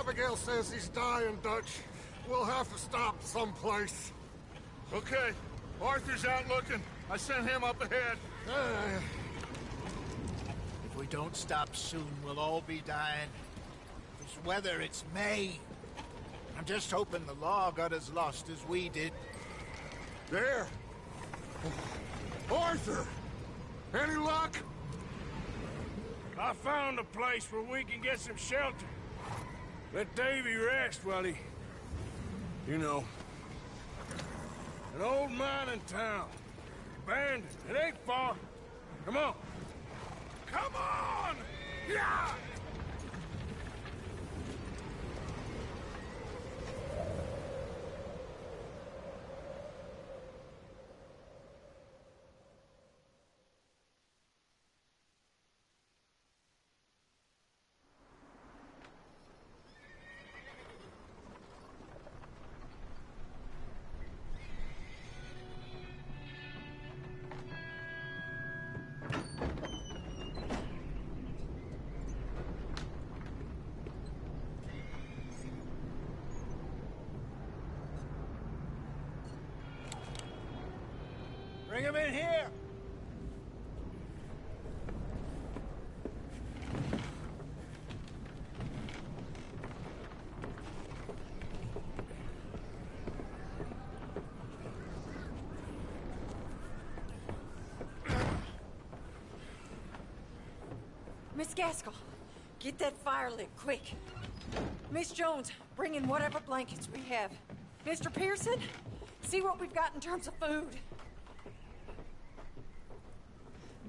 Abigail says he's dying, Dutch. We'll have to stop someplace. Okay. Arthur's out looking. I sent him up ahead. If we don't stop soon, we'll all be dying. This weather, it's May. I'm just hoping the law got as lost as we did. There. Arthur! Any luck? I found a place where we can get some shelter. Let Davy rest while he... You know. An old mining town. Abandoned. It ain't far. Come on. Come on! Yeah! Bring him in here! Miss Gaskell, get that fire lit, quick. Miss Jones, bring in whatever blankets we have. Mr. Pearson, see what we've got in terms of food.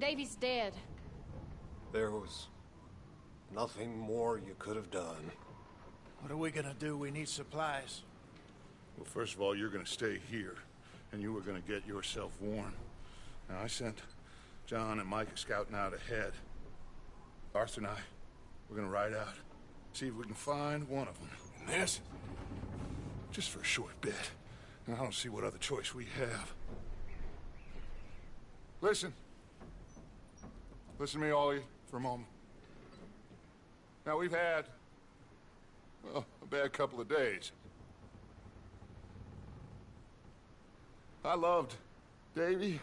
Davy's dead. There was nothing more you could have done. What are we gonna do? We need supplies. Well, first of all, you're gonna stay here, and you were gonna get yourself warm. Now, I sent John and Mike are scouting out ahead. Arthur and I, we're gonna ride out. See if we can find one of them. And this? Just for a short bit. And I don't see what other choice we have. Listen. Listen to me, all of you, for a moment. Now, we've had, well, a bad couple of days. I loved Davy,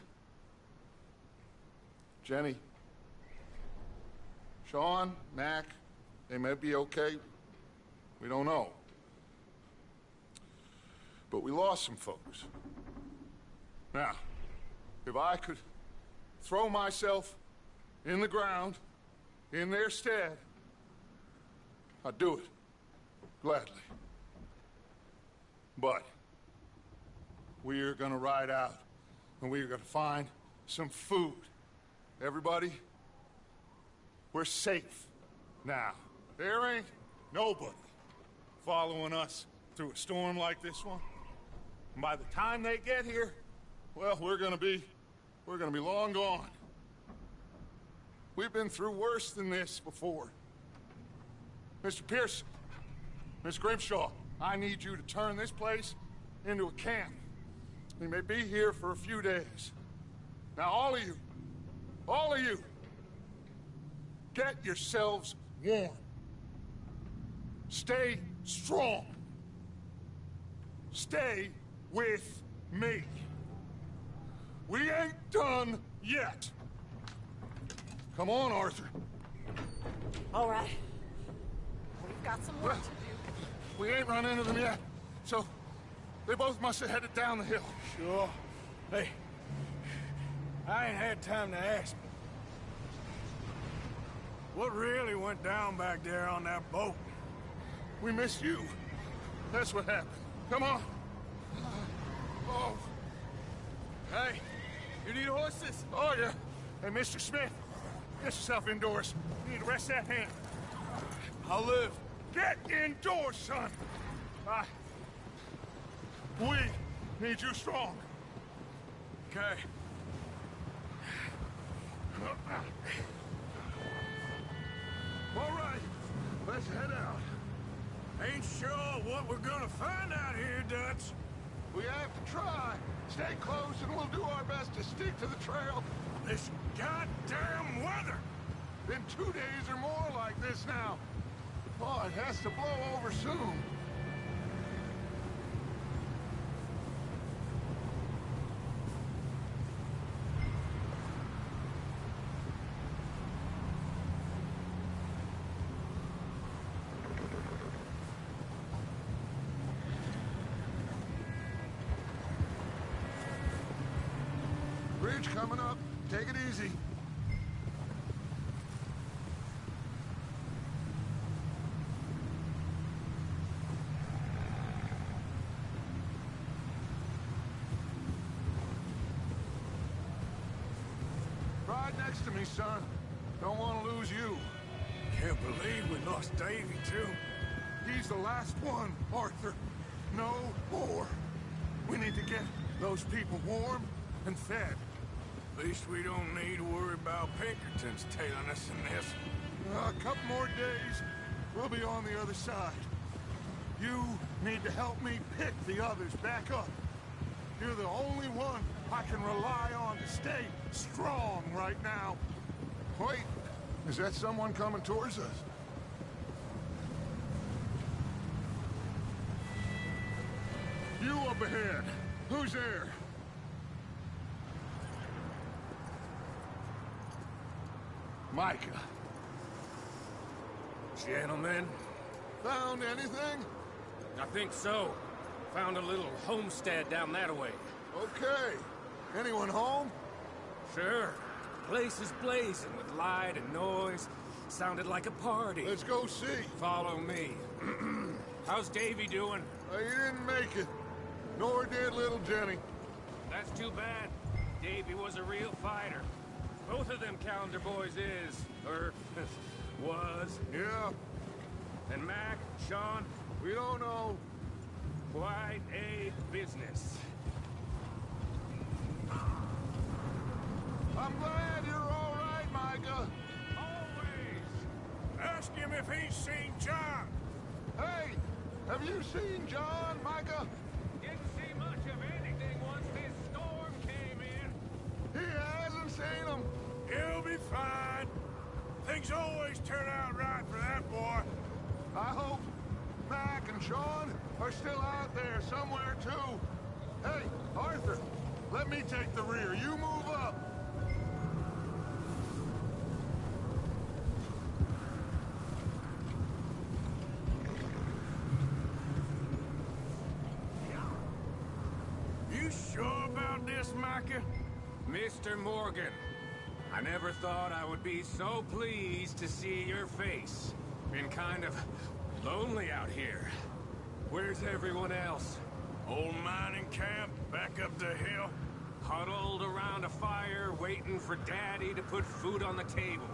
Jenny, Sean, Mac. They may be okay. We don't know. But we lost some folks. Now, if I could throw myself in the ground in their stead, I'd do it. Gladly. But we are gonna ride out and we are gonna find some food. Everybody, we're safe now. There ain't nobody following us through a storm like this one. And by the time they get here, well, we're gonna be long gone. We've been through worse than this before. Mr. Pearson, Miss Grimshaw, I need you to turn this place into a camp. We may be here for a few days. Now, all of you, get yourselves warm. Stay strong. Stay with me. We ain't done yet. Come on, Arthur. All right. We've got some work to do. We ain't run into them yet, so they both must have headed down the hill. Sure. Hey, I ain't had time to ask. What really went down back there on that boat? We missed you. That's what happened. Come on. Oh. Hey, you need horses? Oh, yeah. Hey, Mr. Smith, get yourself indoors. You need to rest that hand. I'll live. Get indoors, son. We need you strong. Okay. All right, let's head out. Ain't sure what we're gonna find out here, Dutch. We have to try. Stay close and we'll do our best to stick to the trail. This goddamn weather! Been 2 days or more like this now. Oh, it has to blow over soon. Bridge coming up. Take it easy. Ride next to me, son. Don't want to lose you. Can't believe we lost Davy, too. He's the last one, Arthur. No more. We need to get those people warm and fed. At least we don't need to worry about Pinkertons tailing us in this. A couple more days, we'll be on the other side. You need to help me pick the others back up. You're the only one I can rely on to stay strong right now. Wait, is that someone coming towards us? You up ahead. Who's there? Micah. Gentlemen, Found anything? I think so. Found a little homestead down that way. Okay. Anyone home? Sure. Place is blazing with light and noise. Sounded like a party. Let's go see. Follow me. How's Davy doing? He didn't make it. Nor did little Jenny. That's too bad. Davy was a real fighter. Both of them Calendar boys is, or was. Yeah, And Mac, Sean, we don't know. quite a business. I'm glad you're Ask him if he's seen John. Hey, have you seen John, Micah? Didn't see much of anything once this storm came in. He hasn't seen him. He'll be fine. Things always turn out right for that boy. I hope Mac and Sean are still out there somewhere, too. Hey, Arthur, let me take the rear. You move up. You sure about this, Micah? Mr. Morgan, I never thought I would be so pleased to see your face. Been kind of lonely out here. Where's everyone else? Old mining camp back up the hill. Huddled around a fire, waiting for Daddy to put food on the table.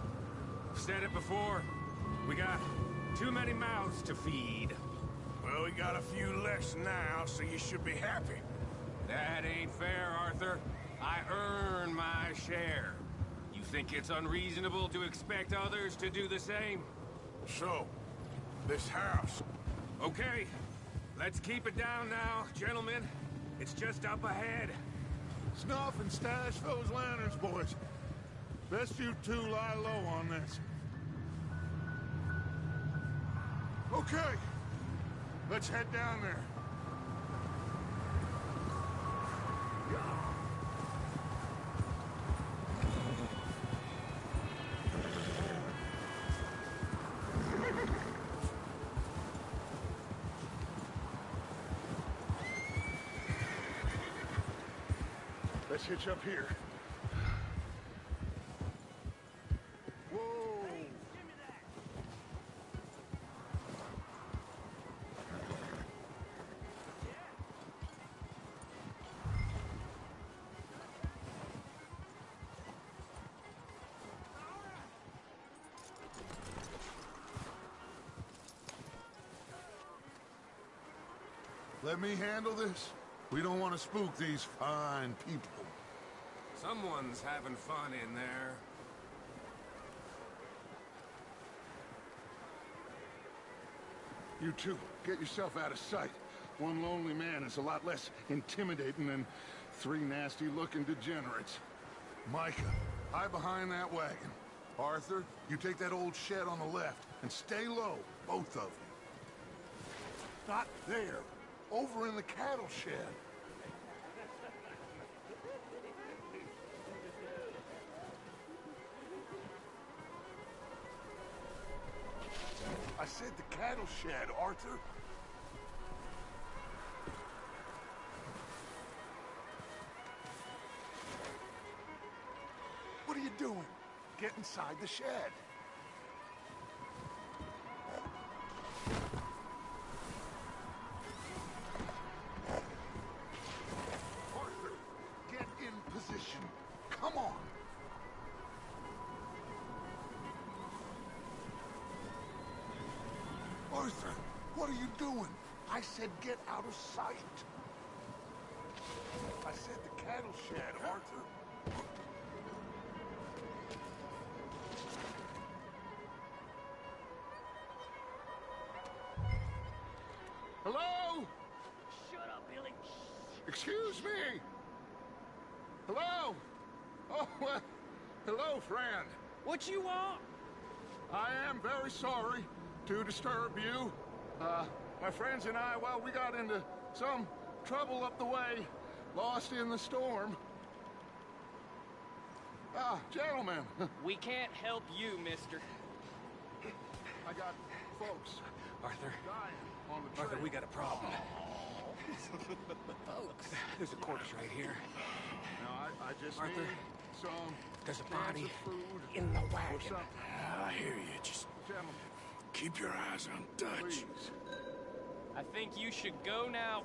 Said it before, we got too many mouths to feed. Well, we got a few less now, so you should be happy. That ain't fair, Arthur. I earn my share. You think it's unreasonable to expect others to do the same? So, this house. Okay, let's keep it down now, gentlemen. It's just up ahead. Snuff and stash those lanterns, boys. Best you two lie low on this. Okay, let's head down there. Let's hitch up here. Whoa! Let me handle this. We don't want to spook these fine people. Someone's having fun in there. You two, get yourself out of sight. One lonely man is a lot less intimidating than three nasty-looking degenerates. Micah, hide behind that wagon. Arthur, you take that old shed on the left, and stay low, both of you. Not there. Over in the cattle shed. I said the cattle shed, Arthur. What are you doing? Get inside the shed. Arthur, get in position. Come on. Arthur, what are you doing? I said get out of sight. I said the cattle shed, Arthur. Hello? Shut up, Billy. Excuse me? Hello? Oh, well, hello, friend. What you want? I am very sorry to disturb you. My friends and I, well, we got into some trouble up the way, lost in the storm. Gentlemen. We can't help you, mister. I got folks Arthur, dying on the trail. Arthur, we got a problem. Folks, there's a corpse right here. No, I just Arthur, need some there's a cans body of food in the or wagon. something. I hear you. Just Gentlemen, keep your eyes on Dutch. please. I think you should go now.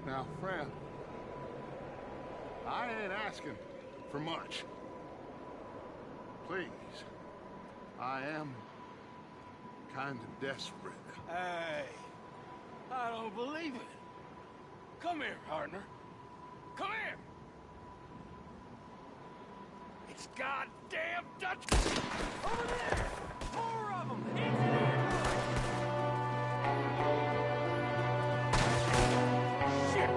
Now, friend, I ain't asking for much. Please, I am kind of desperate. Hey, I don't believe it. Come here, partner. Come here! It's goddamn Dutch! Over there! More of them! It's an ambush! Shit!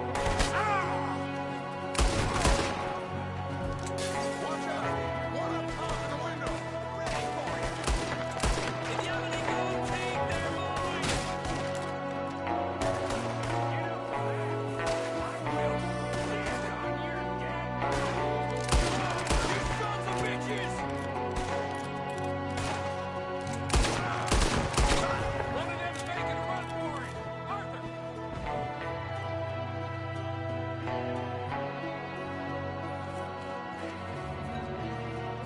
Ah! Watch out! One up top in the window! Ready for it! If you have any gold teeth there, boys! I will stand on your dead body! You sons of bitches! One of them's making a run for it! Arthur!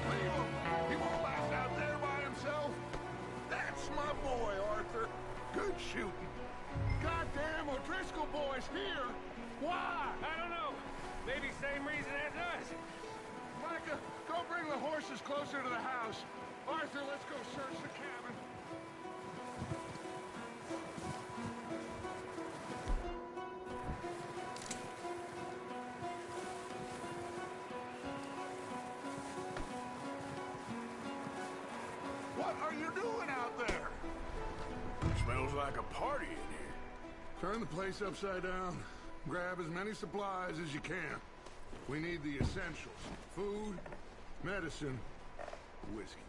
Leave him! He won't last out there by himself! That's my boy, Arthur. Good shooting. Goddamn O'Driscoll boys here! Why? I don't know. Maybe same reason as us. Micah, go bring the horses closer to the house. Arthur, let's go search the cabin. What are you doing out there? Smells like a party in here. Turn the place upside down. Grab as many supplies as you can. We need the essentials. Food, medicine, whiskey.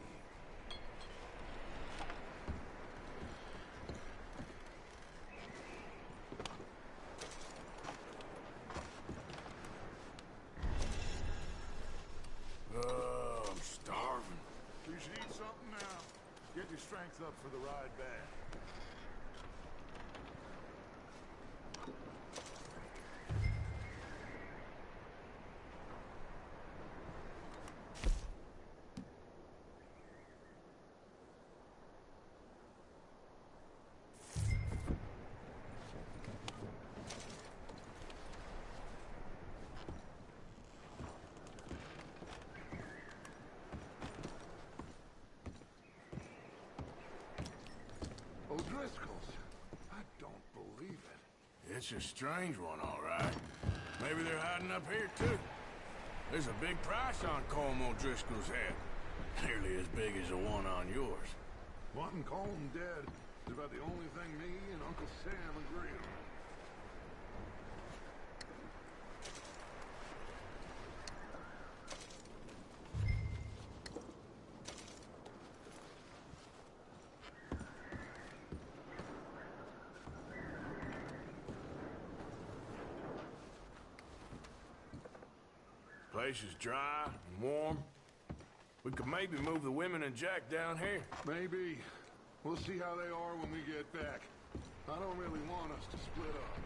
Oh, I'm starving. You should eat something now. Get your strength up for the ride back. O'Driscoll's. I don't believe it. It's a strange one, all right. Maybe they're hiding up here, too. There's a big price on Colm O'Driscoll's head. Nearly as big as the one on yours. Wanting Colm dead is about the only thing me and Uncle Sam agree on. Place is dry and warm. We could maybe move the women and Jack down here. Maybe. We'll see how they are when we get back. I don't really want us to split up.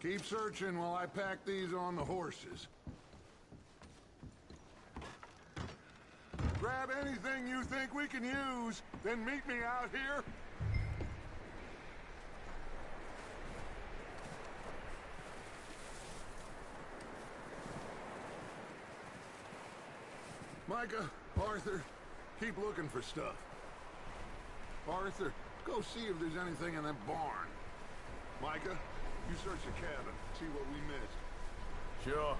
Keep searching while I pack these on the horses. Grab anything you think we can use, then meet me out here. Micah, Arthur, keep looking for stuff. Arthur, go see if there's anything in that barn. Micah, you search the cabin, see what we missed. Sure.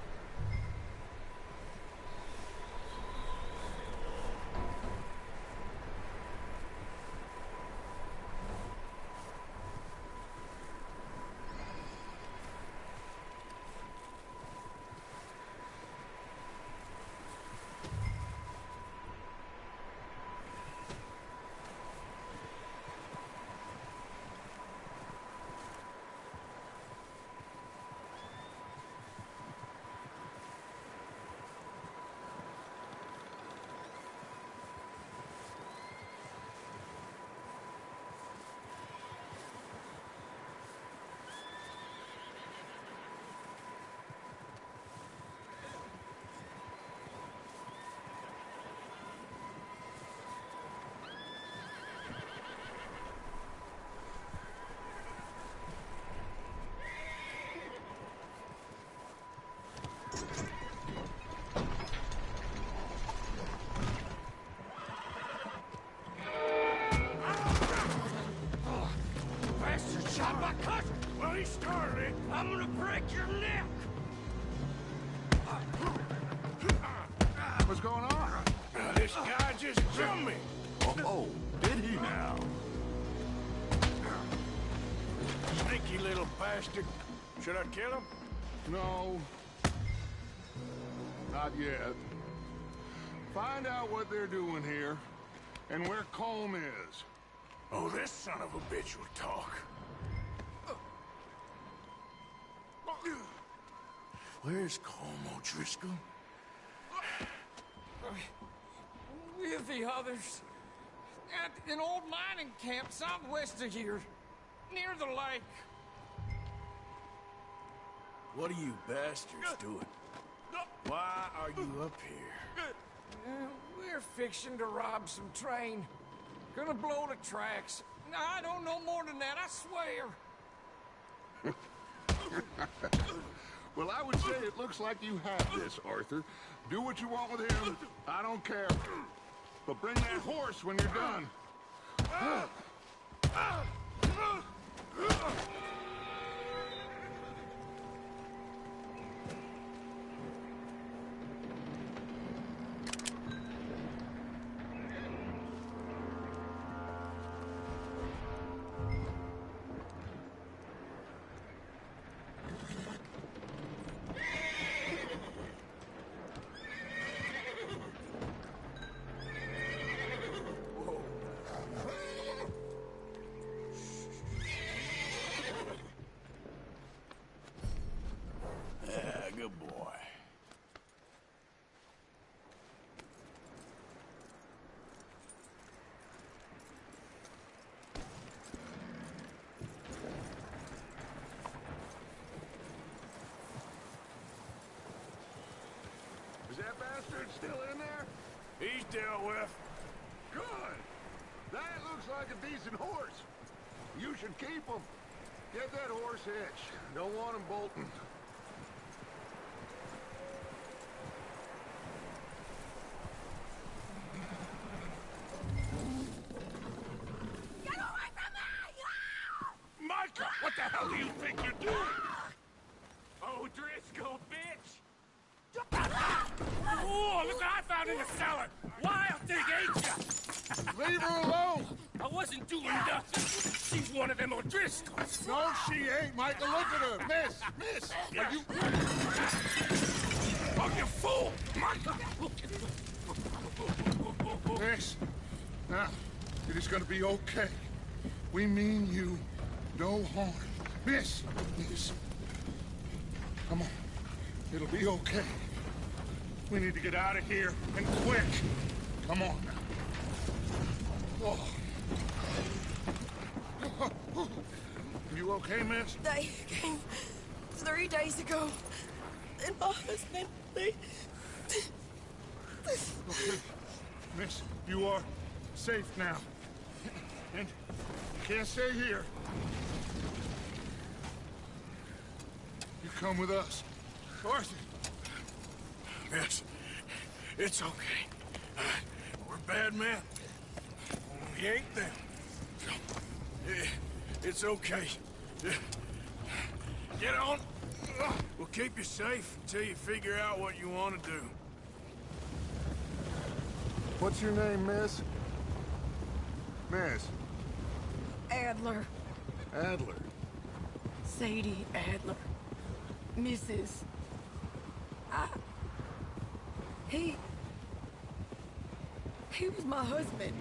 Shot my cousin! Well, he started it. I'm gonna break your neck! What's going on? This guy just jumped me! Oh, did he now? Sneaky little bastard. Should I kill him? No. Not yet. Find out what they're doing here, and where Colm is. Oh, this son of a bitch will talk. Where's Colm O'Driscoll? With the others. At an old mining camp southwest of here. Near the lake. What are you bastards doing? Why are you up here? We're fixing to rob some train. Gonna blow the tracks. I don't know more than that, I swear. Well, I would say it looks like you have this, Arthur. Do what you want with him. I don't care. But bring that horse when you're done. Good boy. Is that bastard still in there? He's dealt with. Good. That looks like a decent horse. You should keep him. Get that horse hitched. Don't want him bolting. Micah, what the hell do you think you're doing? Oh, Driscoll, bitch! Oh, look what I found in the cellar! Wild thing, ain't ya? Leave her alone! I wasn't doing nothing. She's one of them O'Driscolls. No, she ain't, Micah. Look at her. Miss, are you... Oh, you fool! Micah! Miss, now, it is gonna be okay. We mean you no harm. Miss. Come on. It'll be okay. We need to get out of here, and quick. Come on now. Oh. You okay, miss? They came 3 days ago. And my husband, they... Okay, miss, you are safe now. And you can't stay here. You come with us. Arthur. Yes, it's okay. We're bad men. We ain't them. It's okay. Get on. We'll keep you safe until you figure out what you want to do. What's your name, miss? Miss? Adler. Adler. Sadie Adler. Mrs. He was my husband.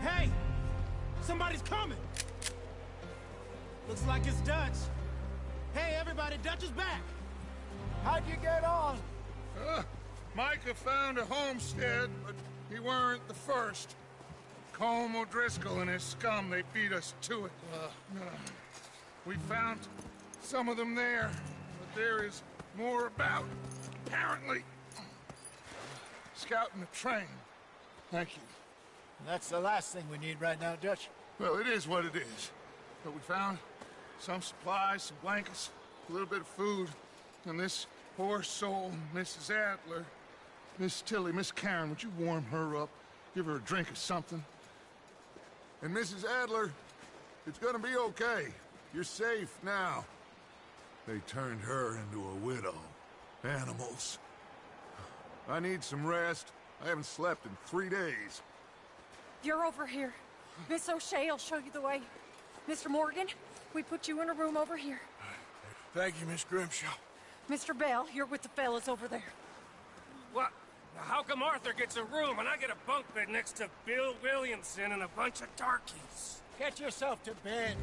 Hey! Somebody's coming! Looks like it's Dutch. Hey, everybody, Dutch is back! How'd you get on? Micah found a homestead, but he weren't the first. Colm O'Driscoll and his scum, they beat us to it. We found some of them there, but there is more about, apparently. Scouting the train. Thank you. That's the last thing we need right now, Dutch. Well, it is what it is. But we found some supplies, some blankets, a little bit of food, and this poor soul, Mrs. Adler, Miss Tilly, Miss Karen, would you warm her up? Give her a drink or something? And Mrs. Adler, it's gonna be okay. You're safe now. They turned her into a widow. Animals. I need some rest. I haven't slept in 3 days. You're over here. Miss O'Shea will show you the way. Mr. Morgan, we put you in a room over here. Thank you, Miss Grimshaw. Mr. Bell, you're with the fellas over there. What? How come Arthur gets a room and I get a bunk bed next to Bill Williamson and a bunch of darkies? Get yourself to bed.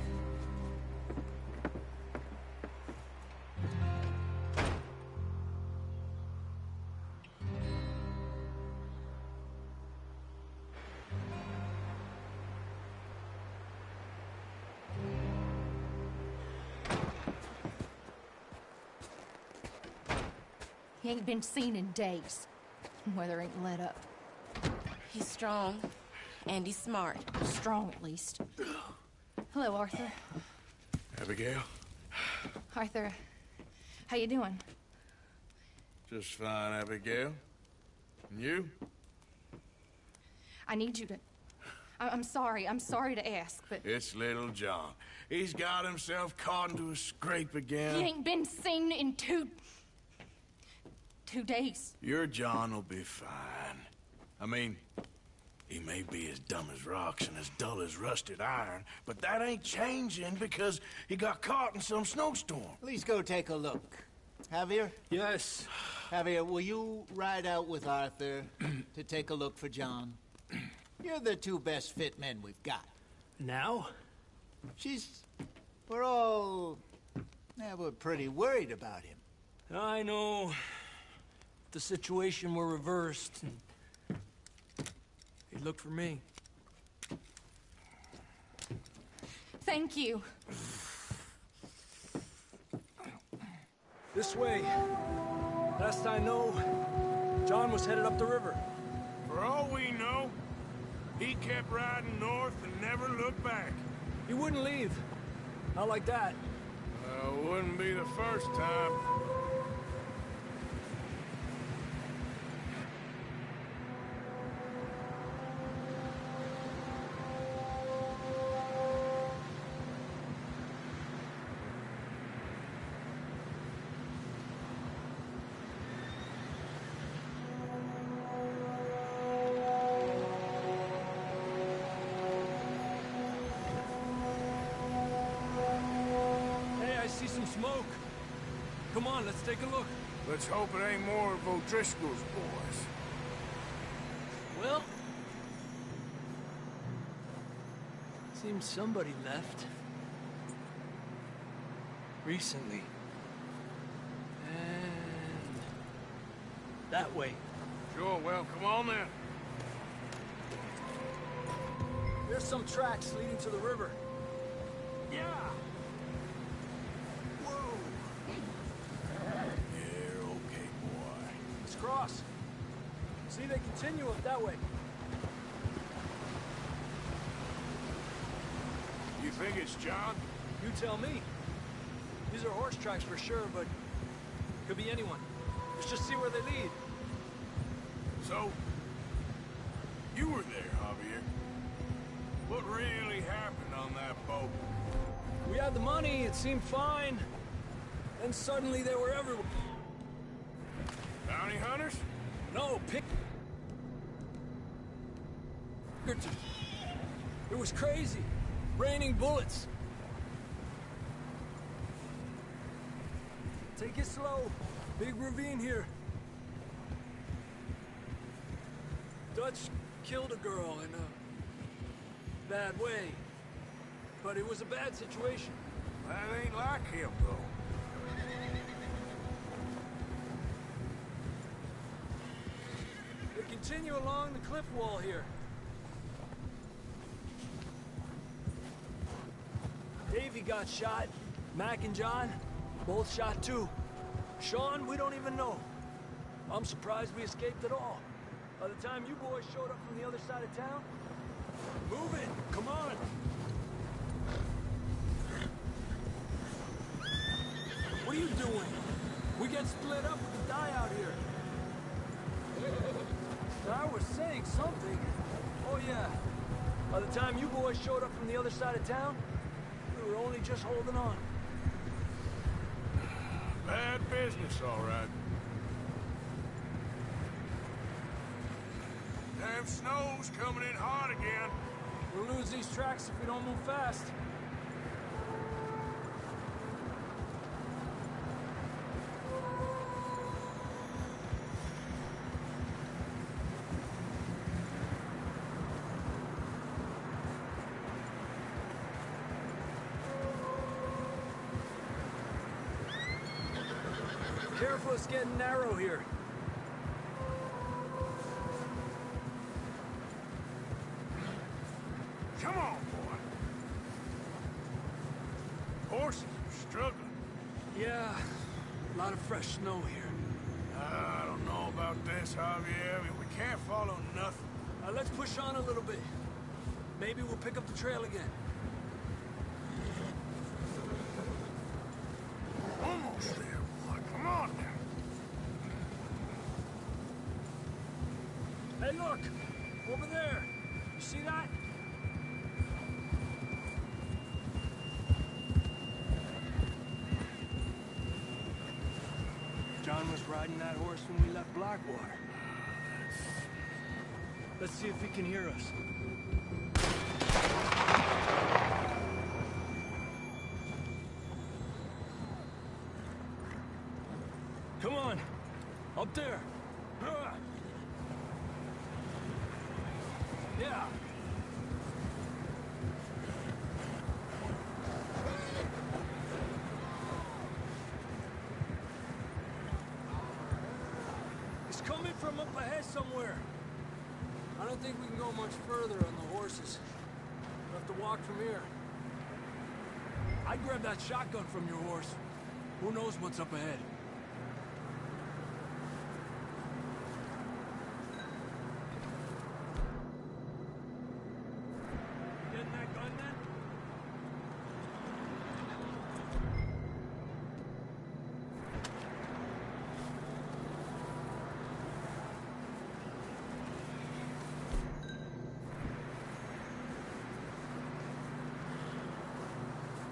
He ain't been seen in days. Weather ain't let up. He's strong, and he's smart. Strong, at least. Hello, Arthur. Abigail? Arthur, how you doing? Just fine, Abigail. And you? I need you to... I'm sorry to ask, but... It's little John. He's got himself caught into a scrape again. He ain't been seen in 2 days. Your John will be fine. I mean, he may be as dumb as rocks and as dull as rusted iron, but that ain't changing because he got caught in some snowstorm. Please go take a look. Javier? Yes. Javier, will you ride out with Arthur to take a look for John? You're the 2 best fit men we've got. Now? We're pretty worried about him. I know. The situation were reversed. He looked for me. Thank you. This way. Last I know, John was headed up the river. For all we know, he kept riding north and never looked back. He wouldn't leave. Not like that. Wouldn't be the first time. See some smoke. Come on, let's take a look. Let's hope it ain't more of O'Driscoll's boys. Well, Seems somebody left. Recently. And... that way. Sure, well, come on then. There's some tracks leading to the river. Yeah! Whoa! Yeah, okay, boy. Let's cross. See, they continue up that way. You think it's John? You tell me. These are horse tracks for sure, but could be anyone. Let's just see where they lead. So, you were there, Javier. What really happened on that boat? We had the money, it seemed fine. Then suddenly they were everywhere. Bounty hunters? No, it was crazy. Raining bullets. Take it slow. Big ravine here. Dutch killed a girl in a bad way. But it was a bad situation. That ain't like him, though. They continue along the cliff wall here. Davey got shot. Mac and John, both shot too. Sean, we don't even know. I'm surprised we escaped at all. By the time you boys showed up from the other side of town, move it, come on. What are you doing? We get split up, we can die out here. I was saying something. Oh yeah, by the time you boys showed up from the other side of town, we were only just holding on. Bad business, all right. Damn snow's coming in hot again. We'll lose these tracks if we don't move fast. Careful, it's getting narrow here. Come on, boy. Horses are struggling. Yeah, a lot of fresh snow here. I don't know about this, Javier. We can't follow nothing. Let's push on a little bit. Maybe we'll pick up the trail again. Almost there, boy. Come on now. Hey, look! Over there! You see that? John was riding that horse when we left Blackwater. Let's see if he can hear us. Come on! Up there! Yeah! It's coming from up ahead somewhere. I don't think we can go much further on the horses. We'll have to walk from here. I'd grab that shotgun from your horse. Who knows what's up ahead? Getting that gun, man?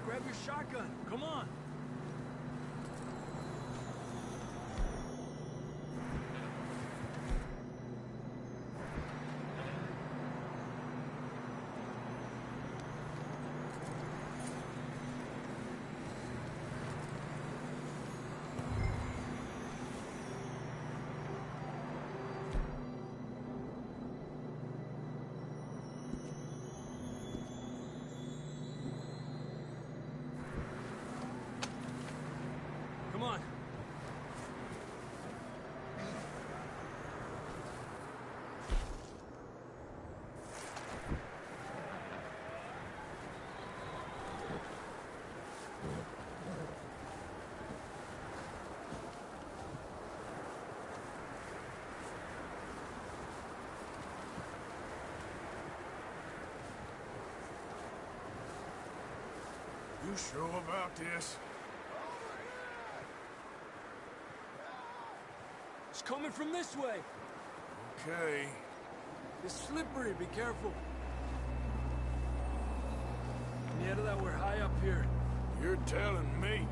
Grab your shotgun. Come on. You sure about this? It's coming from this way. Okay. It's slippery, be careful. Yeah, that we're high up here. You're telling me.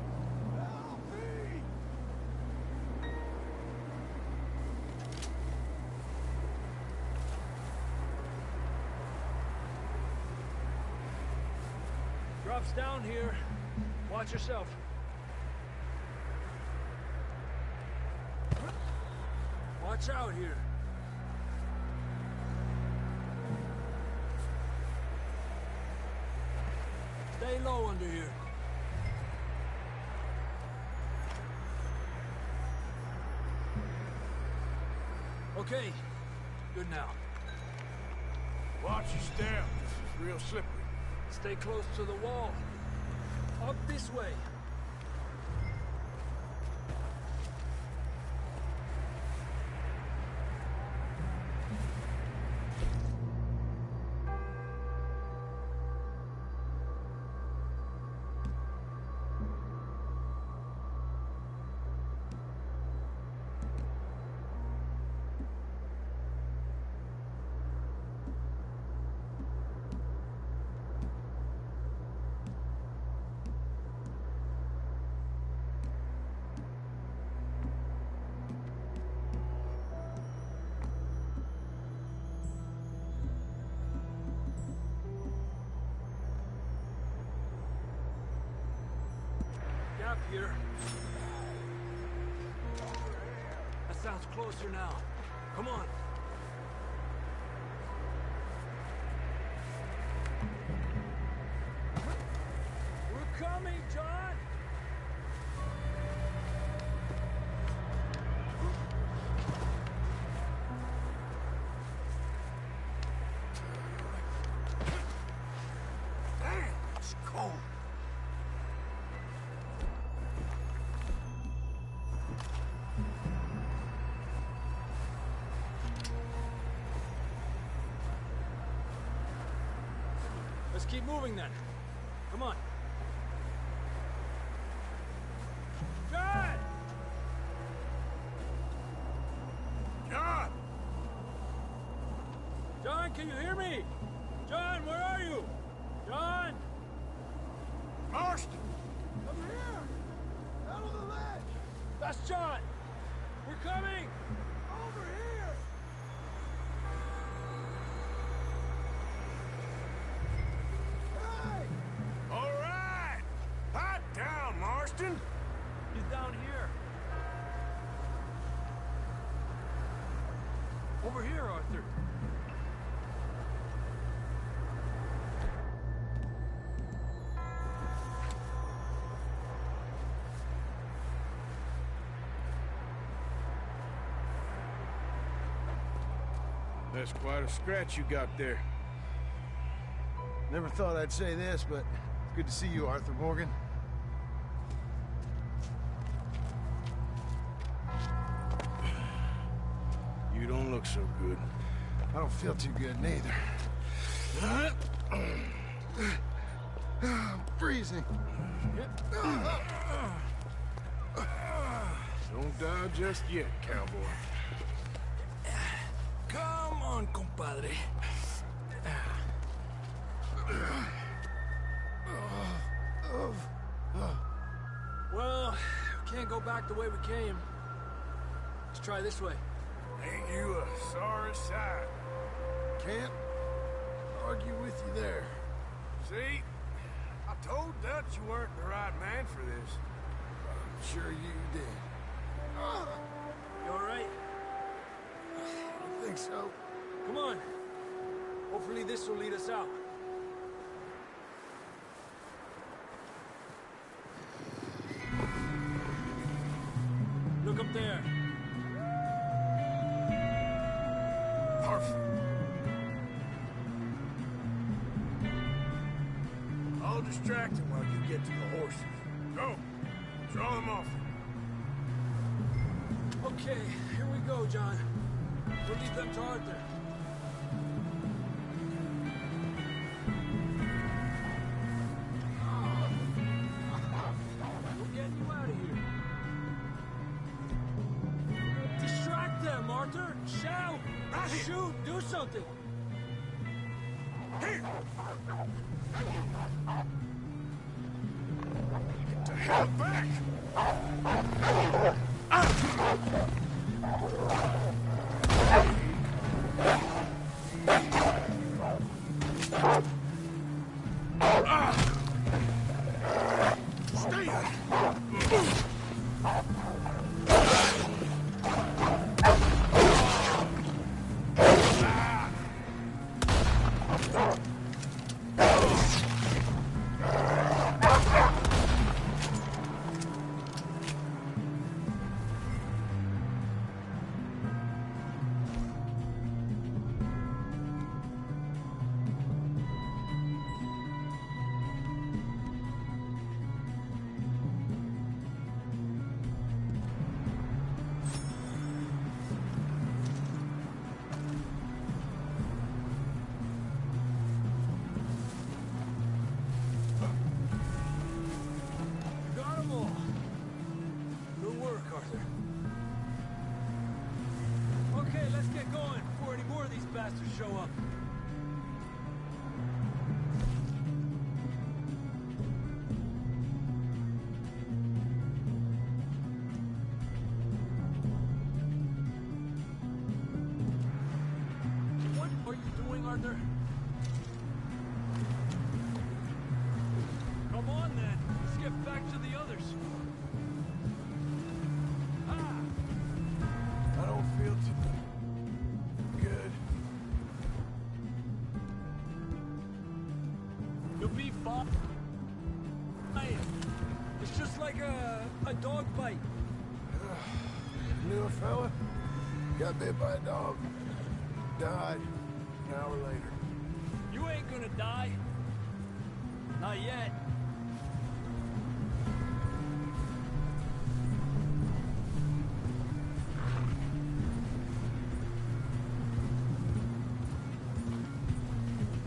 Drops down here. Watch yourself. Watch out here. Stay low under here. Okay, good now. Watch your step. This is real slippery. Stay close to the wall. Up this way. Gap here. That sounds closer now. Come on. We're coming, John! Damn, it's cold. Let's keep moving then. Come on. John! John! John, can you hear me? John, where are you? John! Marston! Come here! Out of the ledge! That's John! We're coming! Over here! Hey! All right! Hot down, Marston! He's down here. Over here, Arthur. That's quite a scratch you got there. Never thought I'd say this, but it's good to see you, Arthur Morgan. You don't look so good. I don't feel too good, neither. I'm freezing. Don't die just yet, cowboy. Come on, compadre. Well, we can't go back the way we came. Let's try this way. Ain't you a sorry sight? Can't argue with you there. See? I told Dutch you weren't the right man for this. I'm sure you did. You all right? I think so. Come on. Hopefully this will lead us out. Look up there. Perfect. I'll distract him while you get to the horses. Go. Draw them off. Okay, here we go, John. We'll leave them to Arthur. do something! Here! Get the hell back! Stay! Got 'em all. Good work, Arthur. Okay, let's get going before any more of these bastards show up. What are you doing, Arthur? Come on, then. Let's get back to the others. Ah! I don't feel too good. You'll be fine. It's just like a dog bite. Knew a fella? Got bit by a dog. Died an hour later. You ain't gonna die. Not yet.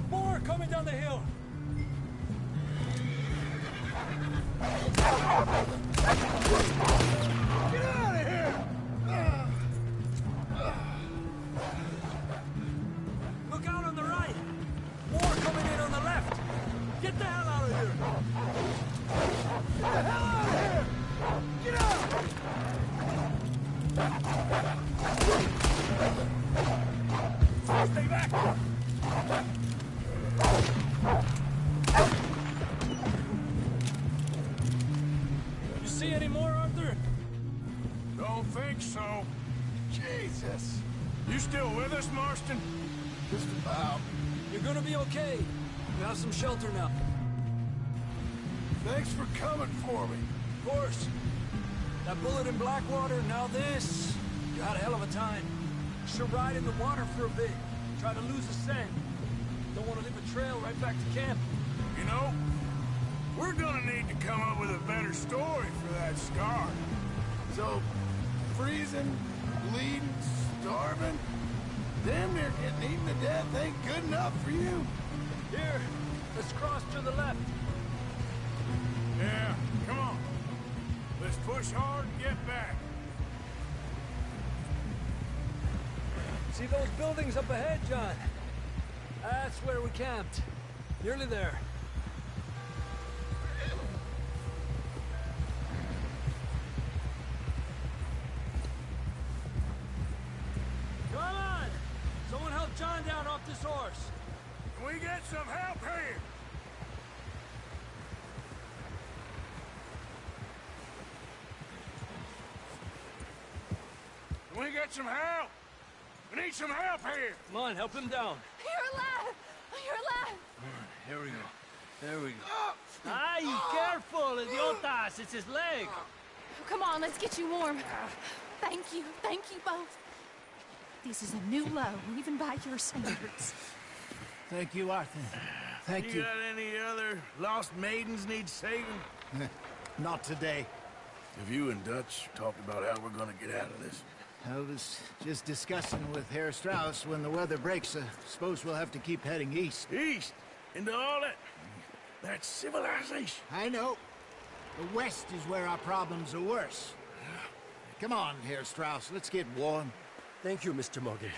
More coming down the hill. Get out of here! Look out on the right. More coming in on the left. Get the hell out of here. Get the hell out of here! Get out! Stay back! You see any more, Arthur? Don't think so. Jesus! You still with us, Marston? Just about. You're gonna be okay. You have some shelter now. Thanks for coming for me. Of course. That bullet in Blackwater, now this. You had a hell of a time. Should ride in the water for a bit. Try to lose the scent. Don't want to leave a trail right back to camp. You know, we're gonna need to come up with a better story for that scar. So, freezing, bleeding, starving, damn near getting eaten to death ain't good enough for you. Here, let's cross to the left. Yeah, come on. Let's push hard and get back. See those buildings up ahead, John? That's where we camped. Nearly there. Come on! Someone help John down off this horse. Can we get some help here? Can we get some help? We need some help here. Come on, help him down. You're alive! You're alive! Here we go. There we go. Ay, careful, idiotas! It's his leg. Come on, let's get you warm. Thank you both. This is a new low, even by your standards. Thank you, Arthur. Thank you. You got any other lost maidens need saving? Not today. Have you and Dutch talked about how we're gonna get out of this? I was just discussing with Herr Strauss when the weather breaks. I suppose we'll have to keep heading east. East? Into all that civilization? I know. The west is where our problems are worse. Come on, Herr Strauss, let's get warm. Thank you, Mr. Morgan.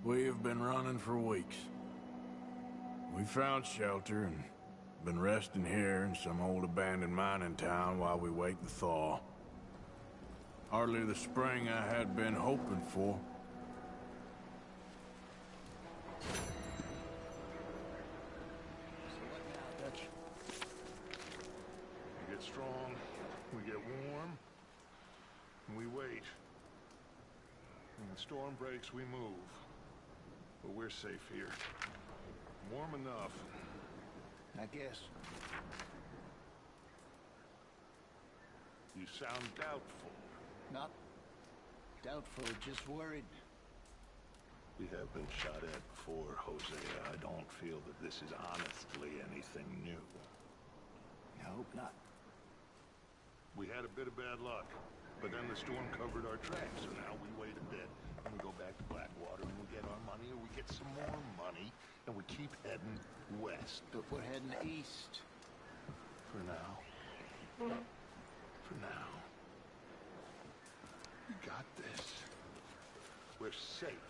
We have been running for weeks. We found shelter and been resting here in some old abandoned mining town while we wait the thaw. Hardly the spring I had been hoping for. So what now, Dutch? We get strong, we get warm, and we wait. When the storm breaks, we move. But we're safe here. Warm enough. I guess. You sound doubtful. Not doubtful, just worried. We have been shot at before, Hosea. I don't feel that this is honestly anything new. I hope not. We had a bit of bad luck, but then the storm covered our tracks, so now we wait a bit, and we go back to Blackwater, and we get our money, or we get some more money, and we keep heading west. But we're heading east. For now. For now. We got this. We're safe.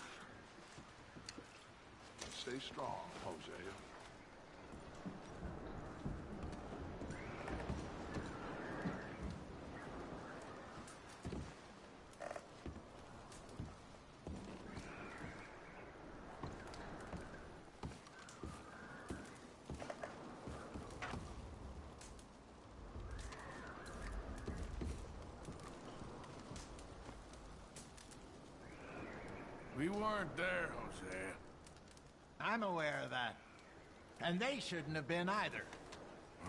Stay strong, Hosea. We weren't there, Hosea. I'm aware of that. And they shouldn't have been either.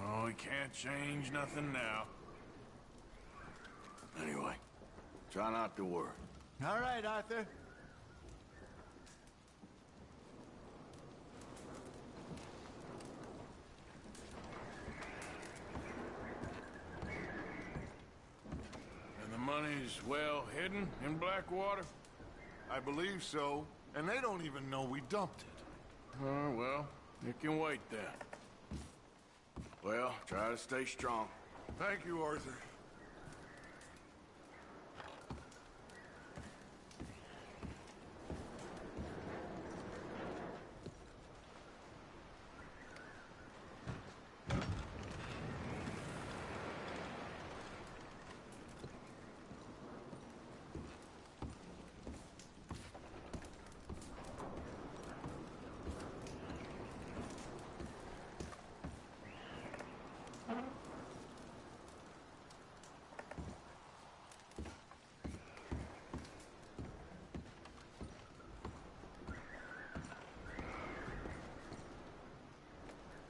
Oh, we can't change nothing now. Anyway, try not to worry. All right, Arthur. And the money's well hidden in Blackwater? I believe so, and they don't even know we dumped it. Oh, well, it can wait then. Well, try to stay strong. Thank you, Arthur.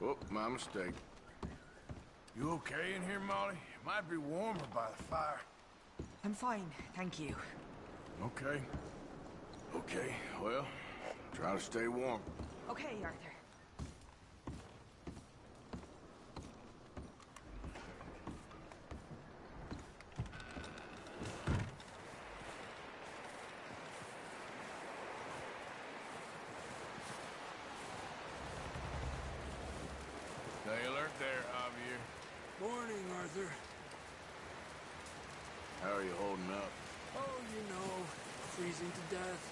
Oh, my mistake. You okay in here, Molly? Might be warmer by the fire. I'm fine, thank you. Okay. Okay, well, try to stay warm. Okay, Arthur. Stay alert there, Javier. Morning, Arthur. How are you holding up? Oh, you know, freezing to death.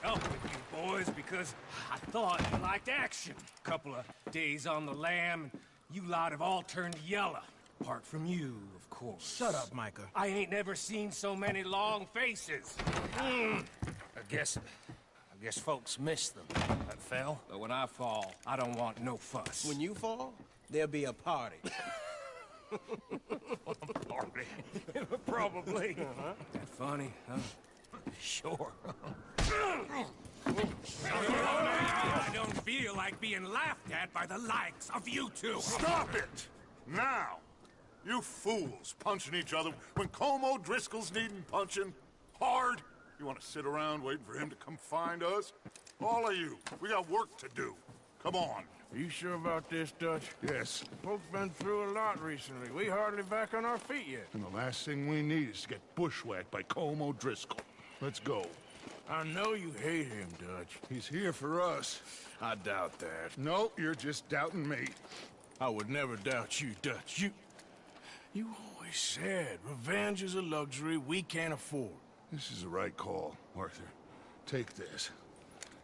Up with you boys because I thought you liked action. Couple of days on the lam, and you lot have all turned yellow. Apart from you, of course. Shut up, Micah. I ain't never seen so many long faces. I guess folks miss them. That fell. But when I fall, I don't want no fuss. When you fall, there'll be a party. Party? Probably. That funny, huh? Sure. I don't feel like being laughed at by the likes of you two. Stop it! Now! You fools punching each other when Como Driscoll's needing punching hard. You want to sit around waiting for him to come find us? All of you, we got work to do. Come on. Are you sure about this, Dutch? Yes. Folks been through a lot recently. We hardly back on our feet yet. And the last thing we need is to get bushwhacked by Como Driscoll. Let's go. I know you hate him, Dutch. He's here for us. I doubt that. No, you're just doubting me. I would never doubt you, Dutch. You always said revenge is a luxury we can't afford. This is the right call, Arthur. Take this.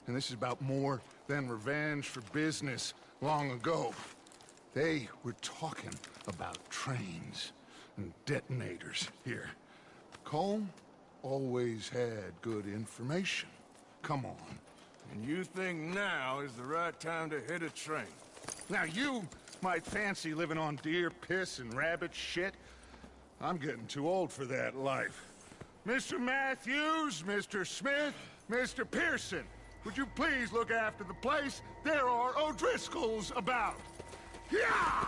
And this is about more than revenge for business long ago. They were talking about trains and detonators here. Colm always had good information. Come on. And you think now is the right time to hit a train? Now you might fancy living on deer piss and rabbit shit. I'm getting too old for that life. Mr. Matthews, Mr. Smith, Mr. Pearson, would you please look after the place? There are O'Driscolls about. Yeah!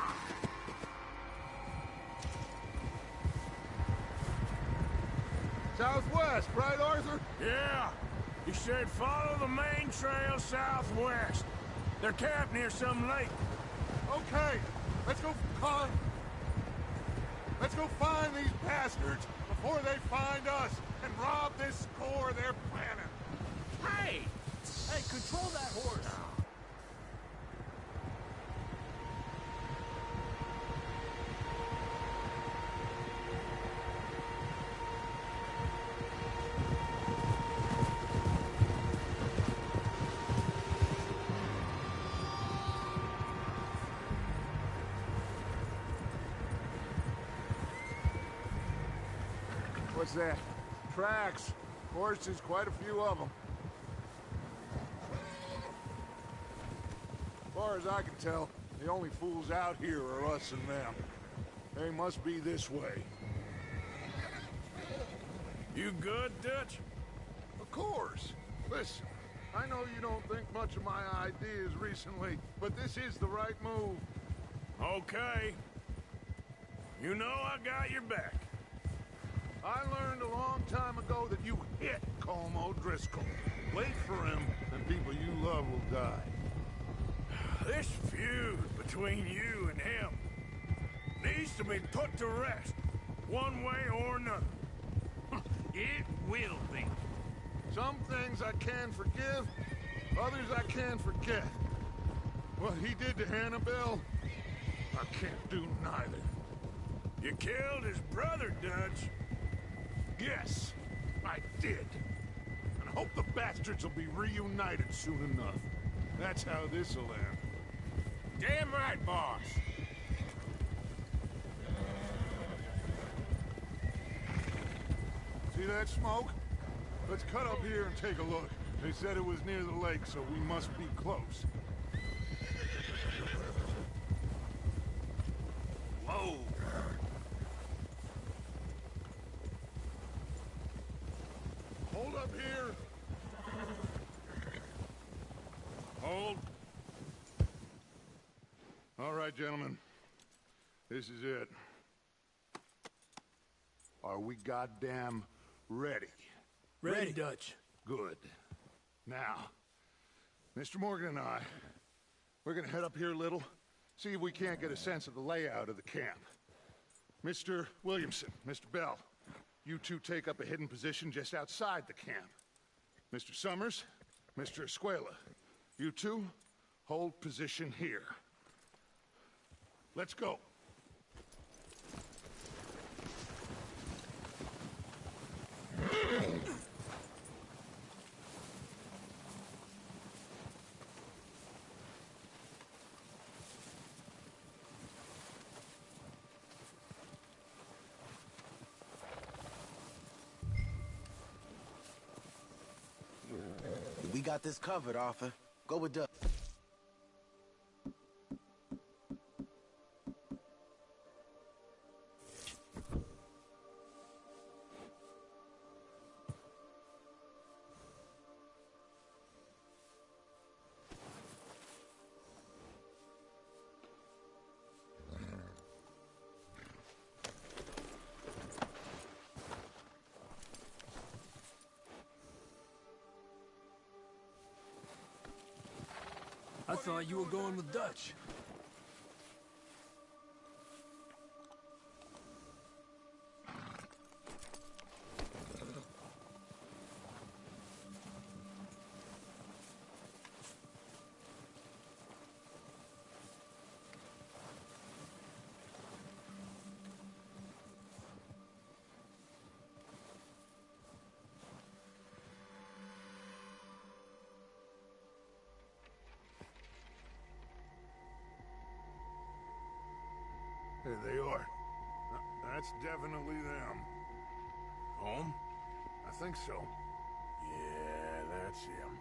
Southwest, right, Arthur? Yeah. He said follow the main trail southwest. They're camped near some lake. Okay, let's go find these bastards before they find us and rob this core they're planning. Hey! Hey, control that horse! What's that? Tracks. Horses, quite a few of them. As far as I can tell, the only fools out here are us and them. They must be this way. You good, Dutch? Of course. Listen, I know you don't think much of my ideas recently, but this is the right move. Okay. You know I got your back. I learned a long time ago that you hit Colm O'Driscoll. Wait for him, and people you love will die. This feud between you and him needs to be put to rest, one way or another. It will be. Some things I can forgive, others I can forget. What he did to Annabelle, I can't do neither. You killed his brother, Dutch. Yes, I did. And I hope the bastards will be reunited soon enough. That's how this'll end. Damn right, boss. See that smoke? Let's cut up here and take a look. They said it was near the lake, so we must be close. Whoa. Hold up here. Hold. All right, gentlemen. This is it. Are we goddamn ready? Ready, Dutch. Good. Now, Mr. Morgan and I, we're gonna head up here a little, see if we can't get a sense of the layout of the camp. Mr. Williamson, Mr. Bell, you two take up a hidden position just outside the camp. Mr. Summers, Mr. Escuela, you two hold position here. Let's go. We got this covered, Arthur. Go with Doug. I thought you were going with Dutch. There they are. That's definitely them. Home? I think so. Yeah, that's him.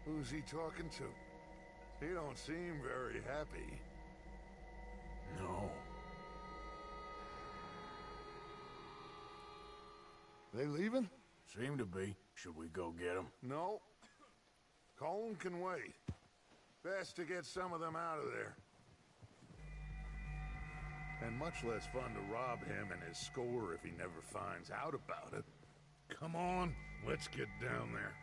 Who's he talking to? He don't seem very happy. No. They leaving? Seem to be. Should we go get them? No. Colin can wait. Best to get some of them out of there. And much less fun to rob him and his score if he never finds out about it. Come on, let's get down there.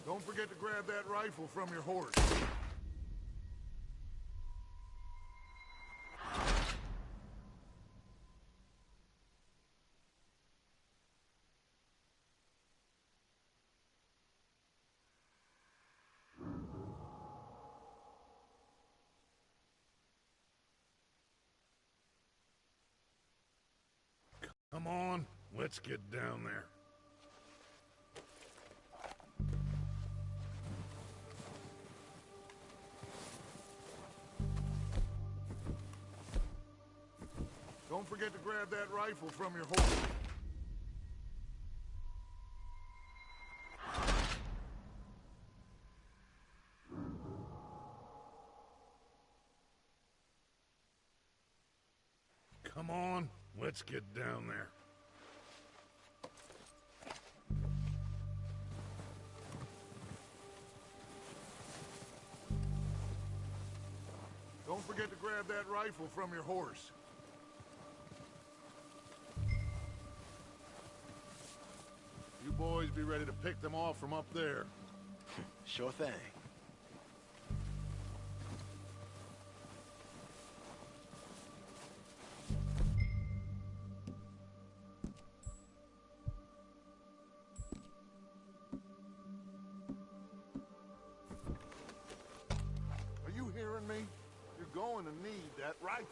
Don't forget to grab that rifle from your horse. Come on, let's get down there. Don't forget to grab that rifle from your horse. Come on, let's get down there. Don't forget to grab that rifle from your horse. You boys be ready to pick them off from up there. Sure thing. Are you hearing me? You're going to need that rifle.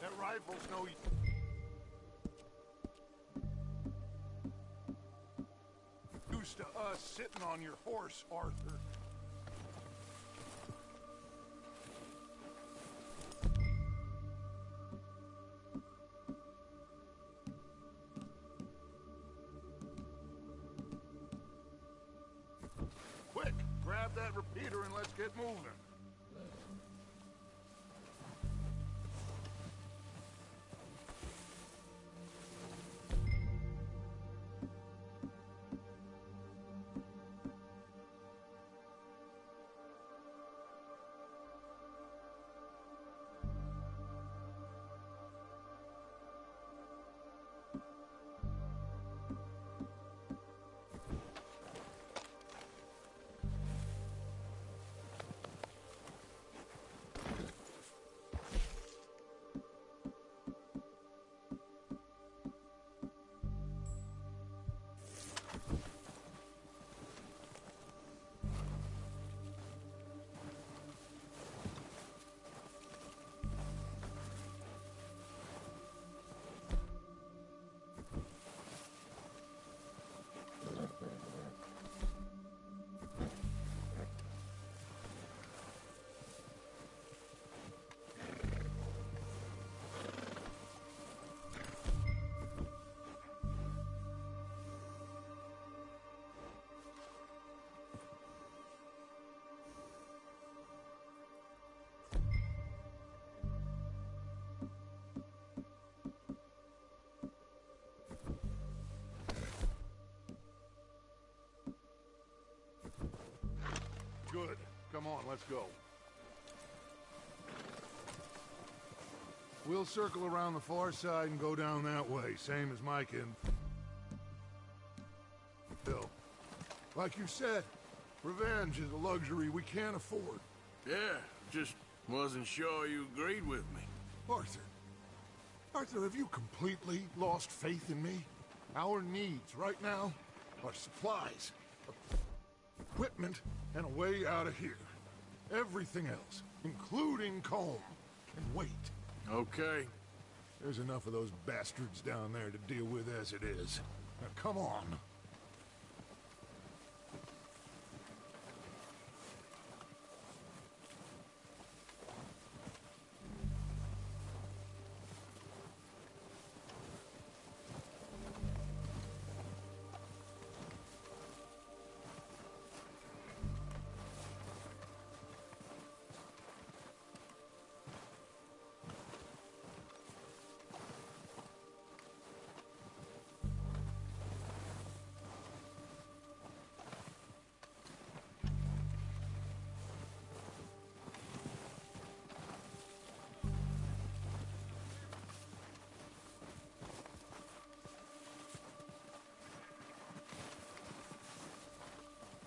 That rifle's no use to us sitting on your horse, Arthur. Quick, grab that repeater and let's get moving. Good. Come on, let's go. We'll circle around the far side and go down that way, same as Mike and Bill. Like you said, revenge is a luxury we can't afford. Yeah, just wasn't sure you agreed with me. Arthur. Arthur, have you completely lost faith in me? Our needs right now are supplies, equipment, and a way out of here. Everything else, including Colm, can wait. Okay. There's enough of those bastards down there to deal with as it is. Now, come on.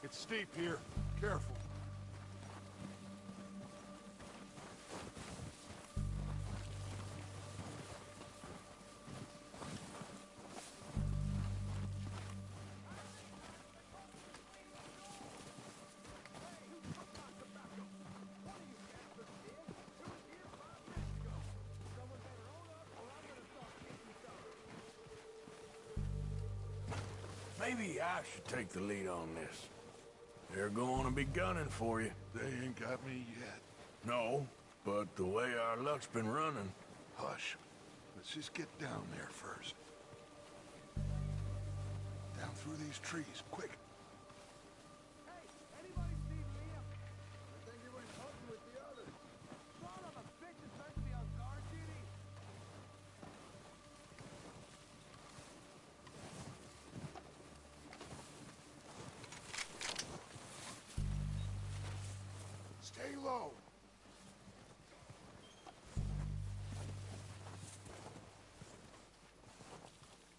It's steep here. Careful. Maybe I should take the lead on this. They're going to be gunning for you. They ain't got me yet. No, but the way our luck's been running... Hush. Let's just get down there first. Down through these trees, quick. Hey, anybody see Liam? I think he went hunting with the others. Son of a bitch is meant to be on guard duty. Stay low.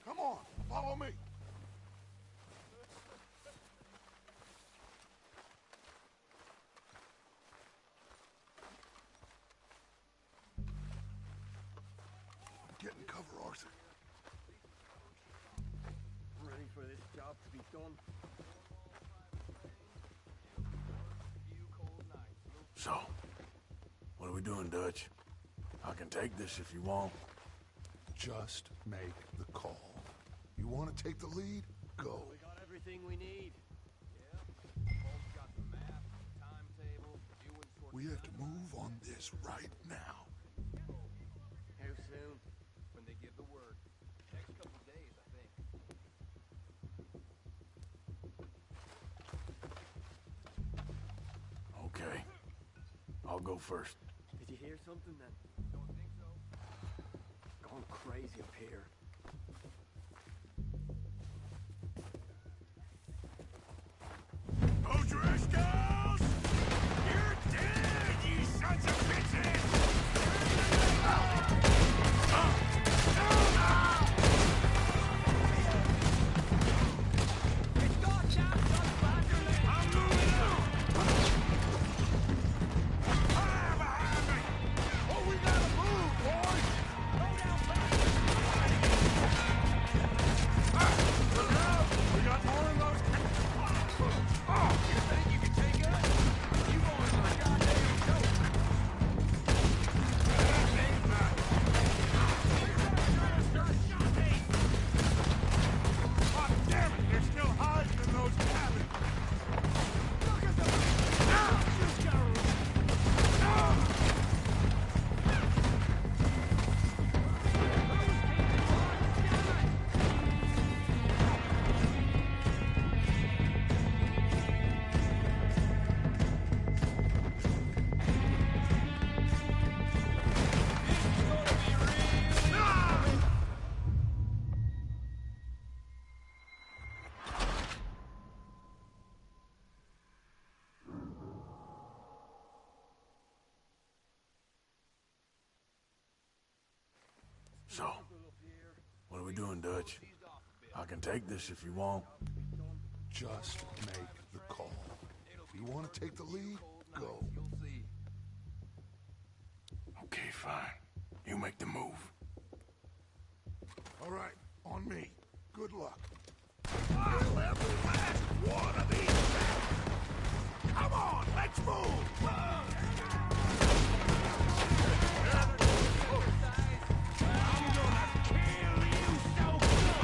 Come on, follow me. Get in cover, Arthur. Ready for this job to be done. So, what are we doing, Dutch? I can take this if you want. Just make the call. You want to take the lead? Go. We got everything we need. Yeah. Both got the map, timetable, viewing source. We have to move on this right now. How soon? When they give the word. Next couple days, I think. Okay. I'll go first. Did you hear something then? Don't think so. Gone crazy up here. O'Driscolls! You're dead, you sons of bitches! It's got chaps on the back of it. I'm moving out! Fire behind me! Oh, we gotta move, boys! Go down back. So, what are we doing, Dutch? I can take this if you want. Just make the call. If you want to take the lead, go. Okay, fine. You make the move. All right, on me. Good luck. Kill every last one of these bastards! Come on, let's move! I'm gonna kill you so good!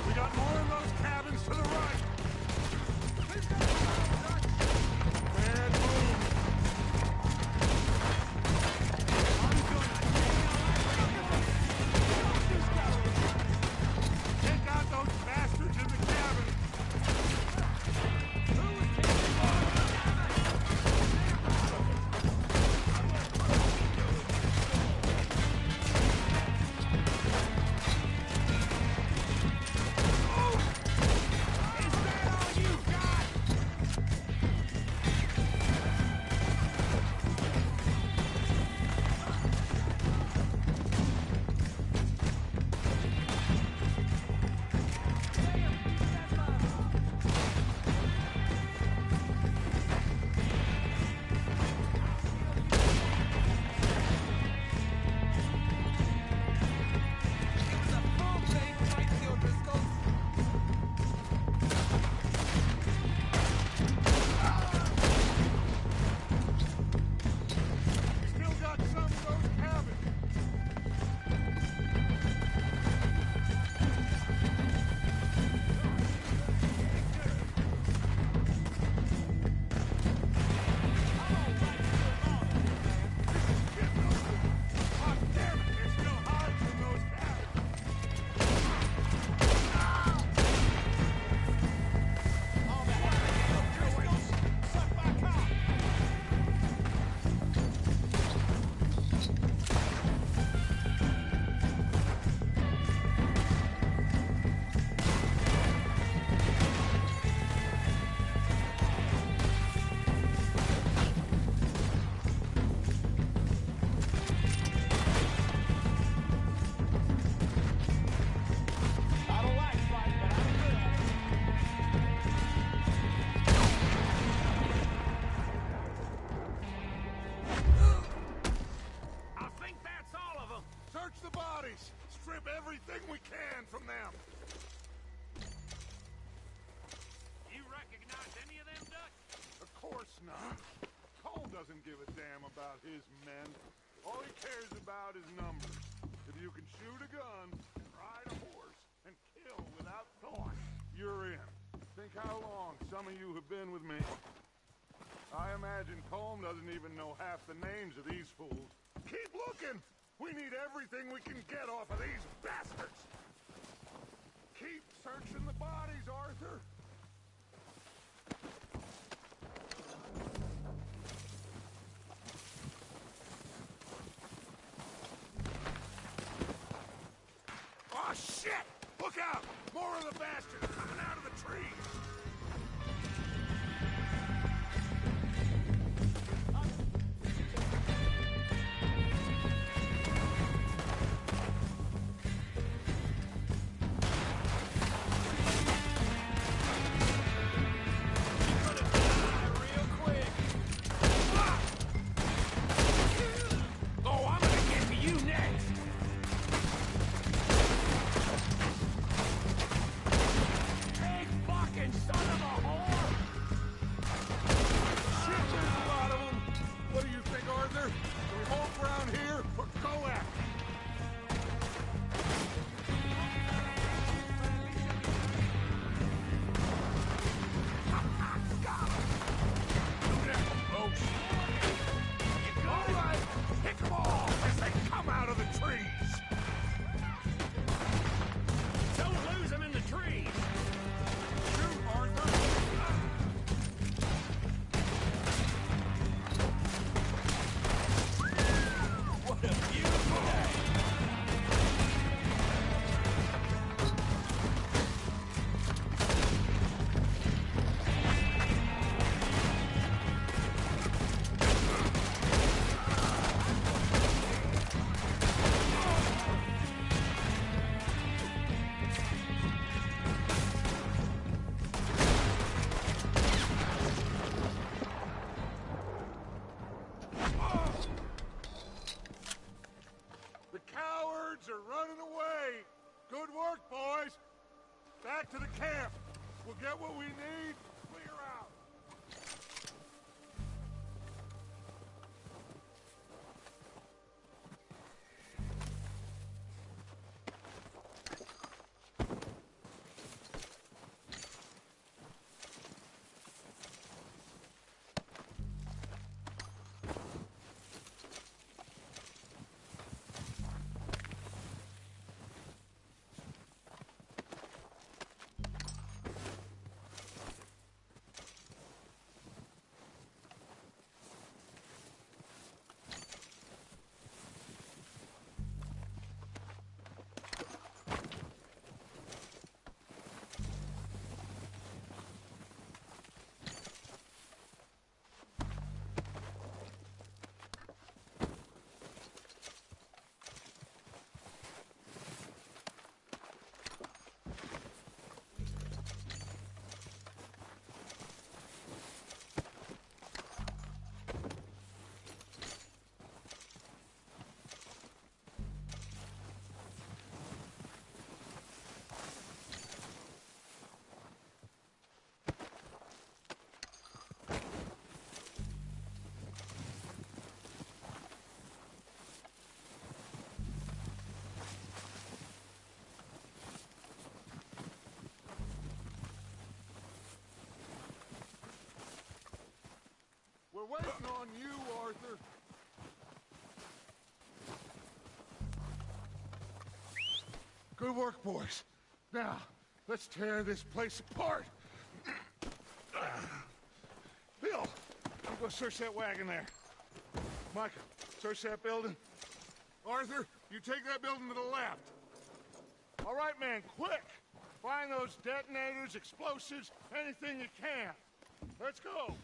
We got more in those cabins to the right! Bad move! Take out those bastards in the cabin! Still got some of those cabins! God damn it, there's still hides in those cabins! I don't like fighting, but I'm good at it. I think that's all of them! Search the bodies! Strip everything we can from them! You recognize any of them, Dutch? Of course not. Cole doesn't give a damn about his men. All he cares about is numbers. If you can shoot a gun, and ride a horse, and kill without thought, you're in. Think how long some of you have been with me. I imagine Colm doesn't even know half the names of these fools. Keep looking! We need everything we can get off of these bastards! Keep searching the bodies, Arthur! Oh, shit! Look out! More of the bastards coming out of the trees! camp. We'll get what we need, clear out. We're waiting on you, Arthur. Good work, boys. Now, let's tear this place apart. Bill, you go search that wagon there. Micah, search that building. Arthur, you take that building to the left. All right, man, quick. Find those detonators, explosives, anything you can. Let's go.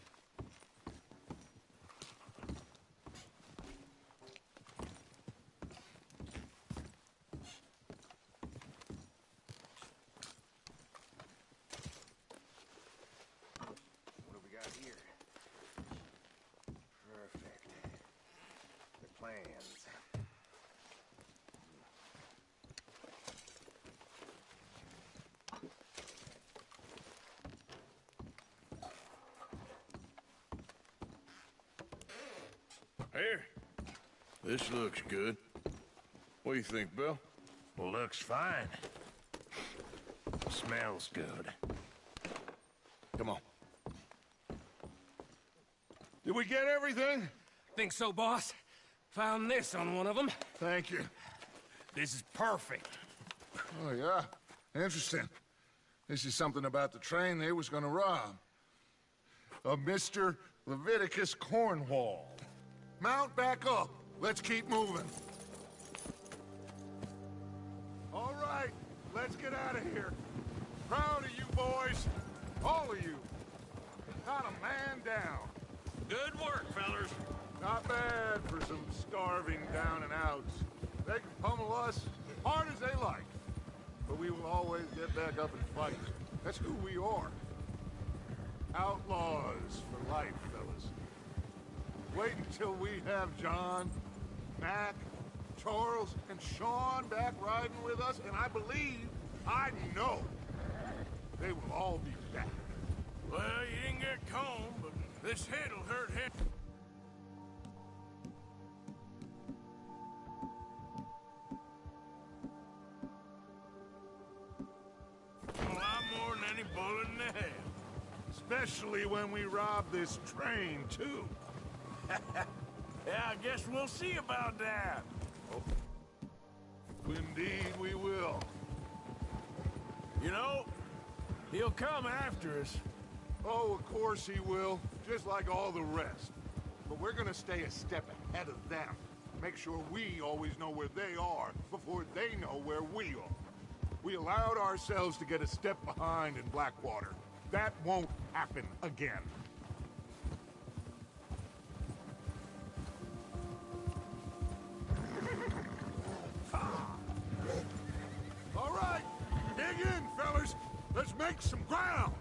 Here. This looks good. What do you think, Bill? Looks fine. Smells good. Come on. Did we get everything? Think so, boss. Found this on one of them. Thank you. This is perfect. Oh, yeah? Interesting. This is something about the train they was gonna rob. Of Mr. Leviticus Cornwall. Mount back up. Let's keep moving. All right, let's get out of here. Proud of you boys. All of you. Not a man down. Good work, fellers. Not bad for some starving down and outs. They can pummel us hard as they like. But we will always get back up and fight. That's who we are. Outlaws for life, fellas. Wait until we have John, Mac, Charles, and Sean back riding with us, and I believe, I know, they will all be back. Well, you didn't get combed, but this head'll hurt him. A lot more than any bullet in the head. Especially when we rob this train, too. Yeah, I guess we'll see about that. Indeed we will. You know, he'll come after us. Oh, of course he will, just like all the rest. But we're gonna stay a step ahead of them. Make sure we always know where they are before they know where we are. We allowed ourselves to get a step behind in Blackwater. That won't happen again. All right, dig in, fellas. Let's make some ground.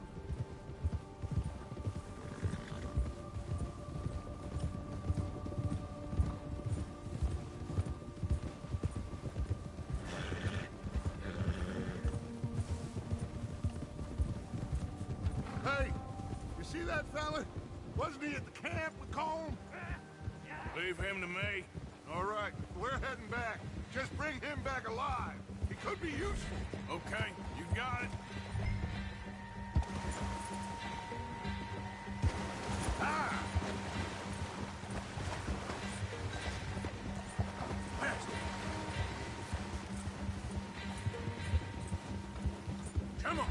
that fella? Wasn't he at the camp with Colm? Leave him to me. All right, we're heading back. Just bring him back alive. He could be useful. Okay, you got it. Ah! Come on.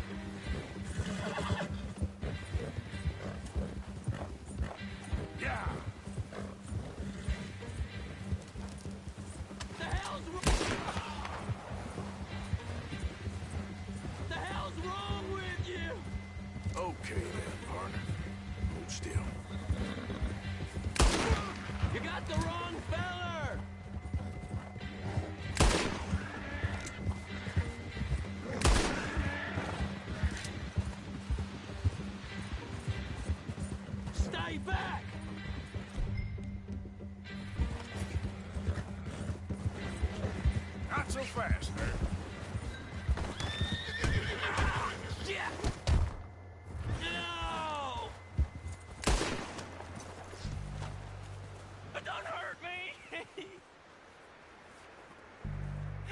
Yeah. The hell's wrong with you? Okay then, partner. Hold still. You got the wrong feller! Stay back! Not so fast, nerd. Yeah! No! Don't hurt me!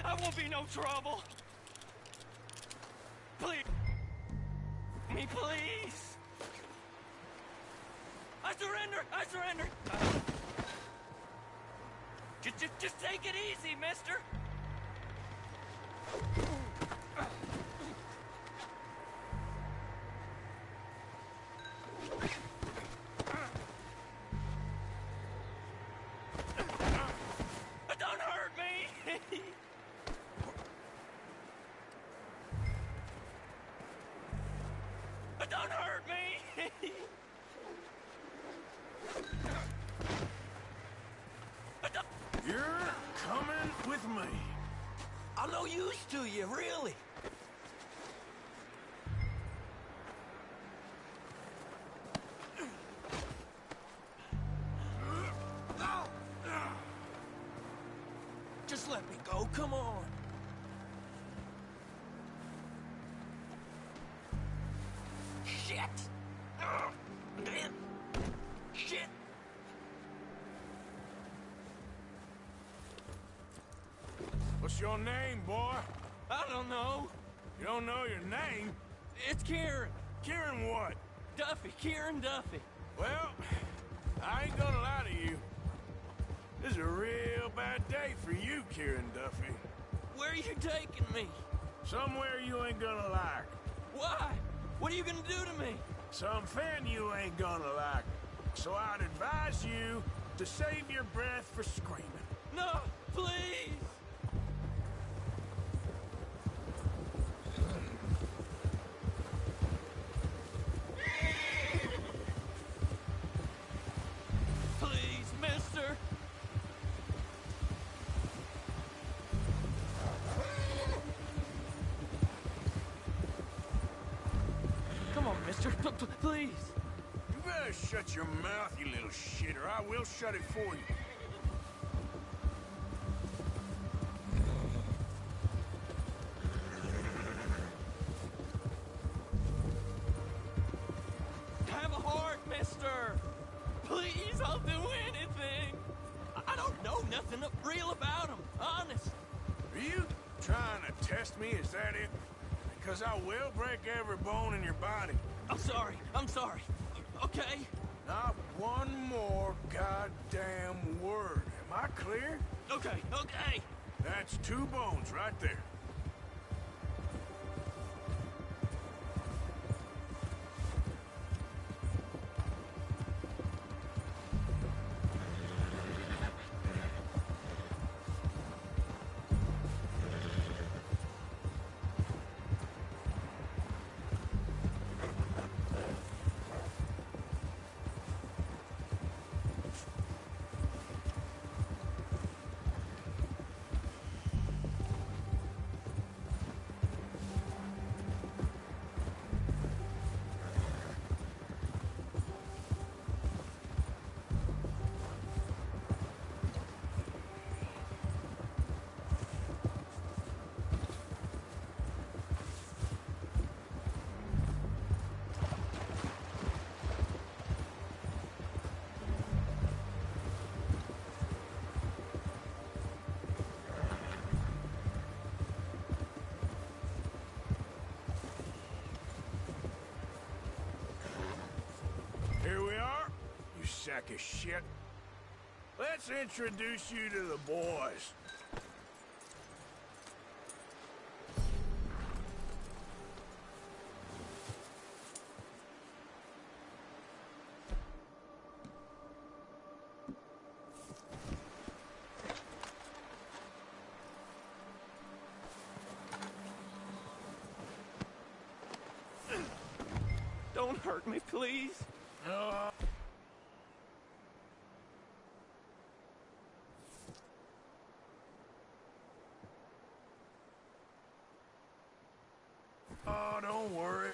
I won't be no trouble. Please. Me, please. I surrender! I surrender! Just take it easy, mister! Don't hurt me! Don't hurt me! You're coming with me. I'm no use to you, really. Just let me go, come on. Shit! Shit! What's your name, boy? I don't know. You don't know your name? It's Kieran. Kieran what? Duffy, Kieran Duffy. Well, I ain't gonna lie to you. This is a real bad day for you, Kieran Duffy. Where are you taking me? Somewhere you ain't gonna like. Why? What are you gonna do to me? Something you ain't gonna like. So I'd advise you to save your breath for screaming. No, please! Please, mister! Come on, mister. Please! You better shut your mouth, you little shit, or I will shut it for you. Have a heart, mister! Please, I'll do anything! I don't know nothing real about him, honest. Are you trying to test me? Is that it? Because I will break every bone in your body. I'm sorry. Okay? Not one more goddamn word. Am I clear? Okay. That's 2 bones right there. sack of shit. Let's introduce you to the boys. Don't hurt me, please. Oh, don't worry.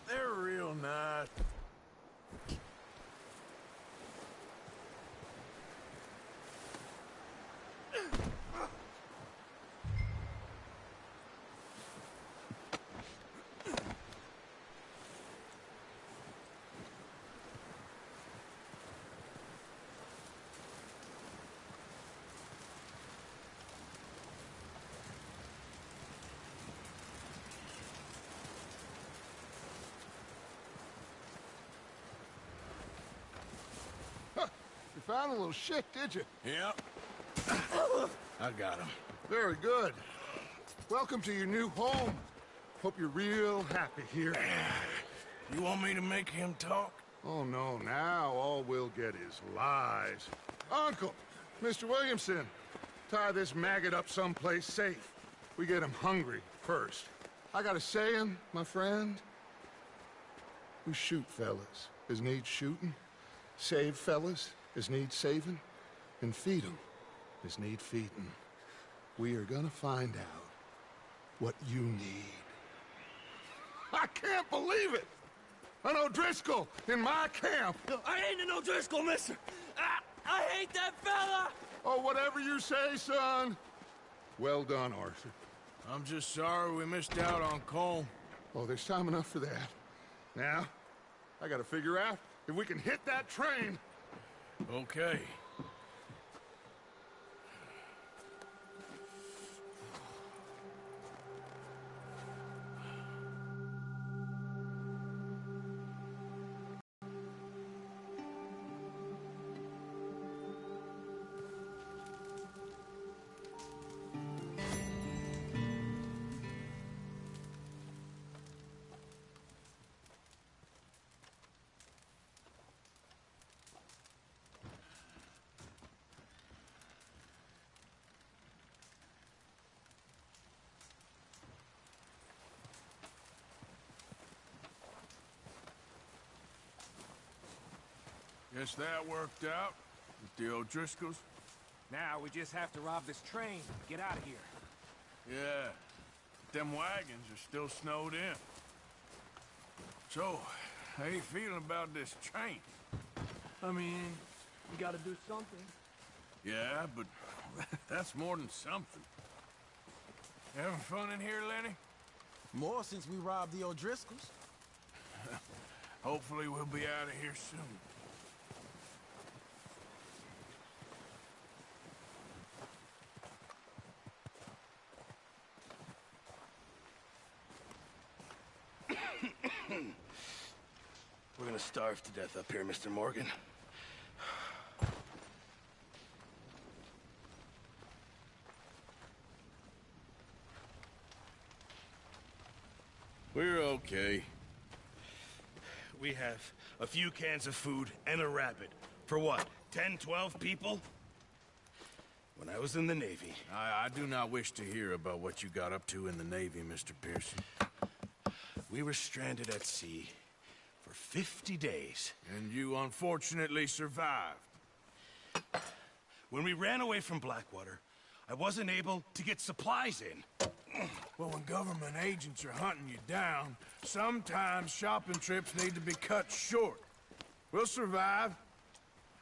They're real nice. You found a little shit, did you? Yep. I got him. Very good. Welcome to your new home. Hope you're real happy here. You want me to make him talk? Oh, no. Now all we'll get is lies. Uncle, Mr. Williamson, tie this maggot up someplace safe. We get him hungry first. I got a saying, my friend. We shoot fellas as need shooting, save fellas as need saving, and feed 'em as need feeding. We are gonna find out what you need. I can't believe it! An O'Driscoll in my camp! No, I ain't an O'Driscoll, mister! I hate that fella! Oh, whatever you say, son. Well done, Arthur. I'm just sorry we missed out on Colm. Oh, there's time enough for that. Now, I gotta figure out if we can hit that train. Okay. Guess that worked out with the O'Driscolls. Now we just have to rob this train and get out of here. Yeah, but them wagons are still snowed in. So, how you feeling about this train? I mean, you gotta do something. Yeah, but that's more than something. Having fun in here, Lenny? More since we robbed the O'Driscolls. Hopefully we'll be out of here soon. We're gonna starve to death up here, Mr. Morgan. We're okay. We have a few cans of food and a rabbit. For what, 10, 12 people? When I was in the Navy... I do not wish to hear about what you got up to in the Navy, Mr. Pearson. We were stranded at sea for 50 days. And you unfortunately survived. When we ran away from Blackwater, I wasn't able to get supplies in. Well, when government agents are hunting you down, sometimes shopping trips need to be cut short. We'll survive.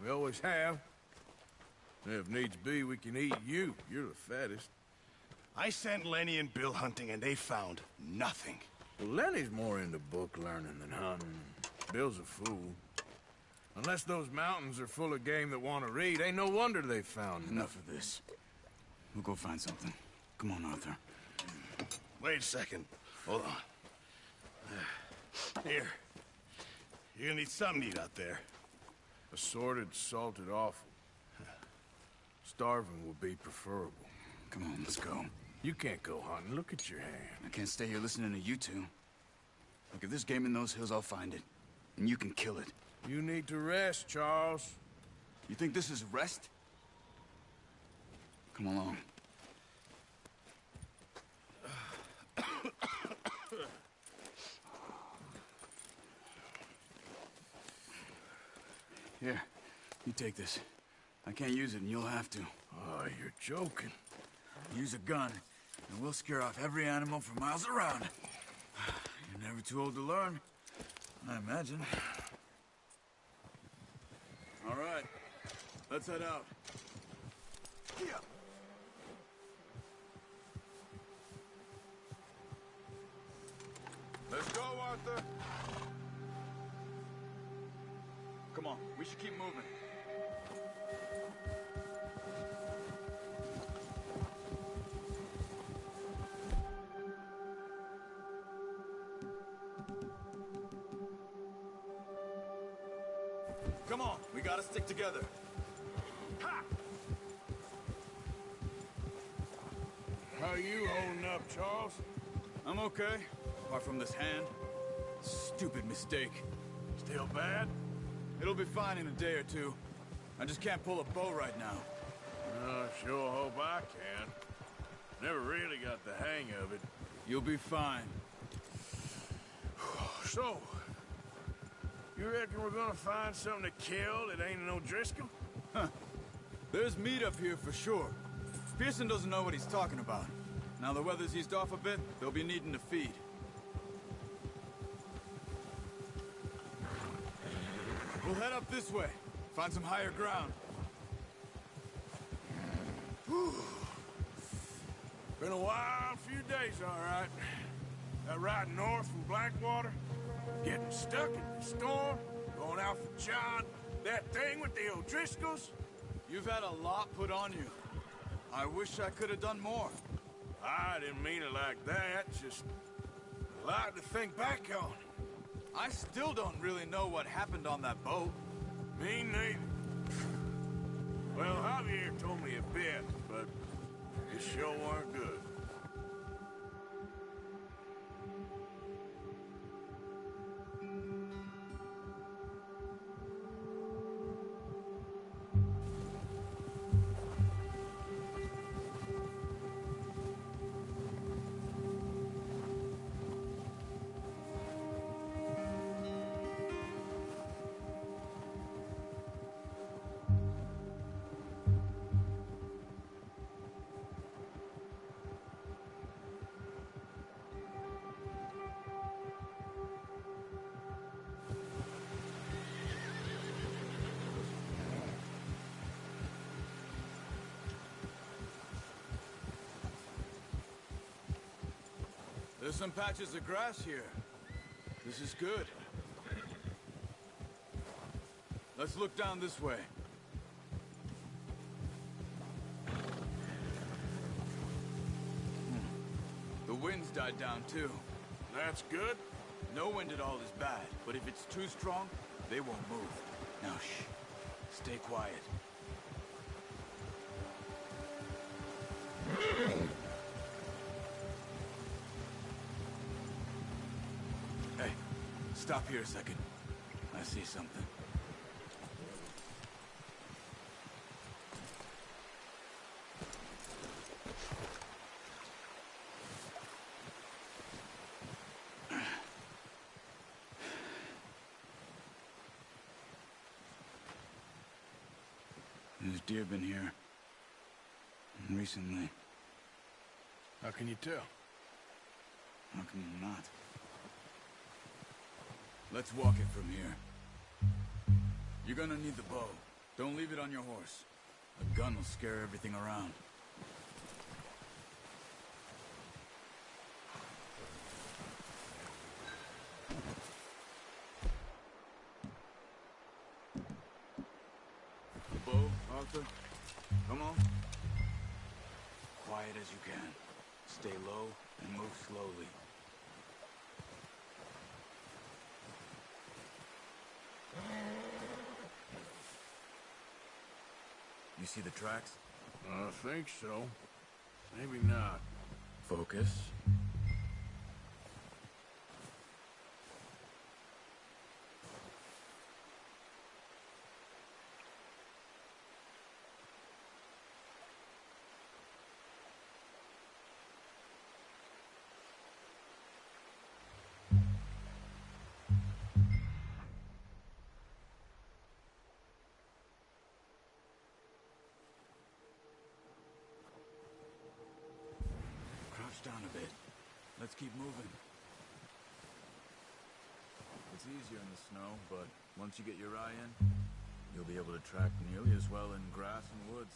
We always have. If needs be, we can eat you. You're the fattest. I sent Lenny and Bill hunting, and they found nothing. Well, Lenny's more into book learning than hunting. Bill's a fool. Unless those mountains are full of game that want to read, ain't no wonder they found Enough of this. We'll go find something. Come on, Arthur. Wait a second. Hold on. Here. You're gonna need something to eat out there. Assorted, salted offal. Starving would be preferable. Come on, let's go. You can't go hunting. Look at your hand. I can't stay here listening to you two. Look, if there's game in those hills, I'll find it. And you can kill it. You need to rest, Charles. You think this is rest? Come along. Here, you take this. I can't use it, and you'll have to. Oh, you're joking. Use a gun, and we'll scare off every animal for miles around. You're never too old to learn, I imagine. All right, let's head out. Yeah. Let's go, Arthur. Come on, we should keep moving. Come on, we gotta stick together. Ha! How you holding up, Charles? I'm okay, apart from this hand. Stupid mistake. Still bad? It'll be fine in a day or two. I just can't pull a bow right now. Sure hope I can. Never really got the hang of it. You'll be fine. So, you reckon we're gonna find something to kill that ain't no Driscoll? Huh. There's meat up here for sure. Pearson doesn't know what he's talking about. Now the weather's eased off a bit, they'll be needing to feed. We'll head up this way. Find some higher ground. Whew. Been a wild few days, all right. That ride north from Blackwater, getting stuck in the storm, going out for John, that thing with the O'Driscolls. You've had a lot put on you. I wish I could have done more. I didn't mean it like that, just a lot to think back on. I still don't really know what happened on that boat. Me neither. Well, Javier told me a bit, but it sure weren't good. There's some patches of grass here. This is good. Let's look down this way. The wind's died down too. That's good. No wind at all is bad, but if it's too strong, they won't move. Now shh. Stay quiet. Hey, stop here a second. I see something. There's deer been here. Recently. How can you tell? How can you not? Let's walk it from here. You're gonna need the bow. Don't leave it on your horse. A gun will scare everything around. The bow, Arthur. Come on. Quiet as you can. Stay low and move slowly. You see the tracks? I think so. Maybe not. Focus. Down a bit. Let's keep moving. It's easier in the snow, but once you get your eye in, you'll be able to track nearly as well in grass and woods.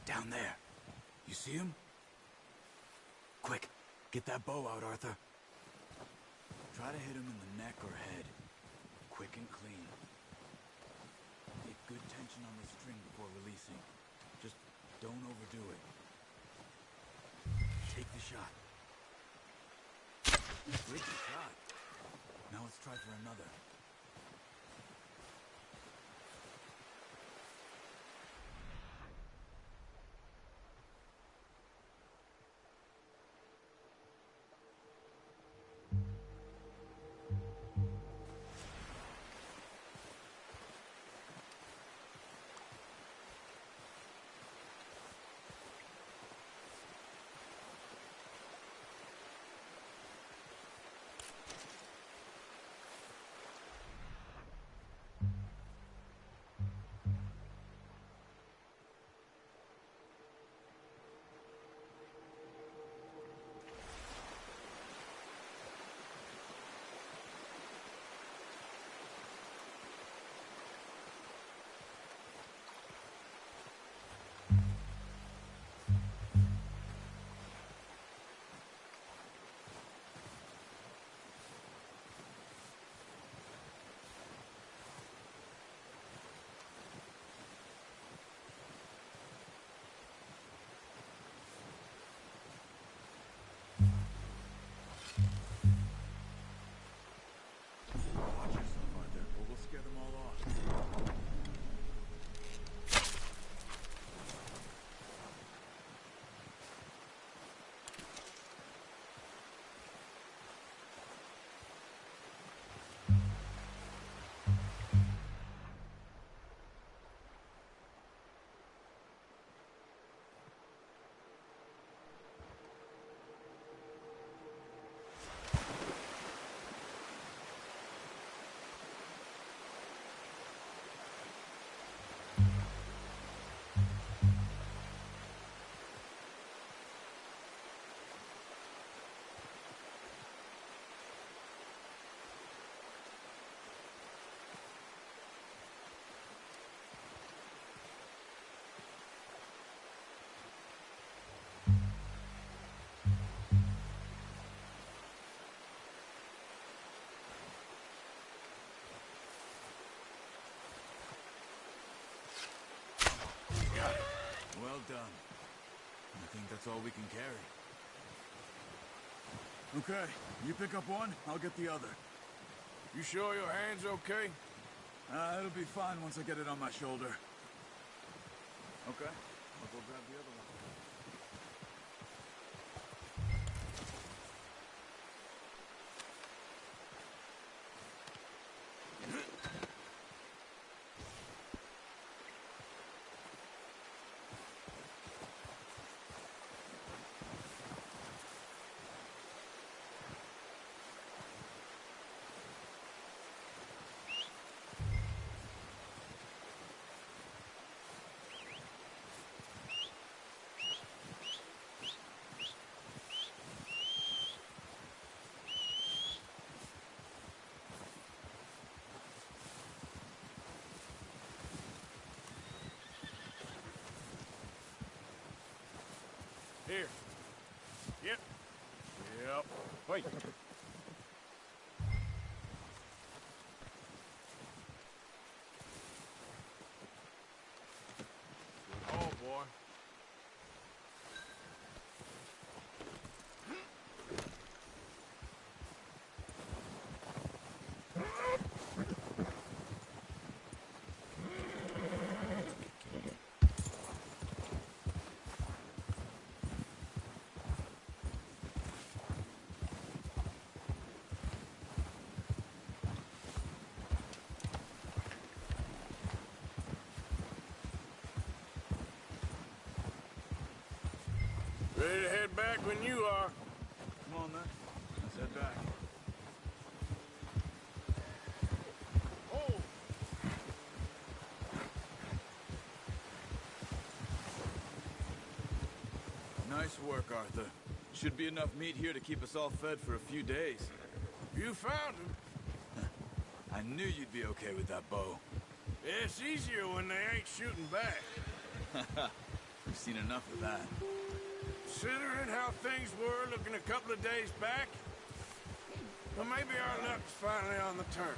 Down there. You see him? Quick, get that bow out, Arthur. Try to hit him in the neck or head. Quick and clean. Get good tension on the string before releasing. Just don't overdo it. Take the shot. Good shot. Now let's try for another. Well done. I think that's all we can carry. Okay, you pick up one, I'll get the other. You sure your hand's okay? It'll be fine once I get it on my shoulder. Okay, I'll go grab the other one. Here. Yep. Yep. Wait. Oh, boy. Ready to head back when you are. Come on, then. Let's head back. Oh! Nice work, Arthur. Should be enough meat here to keep us all fed for a few days. You found him. I knew you'd be okay with that bow. Yeah, it's easier when they ain't shooting back. We've seen enough of that. Considering how things were looking a couple of days back, well, maybe our luck's finally on the turn.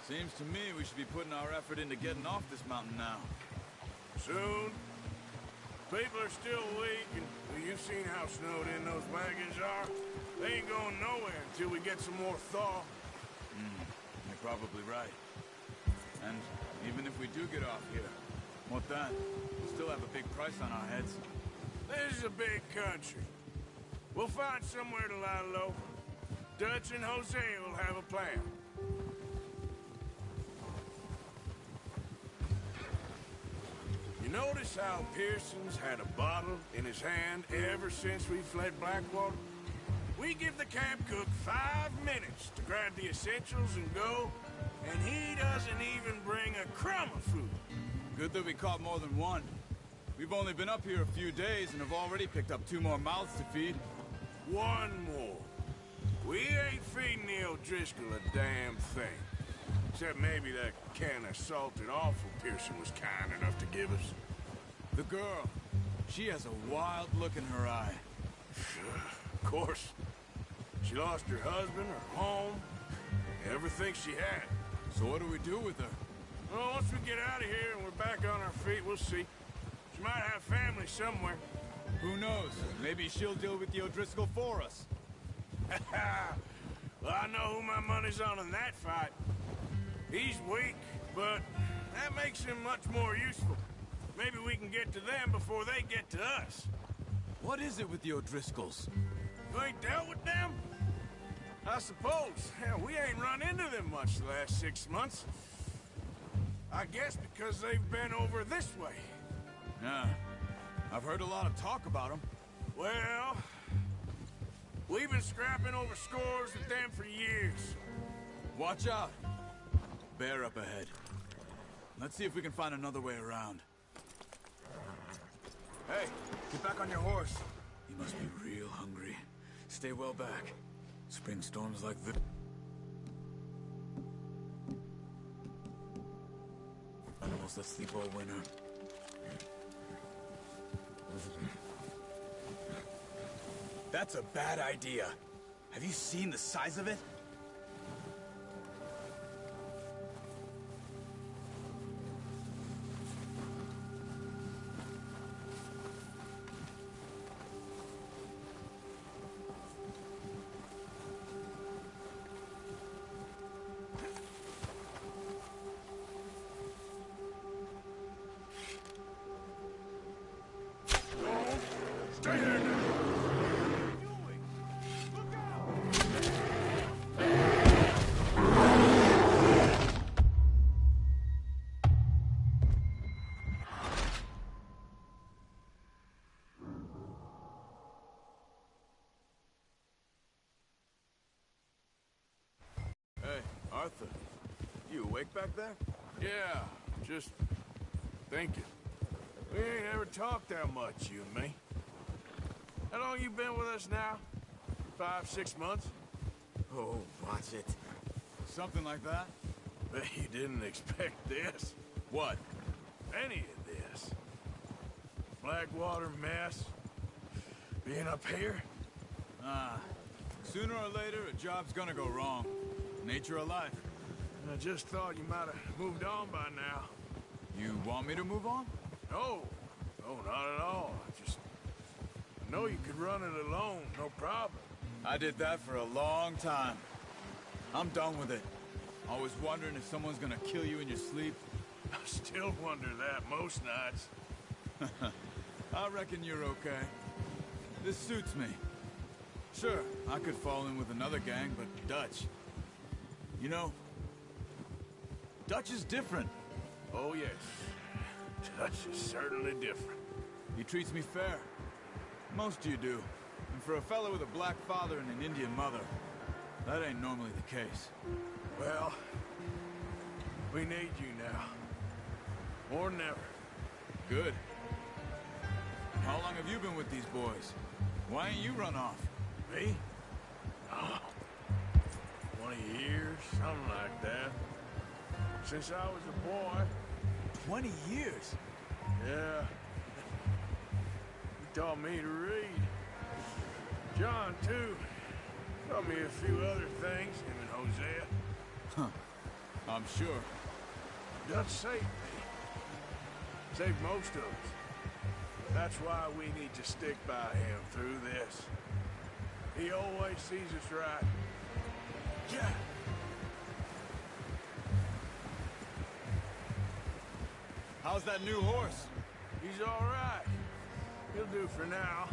Seems to me we should be putting our effort into getting off this mountain now. Soon. People are still weak, and well, you've seen how snowed in those wagons are. They ain't going nowhere until we get some more thaw. You're probably right. And even if we do get off here, what then? We'll still have a big price on our heads. This is a big country. We'll find somewhere to lie low. Dutch and Jose will have a plan. You notice how Pearson's had a bottle in his hand ever since we fled Blackwater? We give the camp cook 5 minutes to grab the essentials and go, and he doesn't even bring a crumb of food. Good that we caught more than one. We've only been up here a few days and have already picked up 2 more mouths to feed. 1 more. We ain't feeding the O'Driscoll a damn thing. Except maybe that can of salted offal Pearson was kind enough to give us. The girl. She has a wild look in her eye. Of course. She lost her husband, her home, everything she had. So what do we do with her? Well, once we get out of here and we're back on our feet, we'll see. She might have family somewhere. Who knows? Maybe she'll deal with the O'Driscoll for us. Well, I know who my money's on in that fight. He's weak, but that makes him much more useful. Maybe we can get to them before they get to us. What is it with the O'Driscolls? You ain't dealt with them? I suppose. Hell, we ain't run into them much the last 6 months. I guess because they've been over this way. Yeah. I've heard a lot of talk about them. Well, we've been scrapping over scores with them for years. Watch out. Bear up ahead. Let's see if we can find another way around. Hey, get back on your horse. You must be real hungry. Stay well back. Spring storms like this. Animals that sleep all winter. That's a bad idea. Have you seen the size of it? Stay there now! Hey, Arthur. You awake back there? Yeah, just thinking. We ain't ever talked that much, you and me. How long you been with us now? 5, 6 months? Oh, watch it. Something like that? Bet you didn't expect this. What? Any of this. Blackwater mess. Being up here? Sooner or later, a job's gonna go wrong. Nature of life. I just thought you might have moved on by now. You want me to move on? No. No, not at all. I know you could run it alone, no problem. I did that for a long time. I'm done with it. Always wondering if someone's gonna kill you in your sleep. I still wonder that most nights. I reckon you're okay. This suits me. Sure, I could fall in with another gang, but Dutch... You know, Dutch is different. Oh, yes. Dutch is certainly different. He treats me fair. Most of you do. And for a fellow with a black father and an Indian mother, that ain't normally the case. Well, we need you now. More than ever. Good. How long have you been with these boys? Why ain't you run off? Me? Oh, 20 years, something like that. Since I was a boy. 20 years? Yeah. He taught me to read. John, too. Taught me a few other things, him and Hosea. Huh. I'm sure. Dutch saved me. Saved most of us. That's why we need to stick by him through this. He always sees us right. Yeah. How's that new horse? He's all right. He'll do for now.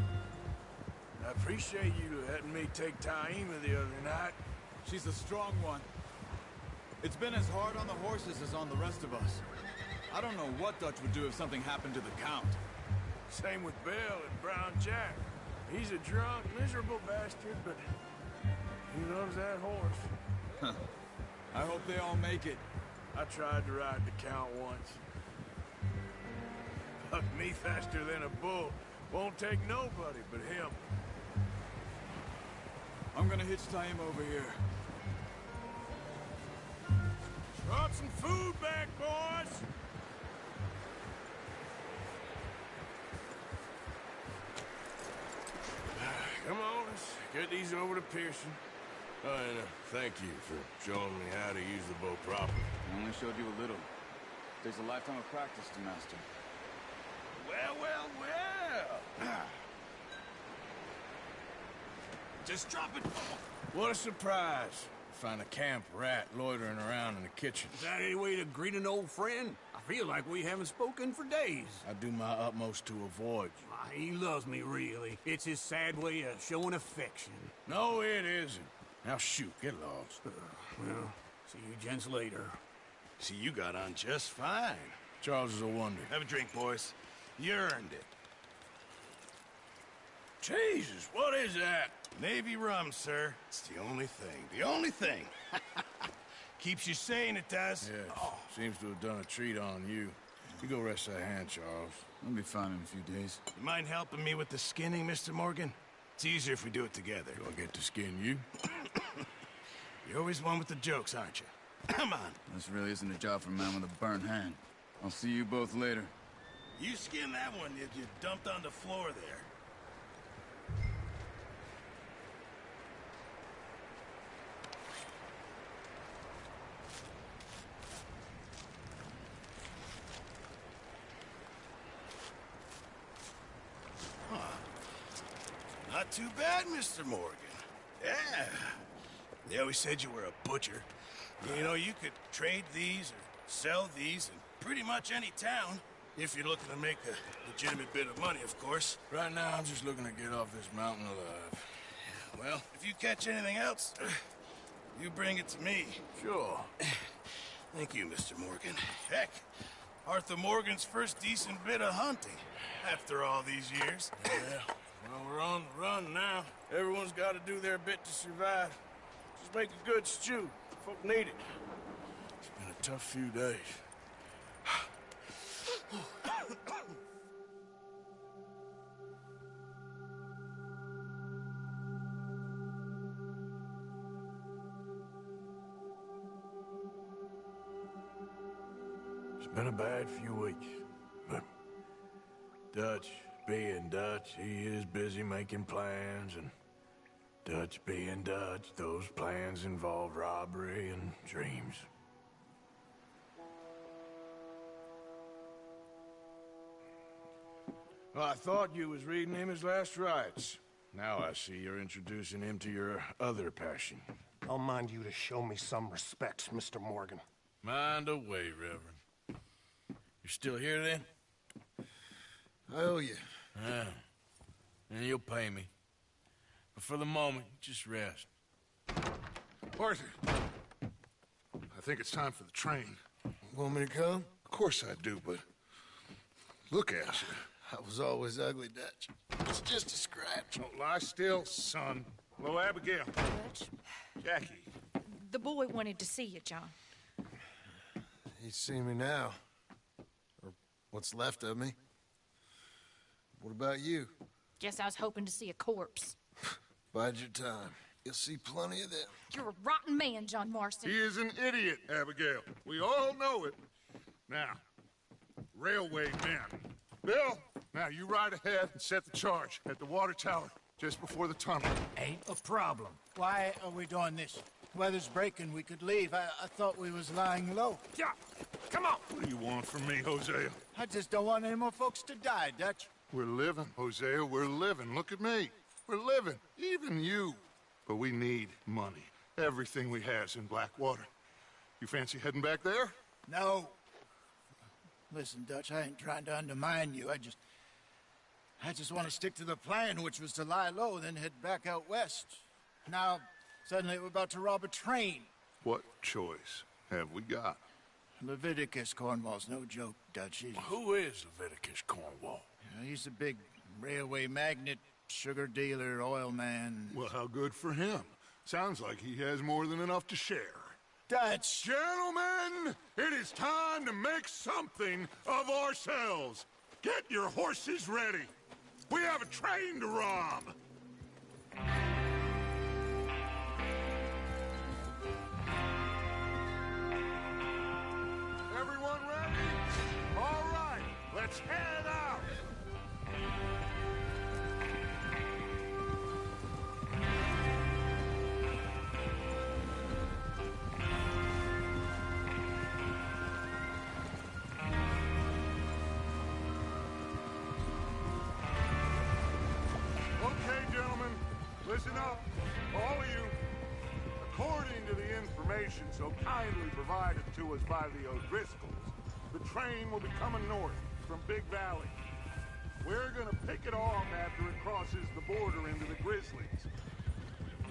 I appreciate you letting me take Taima the other night. She's a strong one. It's been as hard on the horses as on the rest of us. I don't know what Dutch would do if something happened to the Count. Same with Bill and Brown Jack. He's a drunk, miserable bastard, but he loves that horse. I hope they all make it. I tried to ride the Count once. Bucked me faster than a bull. Won't take nobody but him. I'm gonna hitch Taima over here. Brought some food back, boys! Come on, let's get these over to Pearson. Oh, and thank you for showing me how to use the bow properly. I only showed you a little. Takes a lifetime of practice to master. Well. Just drop it. What a surprise. Find a camp rat loitering around in the kitchen. Is that any way to greet an old friend? I feel like we haven't spoken for days. I do my utmost to avoid you. He loves me, really. It's his sad way of showing affection. No, it isn't. Now shoot, get lost. Well, see you gents later. See, you got on just fine. Charles is a wonder. Have a drink, boys. You earned it. Jesus, what is that? Navy rum, sir. It's the only thing. The only thing. Keeps you sane, it does. Yes, seems to have done a treat on you. You go rest that hand, Charles. I'll be fine in a few days. You mind helping me with the skinning, Mr. Morgan? It's easier if we do it together. Do I get to skin you? You're always one with the jokes, aren't you? Come on. This really isn't a job for a man with a burnt hand. I'll see you both later. You skin that one you dumped on the floor there. Not too bad, Mr. Morgan. Yeah. They always said you were a butcher. You know, you could trade these or sell these in pretty much any town. If you're looking to make a legitimate bit of money, of course. Right now, I'm just looking to get off this mountain alive. Well, if you catch anything else, you bring it to me. Sure. Thank you, Mr. Morgan. Heck, Arthur Morgan's first decent bit of hunting after all these years. Yeah. Well, we're on the run now. Everyone's got to do their bit to survive. Just make a good stew. Folk need it. It's been a tough few days. It's been a bad few weeks, but Dutch being Dutch, he is busy making plans, and Dutch being Dutch, those plans involve robbery and dreams. Well, I thought you was reading him his last rites. Now I see you're introducing him to your other passion. I'll mind you to show me some respect, Mr. Morgan. Mind away, Reverend. You still here, then? I owe you. Yeah. And you'll pay me. But for the moment, just rest. Arthur, I think it's time for the train. Want me to come? Of course I do, but look at you. I was always ugly, Dutch. It's just a scratch. Don't lie still, son. Hello, Abigail. Dutch, Jackie. the boy wanted to see you, John. He's seen me now. Or what's left of me. What about you? Guess I was hoping to see a corpse. Bide your time. You'll see plenty of them. You're a rotten man, John Marston. He is an idiot, Abigail. We all know it. Now, railway men. Bill, now you ride ahead and set the charge at the water tower just before the tunnel. Ain't a problem. Why are we doing this? Weather's breaking, we could leave. I thought we was lying low. Yeah, come on. What do you want from me, Hosea? I just don't want any more folks to die, Dutch. We're living, Hosea, we're living. Look at me. We're living, even you. But we need money. Everything we has in Blackwater. You fancy heading back there? No. Listen, Dutch, I ain't trying to undermine you. I just want to stick to the plan, which was to lie low, then head back out west. Now, suddenly we're about to rob a train. What choice have we got? Leviticus Cornwall's no joke, Dutch. Who is Leviticus Cornwall? He's a big railway magnate, sugar dealer, oil man. Well, how good for him. Sounds like he has more than enough to share. Dutch! Gentlemen, it is time to make something of ourselves. Get your horses ready. We have a train to rob. Everyone ready? All right, let's head out. Listen up, all of you. According to the information so kindly provided to us by the O'Driscolls, the train will be coming north from Big Valley. We're gonna pick it off after it crosses the border into the Grizzlies.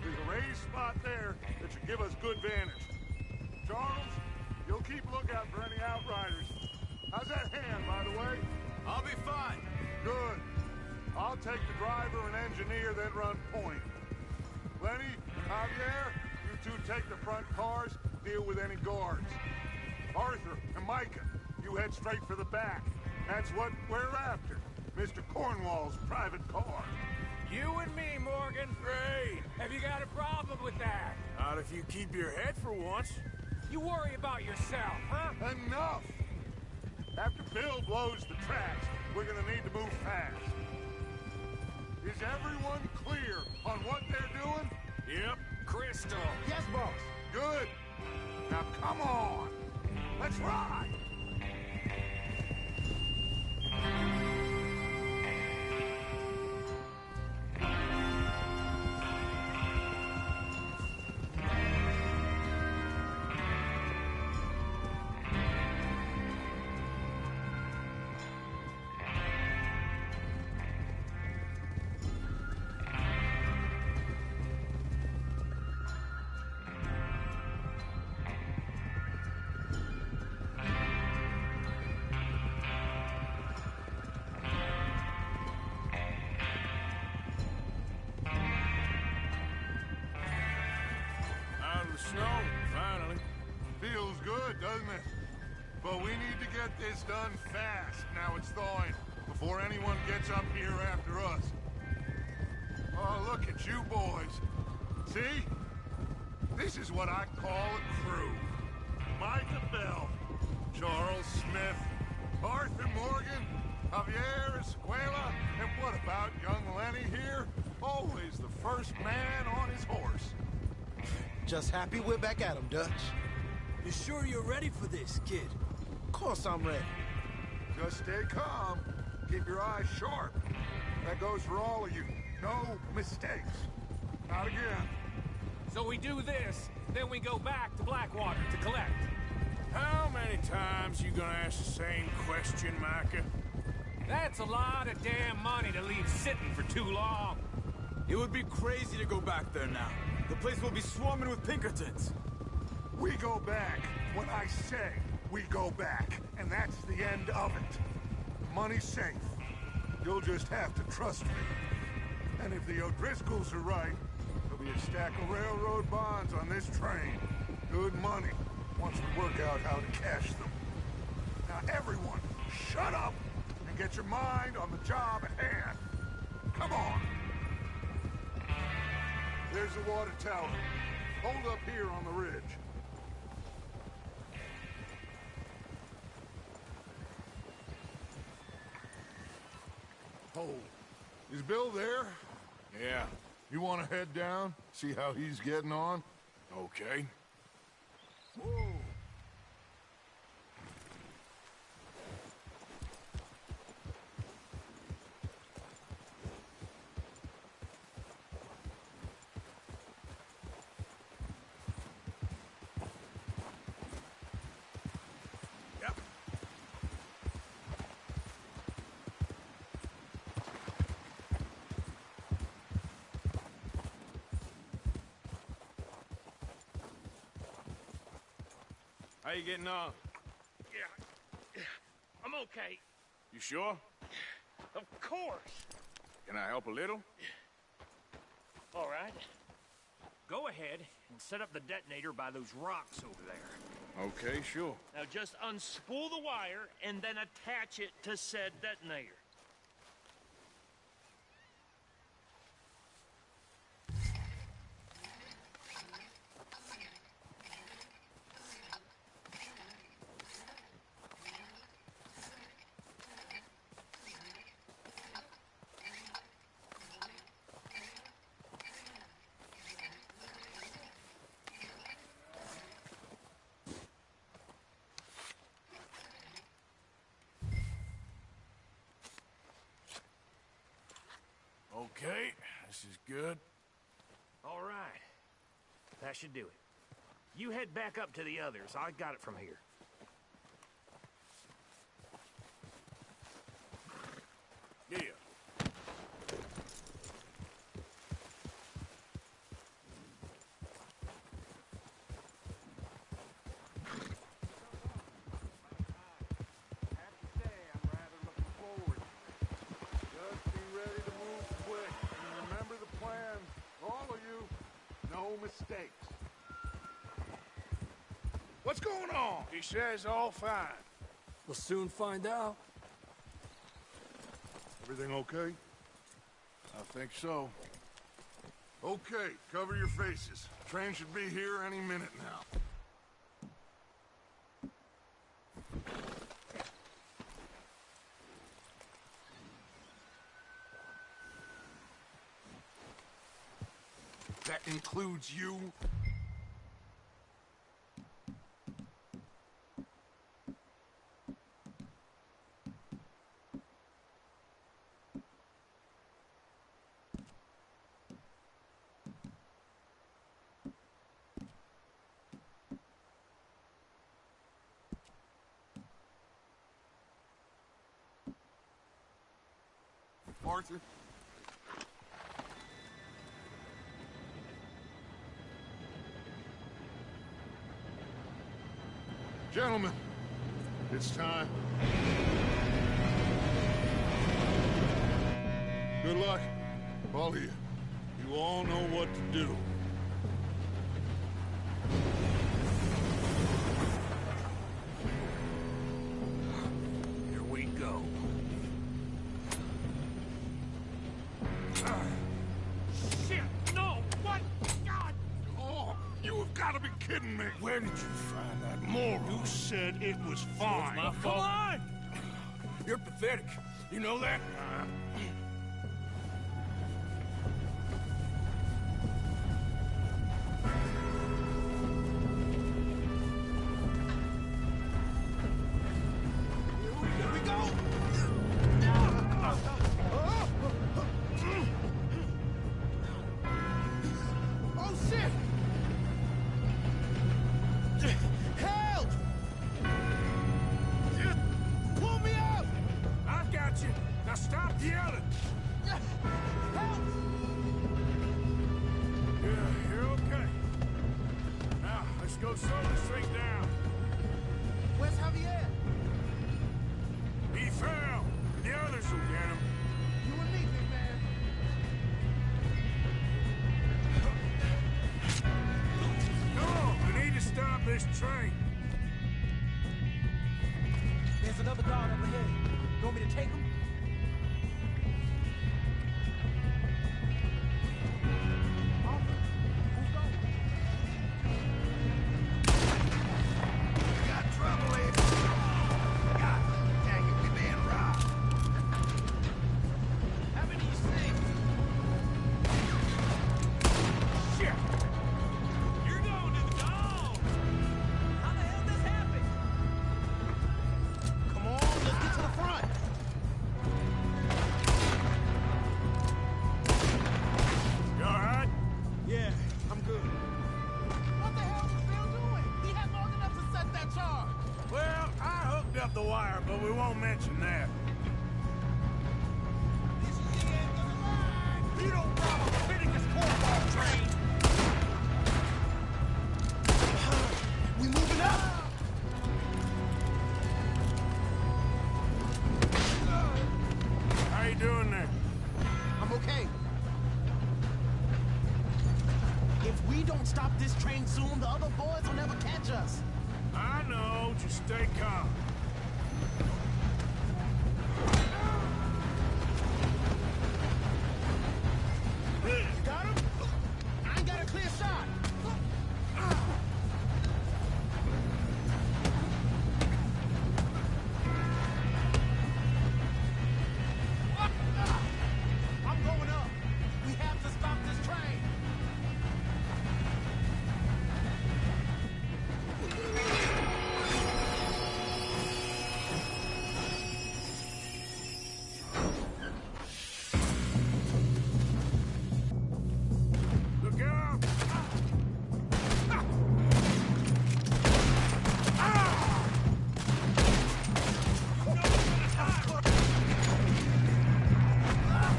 There's a raised spot there that should give us good vantage. Charles, you'll keep lookout for any outriders. How's that hand, by the way? I'll be fine. Good. I'll take the driver and engineer, then run point. Lenny, Javier, you two take the front cars, deal with any guards. Arthur and Micah, you head straight for the back. That's what we're after. Mr. Cornwall's private car. You and me, Morgan. Great. Have you got a problem with that? Not if you keep your head for once. You worry about yourself, huh? Enough! After Bill blows the tracks, we're gonna need to move fast. Is everyone clear on what they're doing? Yep. Crystal. Yes, boss. Good. Now come on. Let's ride. Snow, finally. Feels good, doesn't it? But we need to get this done fast. Now it's thawing, before anyone gets up here after us. Oh, look at you boys. See? This is what I call a crew. Micah Bell, Charles Smith, Arthur Morgan, Javier, Escuela, and what about young Lenny here? Always the first man on his horse. Just happy we're back at him, Dutch. You sure you're ready for this, kid? Of course I'm ready. Just stay calm. Keep your eyes sharp. That goes for all of you. No mistakes. Not again. So we do this, then we go back to Blackwater to collect. How many times you gonna ask the same question, Micah? That's a lot of damn money to leave sitting for too long. It would be crazy to go back there now. The place will be swarming with Pinkertons. We go back when I say we go back, and that's the end of it. The money's safe. You'll just have to trust me. And if the O'Driscolls are right, there'll be a stack of railroad bonds on this train. Good money, once we work out how to cash them. Now everyone, shut up and get your mind on the job at hand. Come on. There's the water tower. Hold up here on the ridge. Oh, is Bill there? Yeah. You want to head down, see how he's getting on? Okay. Whoa. How you getting on? Yeah, I'm okay. You sure? Of course. Can I help a little? All right. Go ahead and set up the detonator by those rocks over there. Okay, sure. Now just unspool the wire and then attach it to said detonator. Okay, this is good. All right. That should do it. You head back up to the others. I got it from here. Yeah. Mistakes. What's going on? He says all fine. We'll soon find out. Everything okay? I think so. Okay, cover your faces. Train should be here any minute now. That includes you? Arthur? Gentlemen, it's time. Good luck, all of you. You all know what to do. Here we go. Shit! No! What? God! Oh, you have got to be kidding me. Where did you find that moron? You said it was fine. Come on! You're pathetic. You know that? Here we go! Oh, shit! Help! Pull me up! I've got you. Now stop yelling. Help! Yeah, you're okay. Now, let's go slow the street down. Where's Javier? He fell. The others will get him. You and me, big man. Come on, we need to stop this train. There's another guard over here. You want me to take him? We got trouble here. God dang it, we being robbed. How many you see? Shit! You're going to the dog! How the hell this happened? Come on, let's get to the front. You alright? Yeah, I'm good. What the hell was Bill doing? He had long enough to set that charge. Well, I hooked up the wire, but we won't mention that. This is the end of the line. You don't rob a Leviticus cornball train! We moving up. How you doing there? I'm okay. If we don't stop this train soon, the other boys will never catch us. I know, just stay calm. You got him? I ain't got a clear shot. I'm going up. We have to stop this train. Look out!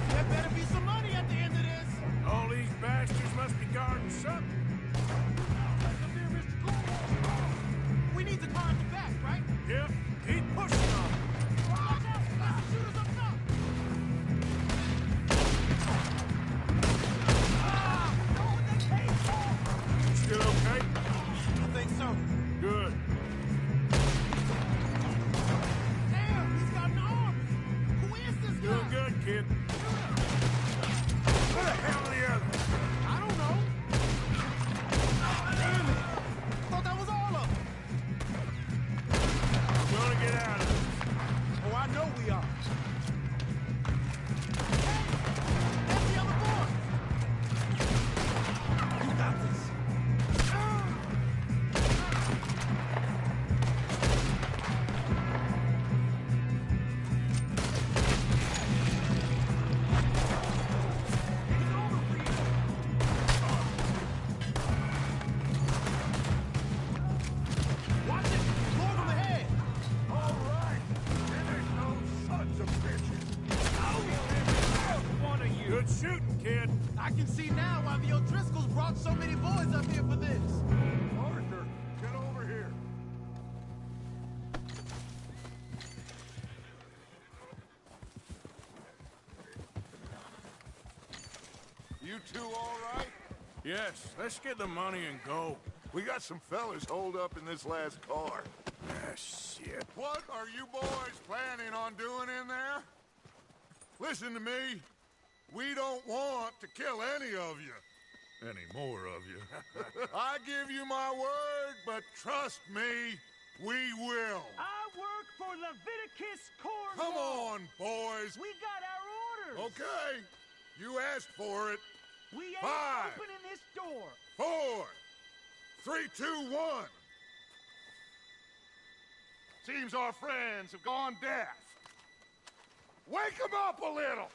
There better be some money at the end of this. All these bastards must be guarding something. We need to car at the back, right? Yep, keep pushing on. Watch out! There's shooters up top! Still okay? I think so. Good. Damn, he's got an arm! Who is this guy? Doing good, kid. Where the hell are the others? I don't know. Damn it! Thought that was all of them. We're gonna get out of this. Oh, I know we are. Hey! That's the other boy! You got this. Watch it! More of them ahead! All right. And there's no sons of bitches. One of you. Good shooting, kid. I can see now why the O'Driscolls brought so many boys up here for this. Arthur, get over here. You two all right? Yes, let's get the money and go. We got some fellas holed up in this last car. Ah, shit. What are you boys planning on doing in there? Listen to me. We don't want to kill any of you. Any more of you. I give you my word, but trust me, We will. I work for Leviticus Corps. Come on, boys. We got our orders. Okay. You asked for it. We ain't 5, opening this door. 4, 3, 2, 1. Seems our friends have gone deaf. Wake them up a little.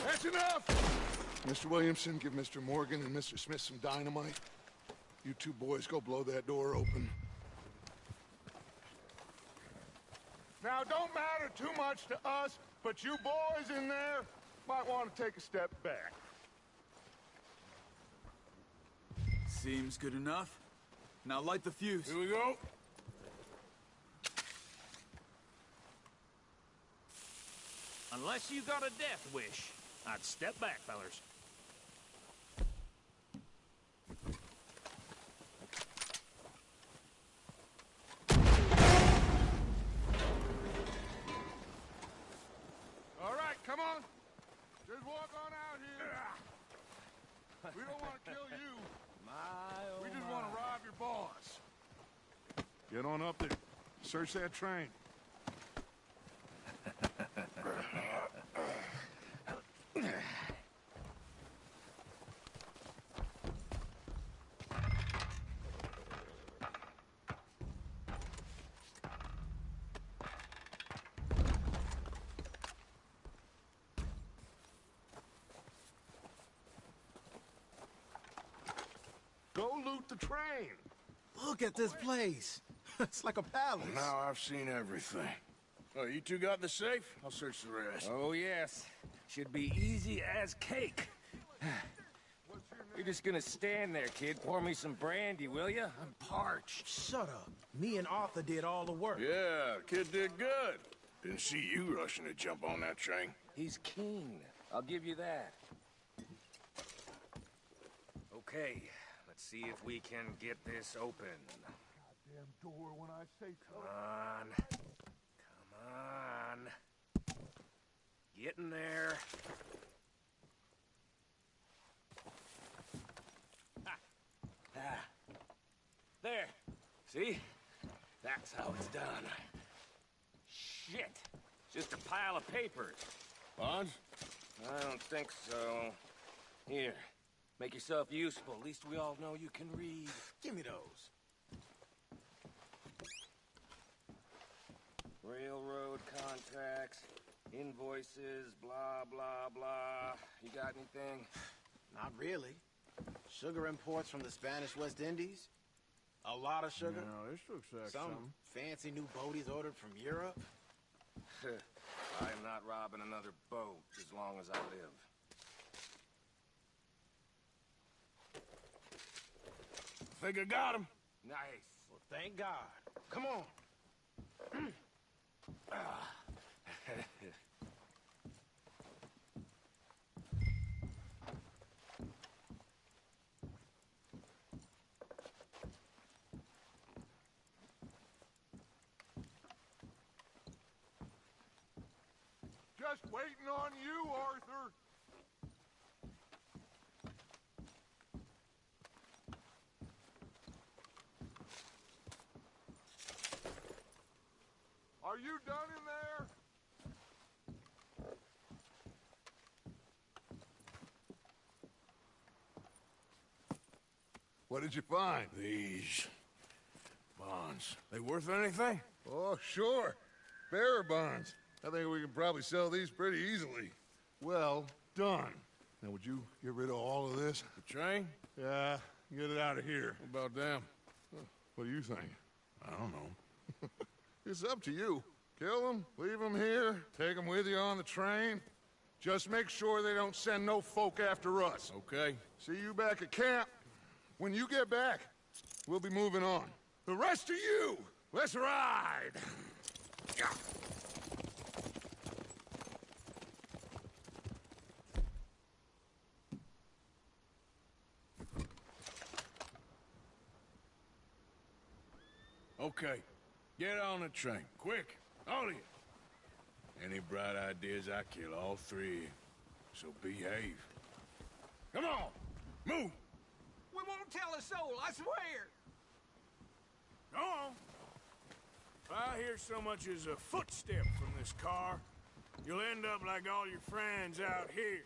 That's enough! Mr. Williamson, give Mr. Morgan and Mr. Smith some dynamite. You two boys go blow that door open. Now, don't matter too much to us, but you boys in there might want to take a step back. Seems good enough. Now light the fuse. Here we go. Unless you got a death wish, I'd step back, fellers. All right, come on. Just walk on out here. We don't want to kill you. We just want to rob your boss. Get on up there. Search that train. Go loot the train. Look at this place. It's like a palace. Now I've seen everything. Oh, you two got the safe? I'll search the rest. Oh, yes. Should be easy as cake. You're just gonna stand there, kid. Pour me some brandy, will you? I'm parched. Shut up. Me and Arthur did all the work. Yeah, kid did good. Didn't see you rushing to jump on that train. He's keen. I'll give you that. Okay, let's see if we can get this open. Goddamn door when I say so. Come on. Get in there. There. See? That's how it's done. Shit. Just a pile of papers. Bonds? I don't think so. Here. Make yourself useful. At least we all know you can read. Give me those. Railroad contracts, invoices, blah, blah, blah. You got anything? Not really. Sugar imports from the Spanish West Indies. A lot of sugar. No, this looks like Some fancy new boaties ordered from Europe. I am not robbing another boat as long as I live. Think I got him. Nice. Well, thank God. Come on. Just waiting on you, Arthur. Are you done in there? What did you find? These bonds. They worth anything? Oh, sure. Bearer bonds. I think we can probably sell these pretty easily. Well done. Now, would you get rid of all of this? The train? Yeah, get it out of here. What about them? What do you think? I don't know. It's up to you. Kill them, leave them here, take them with you on the train. Just make sure they don't send no folk after us. Okay. See you back at camp. When you get back, we'll be moving on. The rest of you, let's ride! Yeah. Okay. Get on the train. Quick. All of you. Any bright ideas, I kill all three. So behave. Come on, move. We won't tell a soul, I swear. Go on. If I hear so much as a footstep from this car, you'll end up like all your friends out here.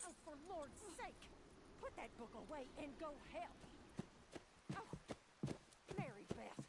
Oh, for Lord's sake, put that book away and go help. Oh, Mary Beth.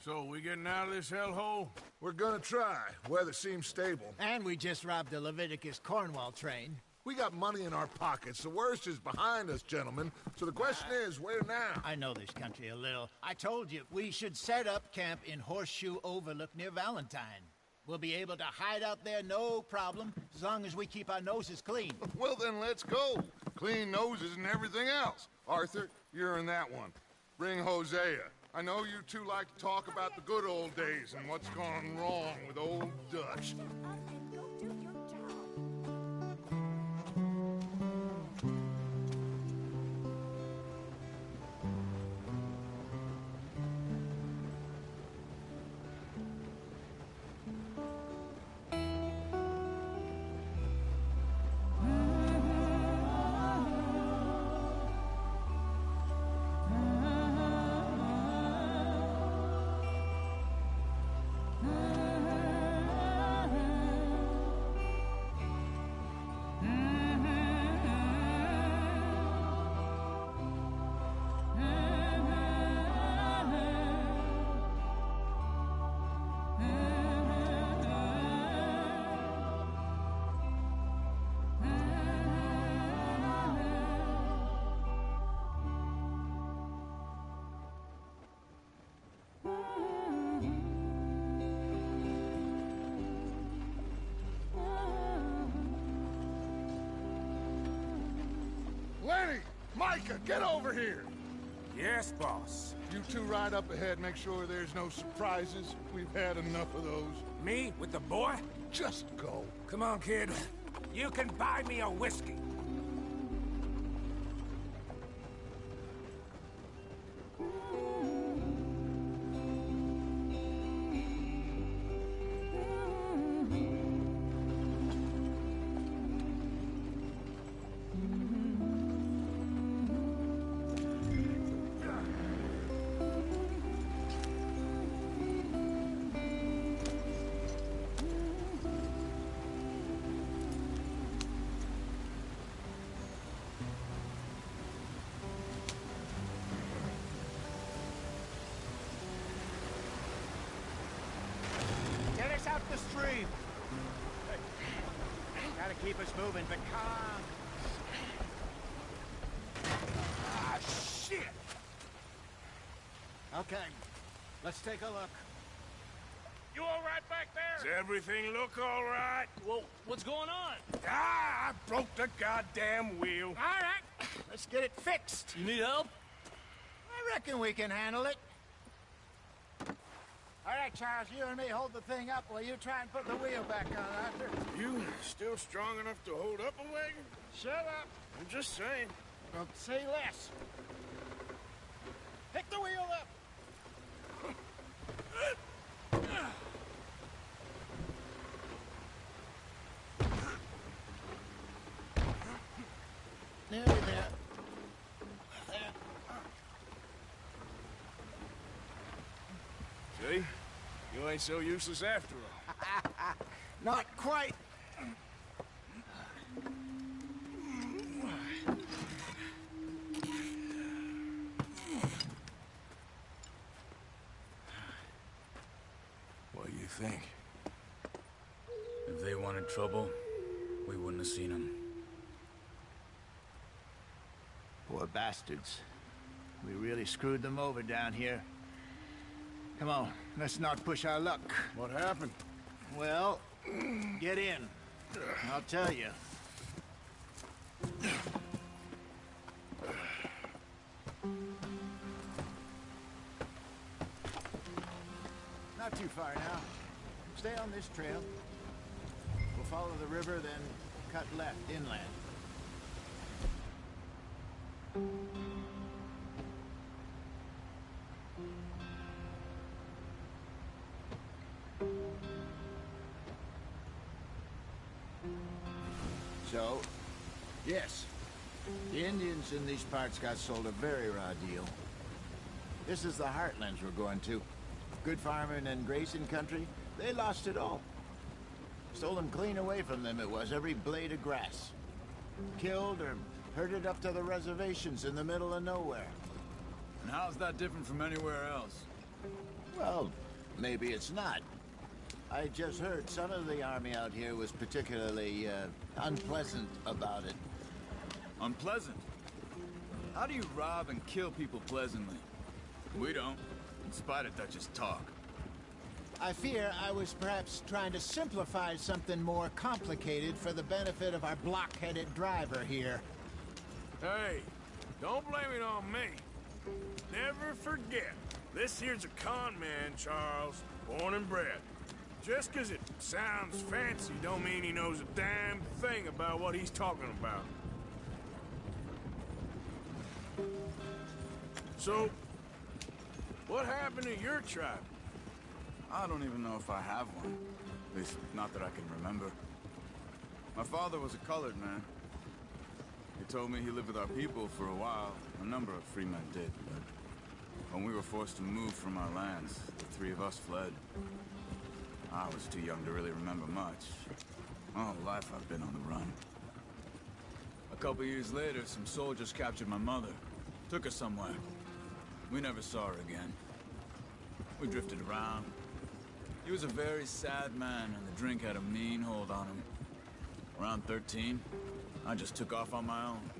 So, we getting out of this hellhole? We're gonna try. Weather seems stable. And we just robbed the Leviticus Cornwall train. We got money in our pockets. The worst is behind us, gentlemen. So the question is, where now? I know this country a little. I told you, we should set up camp in Horseshoe Overlook near Valentine. We'll be able to hide out there, no problem, as long as we keep our noses clean. Well, then let's go. Clean noses and everything else. Arthur, you're in that one. Bring Hosea. I know you two like to talk about the good old days and what's gone wrong with old Dutch. Lenny! Micah, get over here! Yes, boss. You two ride up ahead, make sure there's no surprises. We've had enough of those. Me? With the boy? Just go. Come on, kid. You can buy me a whiskey. Get us out the stream. Gotta keep us moving, but calm. Ah, shit! Okay, let's take a look. You all right back there? Does everything look all right? Well, what's going on? Ah, I broke the goddamn wheel. All right, let's get it fixed. You need help? I reckon we can handle it. All right, Charles, you and me hold the thing up while you try and put the wheel back on, Arthur. You still strong enough to hold up a wagon? Shut up. I'm just saying. Well, say less. Pick the wheel up. Nearly there. See? You ain't so useless after all. Not quite. What do you think? If they wanted trouble, we wouldn't have seen them. Poor bastards. We really screwed them over down here. Come on, let's not push our luck. What happened? Well, get in. I'll tell you. Not too far now. Stay on this trail. We'll follow the river, then cut left inland. So, yes, the Indians in these parts got sold a very raw deal. This is the heartlands we're going to. Good farming and grazing country, they lost it all. Stolen clean away from them it was, every blade of grass. Killed or herded up to the reservations in the middle of nowhere. And how's that different from anywhere else? Well, maybe it's not. I just heard some of the army out here was particularly, unpleasant about it. Unpleasant? How do you rob and kill people pleasantly? We don't, in spite of Dutch's talk. I fear I was perhaps trying to simplify something more complicated for the benefit of our block-headed driver here. Hey, don't blame it on me. Never forget, this here's a con man, Charles, born and bred. Just 'cause it sounds fancy don't mean he knows a damn thing about what he's talking about. So, what happened to your tribe? I don't even know if I have one. At least, not that I can remember. My father was a colored man. He told me he lived with our people for a while. A number of free men did, but when we were forced to move from our lands, the three of us fled. I was too young to really remember much. My whole life I've been on the run. A couple years later, some soldiers captured my mother. Took her somewhere. We never saw her again. We drifted around. He was a very sad man, and the drink had a mean hold on him. Around 13, I just took off on my own.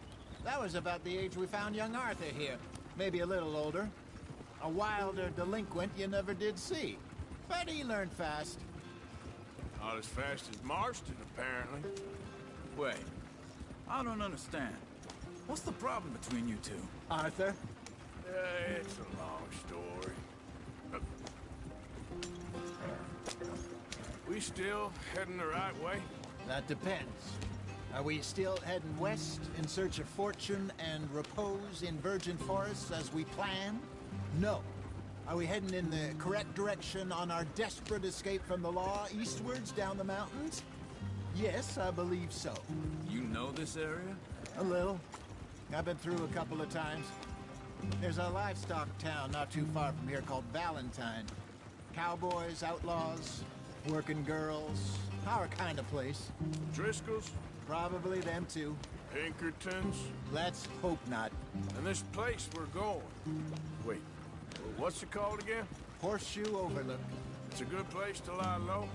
That was about the age we found young Arthur here. Maybe a little older. A wilder delinquent you never did see. But he learned fast. Not as fast as Marston, apparently. Wait, I don't understand. What's the problem between you two? Arthur? It's a long story. We still heading the right way? That depends. Are we still heading west in search of fortune and repose in virgin forests as we planned? No. Are we heading in the correct direction on our desperate escape from the law eastwards down the mountains? Yes, I believe so. You know this area? A little. I've been through a couple of times. There's a livestock town not too far from here called Valentine. Cowboys, outlaws, working girls, our kind of place. Driscoll's? Probably them too. Pinkertons? Let's hope not. And this place we're going. Wait, what's it called again? Horseshoe Overlook. It's a good place to lie low?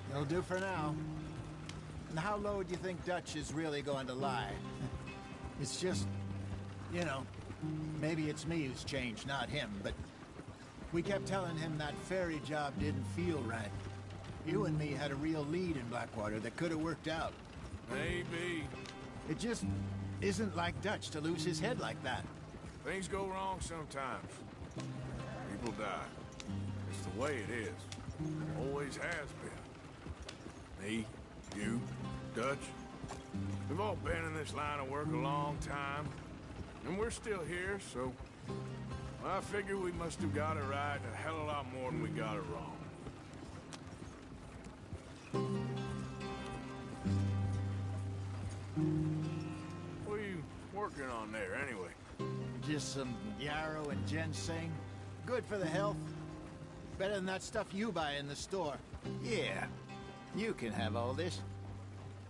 It'll do for now. And how low do you think Dutch is really going to lie? It's just, you know, maybe it's me who's changed, not him, but we kept telling him that ferry job didn't feel right. You and me had a real lead in Blackwater that could have worked out. Maybe. It just isn't like Dutch to lose his head like that. Things go wrong sometimes. People die. It's the way it is. Always has been. Me, you, Dutch. We've all been in this line of work a long time. And we're still here, so... I figure we must have got it right a hell of a lot more than we got it wrong. What are you working on there, anyway? Just some yarrow and ginseng. Good for the health. Better than that stuff you buy in the store. Yeah, you can have all this.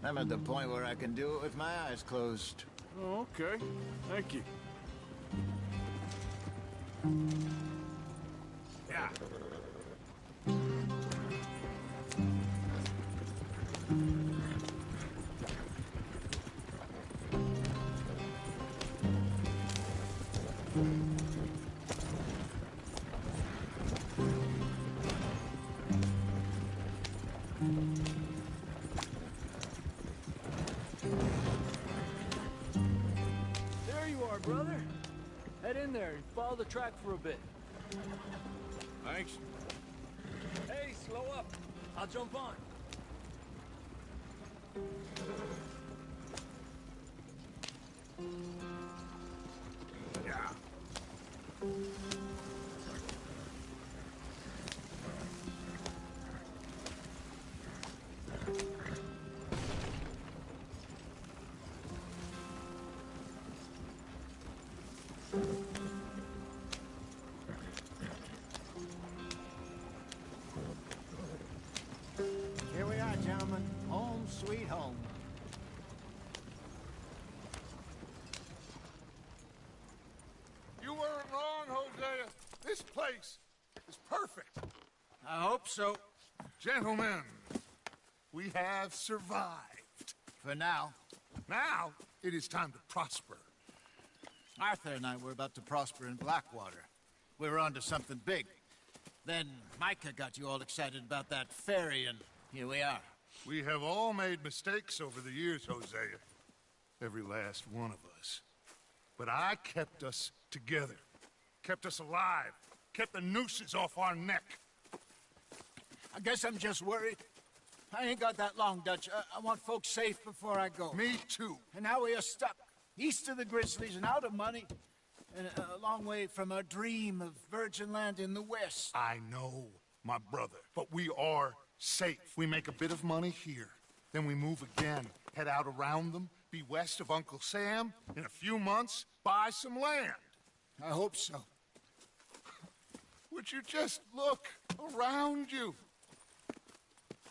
I'm at the point where I can do it with my eyes closed. Oh, okay. Thank you. Yeah. There you are, brother. Head in there and follow the track for a bit. Thanks. Hey, slow up. I'll jump on. Yeah. Here we are, gentlemen. Home sweet home. You weren't wrong, Hosea. This place is perfect. I hope so. Gentlemen, we have survived. For now. Now, it is time to prosper. Arthur and I were about to prosper in Blackwater. We were onto something big. Then Micah got you all excited about that ferry, and here we are. We have all made mistakes over the years, Hosea. Every last one of us. But I kept us together. Kept us alive. Kept the nooses off our neck. I guess I'm just worried. I ain't got that long, Dutch. I want folks safe before I go. Me too. And now we are stuck. East of the Grizzlies and out of money. And a long way from our dream of virgin land in the west. I know, my brother. But we are safe. We make a bit of money here. Then we move again. Head out around them. Be west of Uncle Sam. In a few months, buy some land. I hope so. Would you just look around you?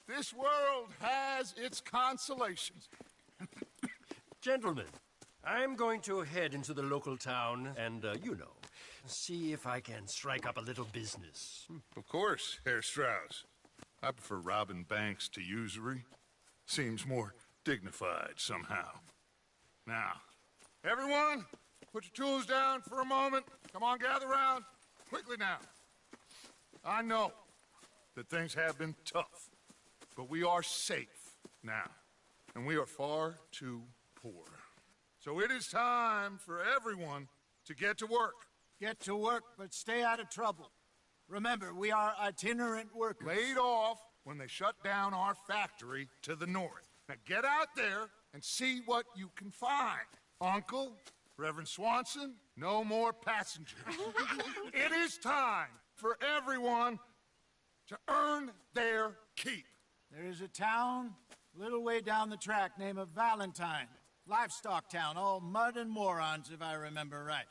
This world has its consolations. Gentlemen, I'm going to head into the local town and, you know, see if I can strike up a little business. Of course, Herr Strauss. I prefer robbing banks to usury. Seems more dignified somehow. Now, everyone, put your tools down for a moment. Come on, gather round. Quickly now. I know that things have been tough, but we are safe now, and we are far too poor. So it is time for everyone to get to work. Get to work, but stay out of trouble. Remember, we are itinerant workers. Laid off when they shut down our factory to the north. Now get out there and see what you can find. Uncle, Reverend Swanson, no more passengers. It is time for everyone to earn their keep. There is a town a little way down the track named Valentine. Livestock town, all mud and morons, if I remember right.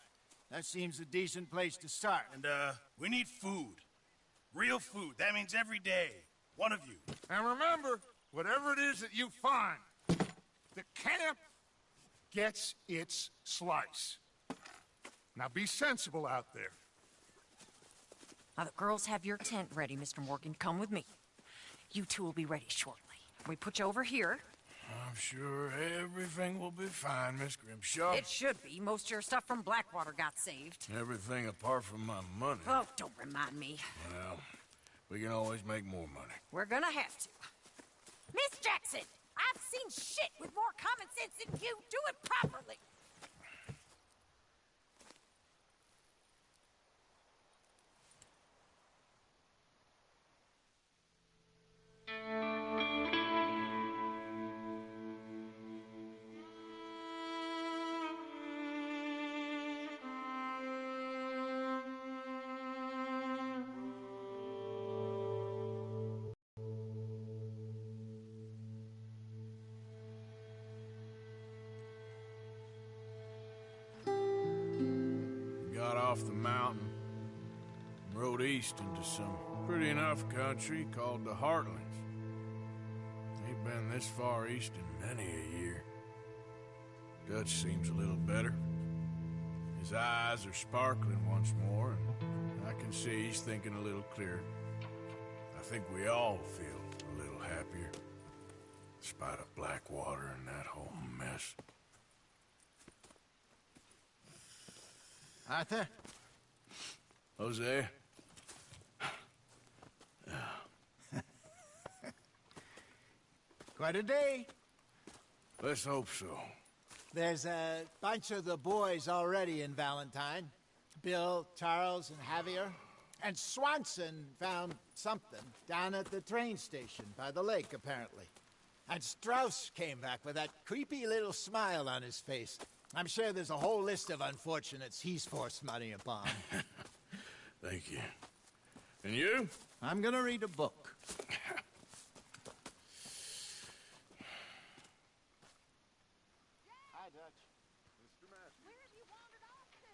That seems a decent place to start. And, we need food. Real food. That means every day. One of you. And remember, whatever it is that you find, the camp gets its slice. Now be sensible out there. Now, the girls have your tent ready, Mr. Morgan. Come with me. You two will be ready shortly. We put you over here. I'm sure everything will be fine, Miss Grimshaw. It should be. Most of your stuff from Blackwater got saved. Everything apart from my money. Oh, don't remind me. Well, we can always make more money. We're gonna have to. Miss Jackson, I've seen shit with more common sense than you. Do it properly. mountain and rode east into some pretty enough country called the Heartlands. Ain't been this far east in many a year. Dutch seems a little better. His eyes are sparkling once more, and I can see he's thinking a little clearer. I think we all feel a little happier, despite of Blackwater and that whole mess. Arthur? Jose? Quite a day. Let's hope so. There's a bunch of the boys already in Valentine. Bill, Charles, and Javier. And Swanson found something down at the train station by the lake, apparently. And Strauss came back with that creepy little smile on his face. I'm sure there's a whole list of unfortunates he's forced money upon. Thank you. And you? I'm gonna read a book. Hi, Dutch. Where have you wandered off to?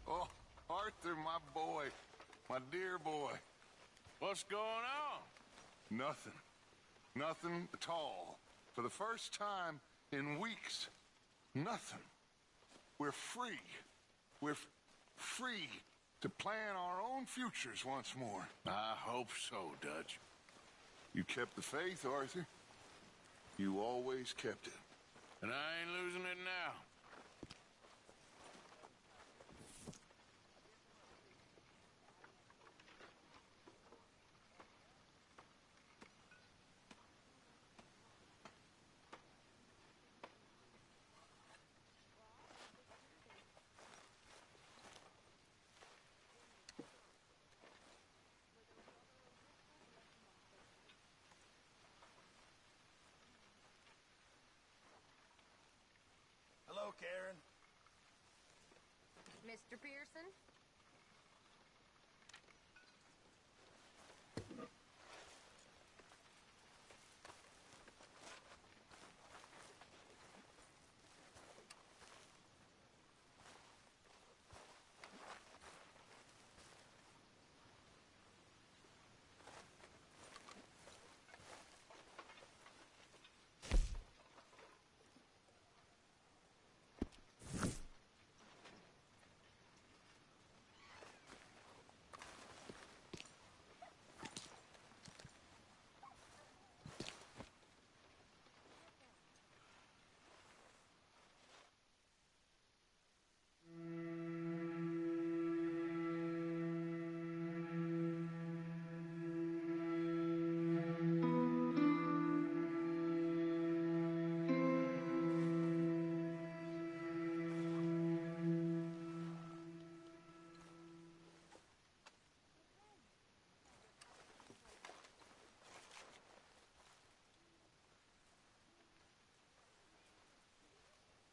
Oh, Arthur, my boy. My dear boy. What's going on? Nothing. Nothing at all. For the first time in weeks. Nothing. We're free. We're free to plan our own futures once more. I hope so, Dutch. You kept the faith, Arthur. You always kept it. And I ain't losing it now. Hello, Karen. Mr. Pearson?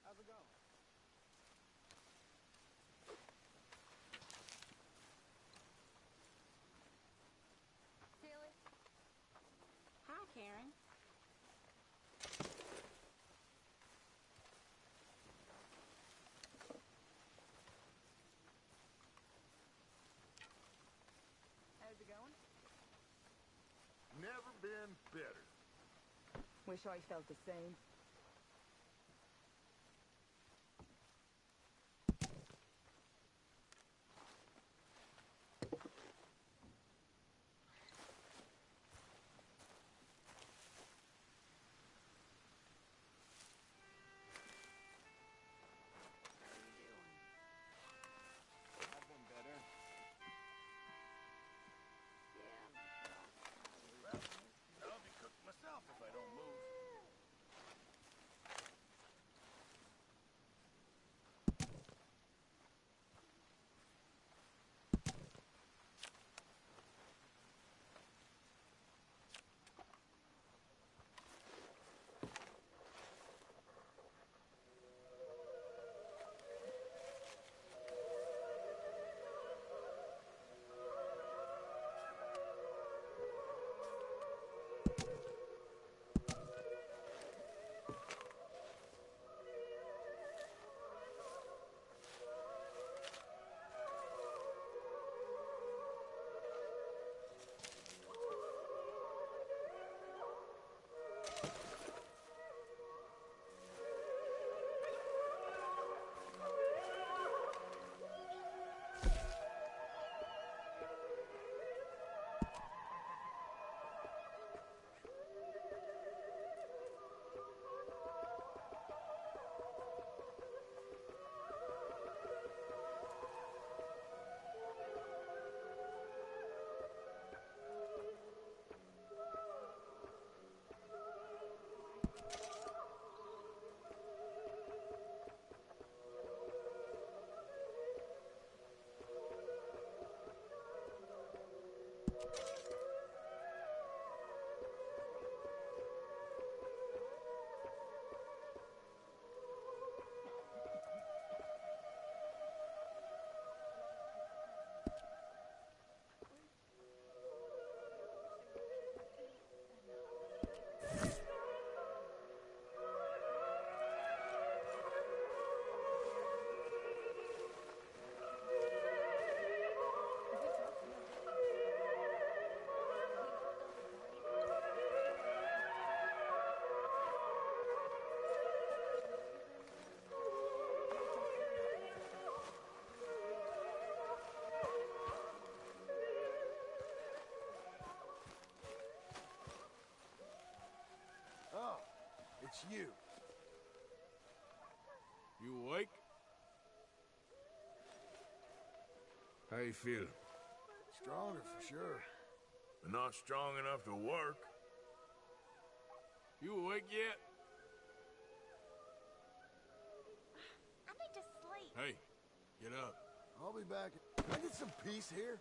How's it going? Tilly? Hi, Karen. How's it going? Never been better. Wish I felt the same. I've been better. Well, I'll be cooked myself if I don't move. Oh, it's you. You awake? How you feeling? Stronger for sure. But not strong enough to work. You awake yet? I need to sleep. Hey, get up. I'll be back. Can I get some peace here?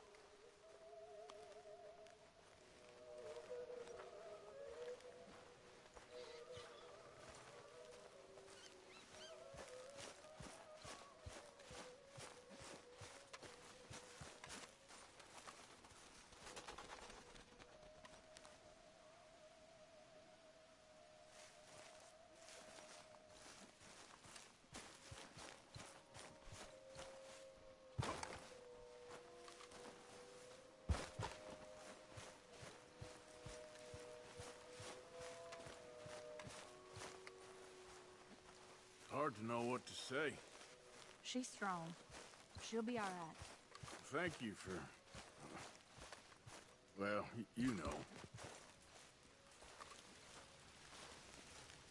Hard to know what to say. She's strong. She'll be all right. Thank you for... well, you know.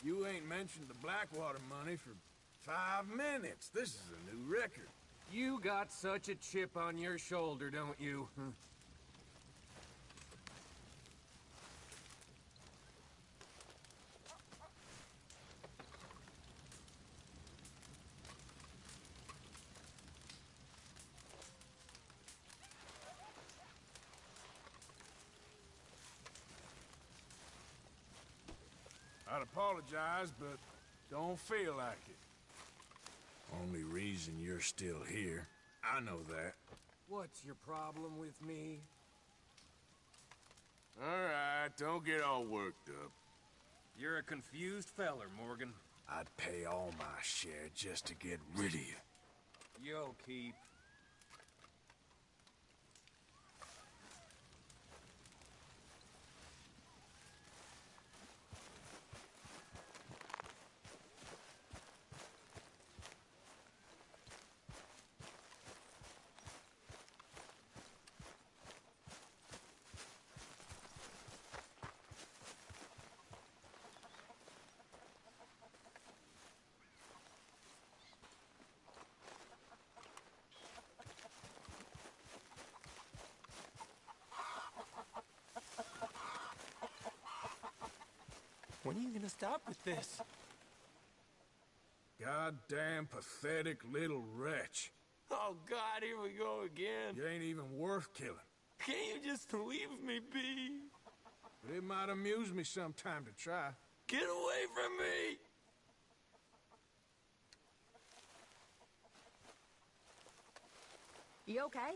You ain't mentioned the Blackwater money for 5 minutes. This is a new record. You got such a chip on your shoulder, don't you? I'd apologize, but don't feel like it. Only reason you're still here. I know that. What's your problem with me? All right, don't get all worked up. You're a confused feller, Morgan. I'd pay all my share just to get rid of you. You'll keep. When are you gonna stop with this? Goddamn pathetic little wretch. Oh, God, here we go again. You ain't even worth killing. Can't you just leave me be? But it might amuse me sometime to try. Get away from me! You okay?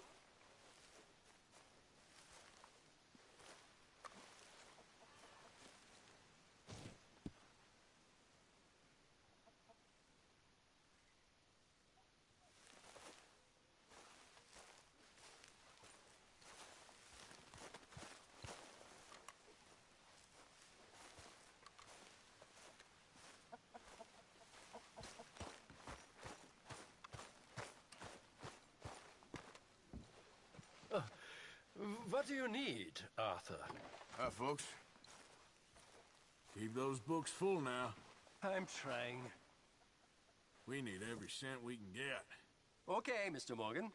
What do you need, Arthur? Hi, folks. Keep those books full now. I'm trying. We need every cent we can get. Okay, Mr. Morgan.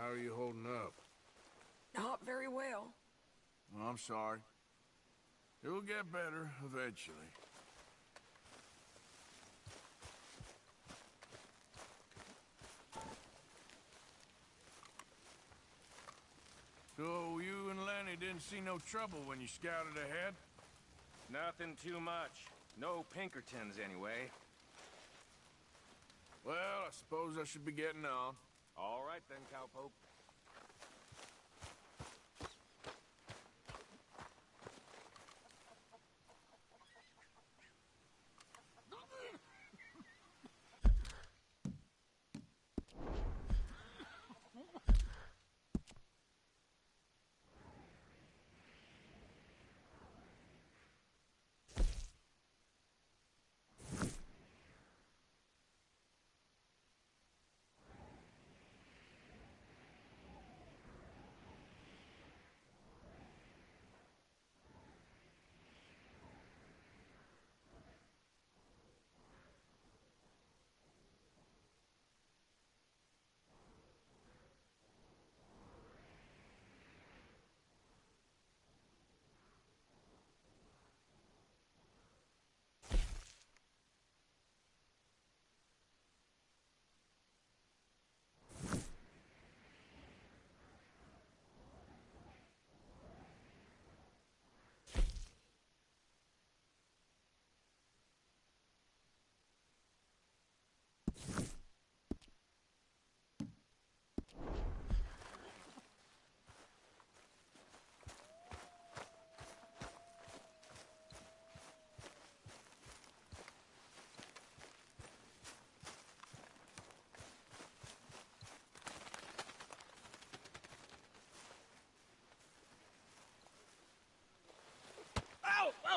How are you holding up? Not very well. Oh, I'm sorry. It'll get better eventually. So you and Lenny didn't see no trouble when you scouted ahead? Nothing too much. No Pinkertons, anyway. Well, I suppose I should be getting on. All right then, cowpoke.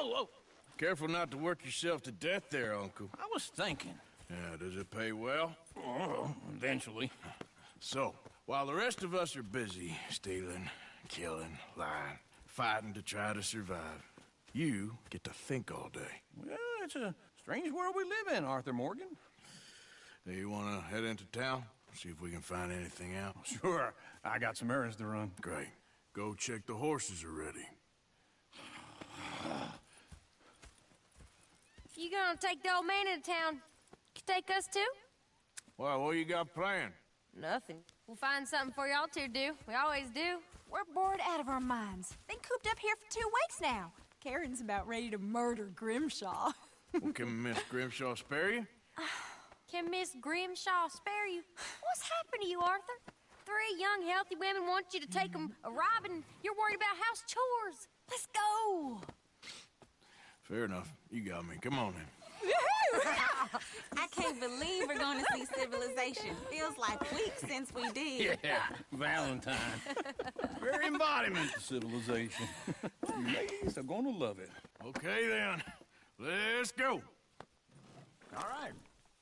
Whoa! Careful not to work yourself to death there, Uncle. I was thinking. Yeah, does it pay well? Oh, eventually. So, while the rest of us are busy stealing, killing, lying, fighting to try to survive, you get to think all day. Well, it's a strange world we live in, Arthur Morgan. Do you want to head into town? See if we can find anything out? Sure. I got some errands to run. Great. Go check the horses are ready. You gonna take the old man into town? You take us too? Well, what you got planned? Nothing. We'll find something for y'all two to do. We always do. We're bored out of our minds. Been cooped up here for 2 weeks now. Karen's about ready to murder Grimshaw. Well, can Miss Grimshaw spare you? Can Miss Grimshaw spare you? What's happened to you, Arthur? 3 young, healthy women want you to take them a robbing. You're worried about house chores. Let's go. Fair enough. You got me. Come on then. I can't believe we're going to see civilization. Feels like weeks since we did. Yeah, Valentine. Very embodiment of civilization. You ladies are going to love it. Okay then. Let's go. All right.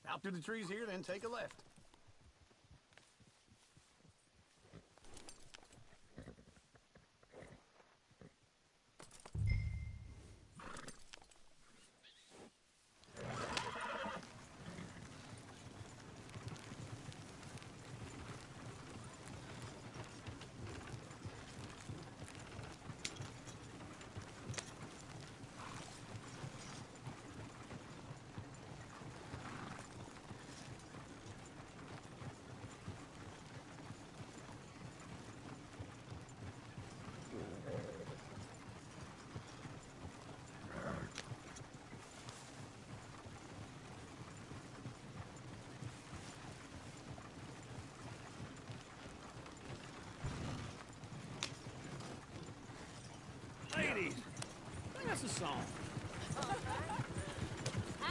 Out through the trees here, then take a left. Ladies, sing us a song. I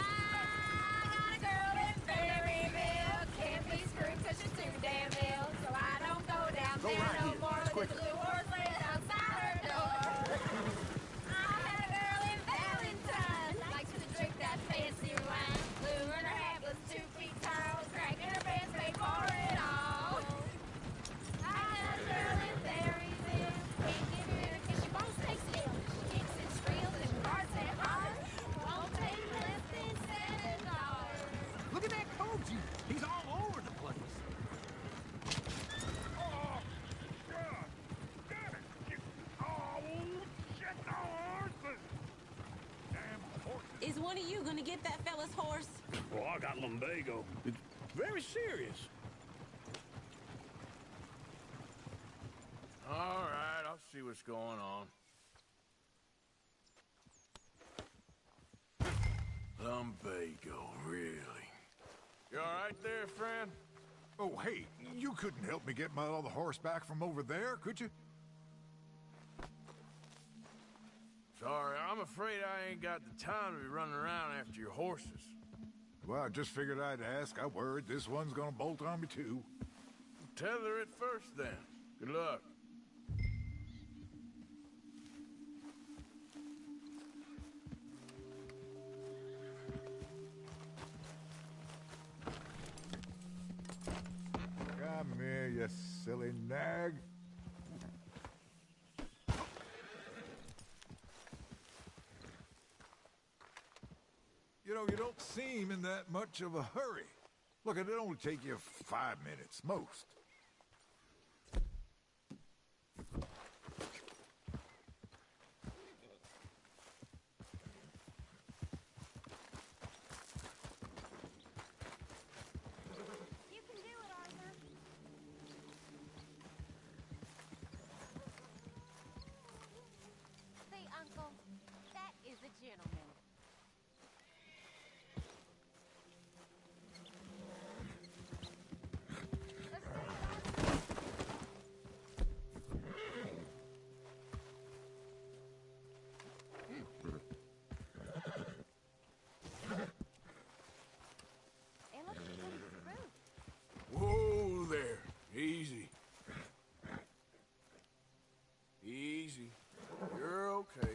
got a girl in Berryville. Can't be screwed 'cause she's too damn ill. So I don't go down Go there right no here. more. It's With quicker. the blue horse laying outside her door. I had a girl in Valentine. Likes to drink that fancy wine. Blue and her hat was 2 feet tall. Cracking her pants paid for it all. I had a girl in Berryville. Can't give her in 'cause she won't stay still. She kicks and squeals and farts and hollers. Won't take less than $7. Look at that coach. He's all over the place. When are you gonna get that fella's horse? Oh, I got lumbago. It's very serious. All right, I'll see what's going on. Lumbago, really? You all right there, friend? Oh, hey, you couldn't help me get my other horse back from over there, could you? Sorry, I'm afraid I ain't got the time to be running around after your horses. Well, I just figured I'd ask. I worried this one's gonna bolt on me, too. Tether it first, then. Good luck. Come here, you silly nag. You know, you don't seem in that much of a hurry. Look, it'll only take you 5 minutes, most. You can do it, Arthur. See, Uncle, that is a gentleman. And look at the roof. Whoa there. Easy. Easy. You're okay.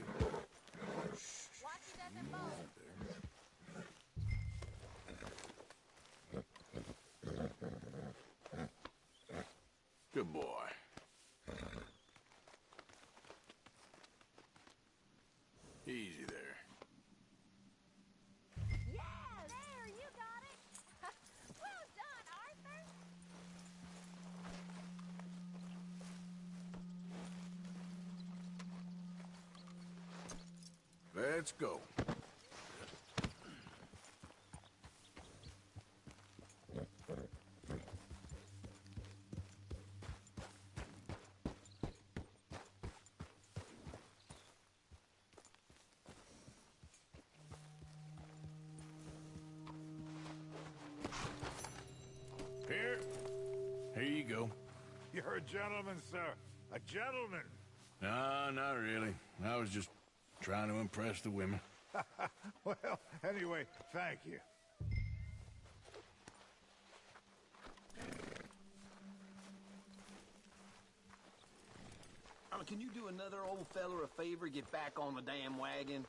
Watch he doesn't move. Good boy. Easy there. Yeah, there, you got it. Well done, Arthur. Let's go. Here you go. You're a gentleman, sir. A gentleman. No, not really. I was just trying to impress the women. Well, anyway, thank you. Can you do another old feller a favor? Get back on the damn wagon?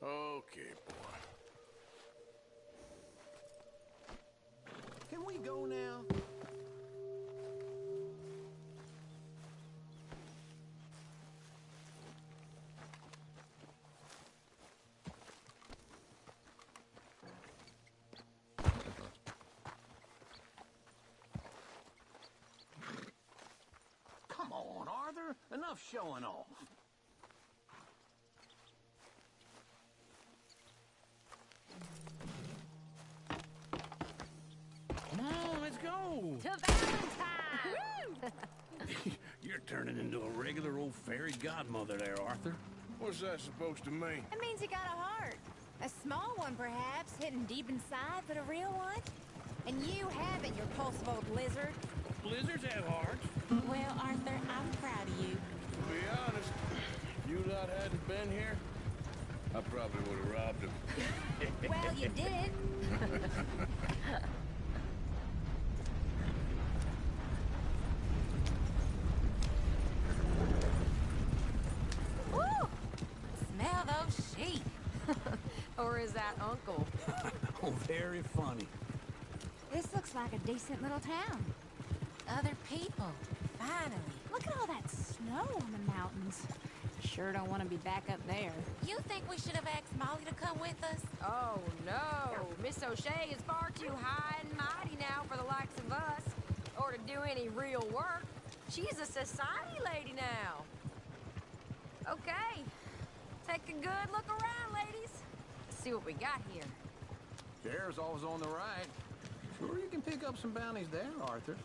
Okay, boy. Can we go now? Come on, Arthur. Enough showing off. Come on, let's go. To Valentine! You're turning into a regular old fairy godmother there, Arthur. What's that supposed to mean? It means you got a heart. A small one, perhaps, hidden deep inside, but a real one. And you haven't, you repulsive old lizard. Blizzards have hearts. Well, Arthur, I'm proud of you. To be honest, if you lot hadn't been here, I probably would have robbed him. Well, you did. Woo! Smell those sheep. Or is that Uncle? Oh, very funny. This looks like a decent little town. Other people. Finally. Look at all that snow on the mountains. Sure don't want to be back up there. You think we should have asked Molly to come with us? Oh, no. Miss O'Shea is far too high and mighty now for the likes of us, or to do any real work. She's a society lady now. Okay. Take a good look around, ladies. See what we got here. Chair's always on the right. Sure you can pick up some bounties there, Arthur.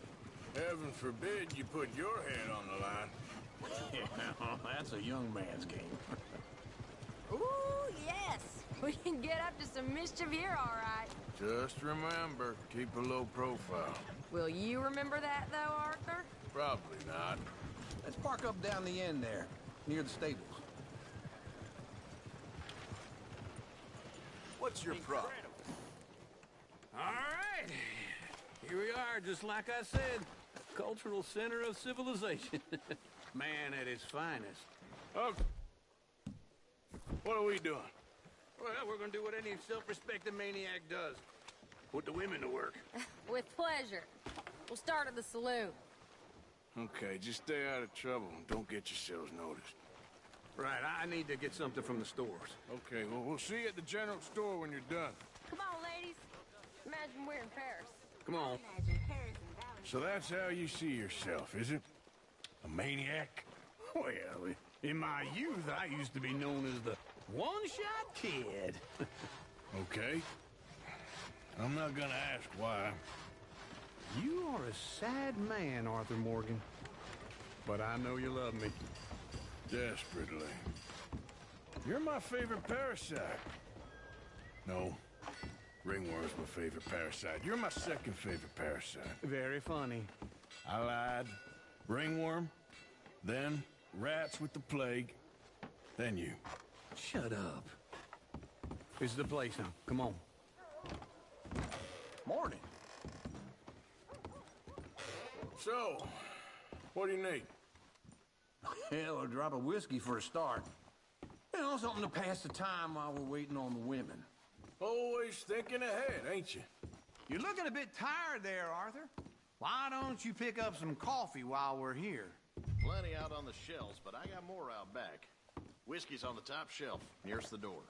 Heaven forbid you put your head on the line. Yeah, that's a young man's game. Ooh, yes. We can get up to some mischief here, all right. Just remember, keep a low profile. Will you remember that, though, Arthur? Probably not. Let's park up down the end there, near the stables. What's your problem? All right. Here we are, just like I said. Cultural center of civilization. Man at his finest. Oh. What are we doing? Well, we're gonna do what any self-respecting maniac does. Put the women to work. With pleasure. We'll start at the saloon. Okay, just stay out of trouble and don't get yourselves noticed. Right, I need to get something from the stores. Okay, well, we'll see you at the general store when you're done. Come on, ladies. Imagine we're in Paris. Come on. So that's how you see yourself, is it? A maniac? Well, in my youth, I used to be known as the one-shot kid. Okay. I'm not gonna ask why. You are a sad man, Arthur Morgan. But I know you love me. Desperately. You're my favorite parasite. No. Ringworm's my favorite parasite. You're my second favorite parasite. Very funny. I lied. Ringworm, then rats with the plague, then you. Shut up. This is the place now. Come on. Morning. So, what do you need? Hell, a drop of whiskey for a start. You know, something to pass the time while we're waiting on the women. Always thinking ahead, ain't you? You're looking a bit tired there, Arthur. Why don't you pick up some coffee while we're here? Plenty out on the shelves, but I got more out back. Whiskey's on the top shelf, nearest the door.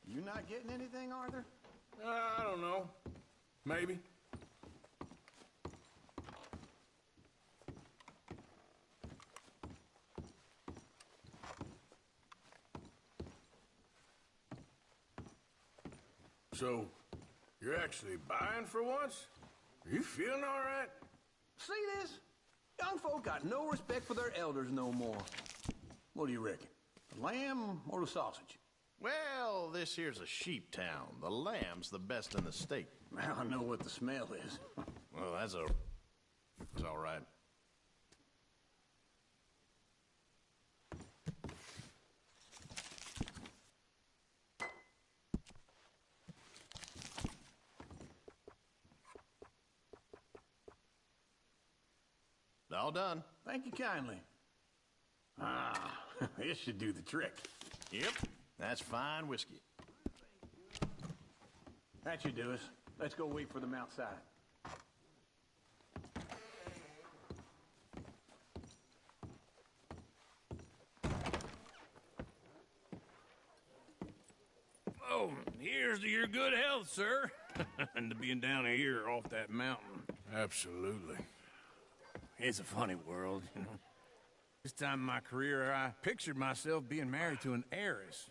You not getting anything, Arthur? I don't know. Maybe. So, you're actually buying for once? Are you feeling all right? See this? Young folk got no respect for their elders no more. What do you reckon? The lamb or the sausage? Well, this here's a sheep town. The lamb's the best in the state. I know what the smell is. Well, that's it's all right. All done. Thank you kindly. Ah, this should do the trick. Yep, that's fine whiskey. That should do us. Let's go wait for them outside. Oh, here's to your good health, sir. And to being down here off that mountain. Absolutely. It's a funny world, you know. This time in my career, I pictured myself being married to an heiress.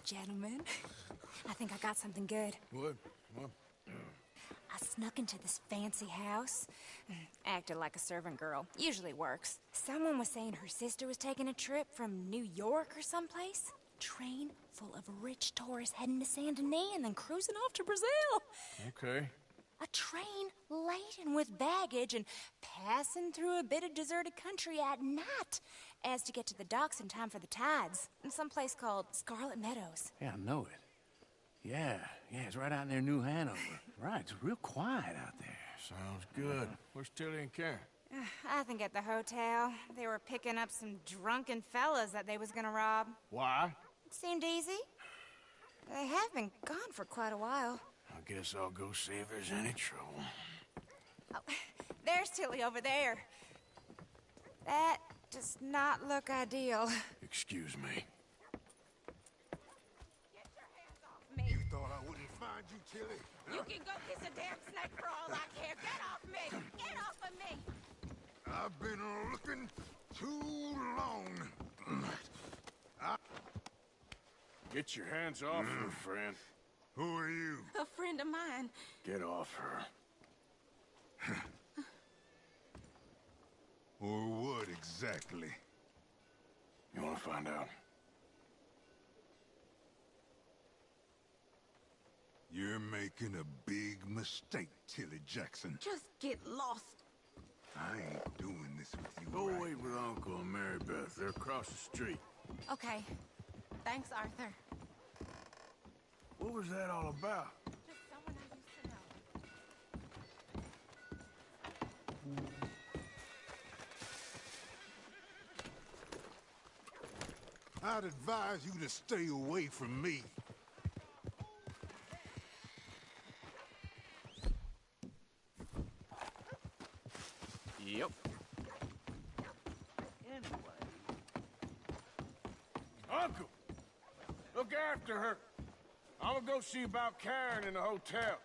Gentlemen, I think I got something good. What? What? I snuck into this fancy house, acted like a servant girl. Usually works. Someone was saying her sister was taking a trip from New York or someplace. Train full of rich tourists heading to Saint Denis and then cruising off to Brazil. Okay. A train laden with baggage and passing through a bit of deserted country at night as to get to the docks in time for the tides in some place called Scarlet Meadows. Yeah, I know it. Yeah, it's right out near New Hanover. Right, it's real quiet out there. Sounds good. Where's Tilly and Karen? I think at the hotel. They were picking up some drunken fellas that they was gonna rob. Why? It seemed easy. They have been gone for quite a while. I guess I'll go see if there's any trouble. Oh, there's Tilly over there. That does not look ideal. Excuse me. Tilly. You can go kiss a damn snake for all I care. Get off me! Get off of me! I've been looking too long. Get your hands off her, friend. Who are you? A friend of mine. Get off her. Or what exactly? You want to find out? You're making a big mistake, Tilly Jackson. Just get lost. I ain't doing this with you. Go wait with Uncle and Mary Beth. They're across the street. Okay. Thanks, Arthur. What was that all about? Just someone I used to know. I'd advise you to stay away from me. Yep. Uncle! Look after her. I'm gonna go see about Karen in the hotel.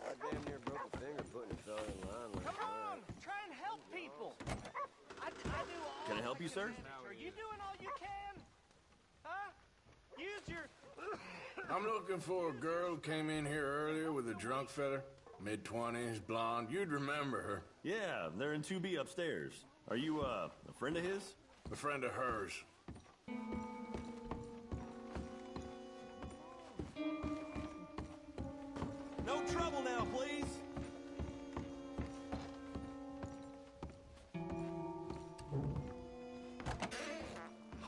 I damn near broke a finger putting a fella in line like Come on! Try and help people! I do all Can I help you, sir? Are you doing all you can? Huh? Use your... I'm looking for a girl who came in here earlier with a drunk fella. Mid-20s, blonde. You'd remember her. Yeah, they're in 2B upstairs. Are you, a friend of his? A friend of hers. No trouble now, please.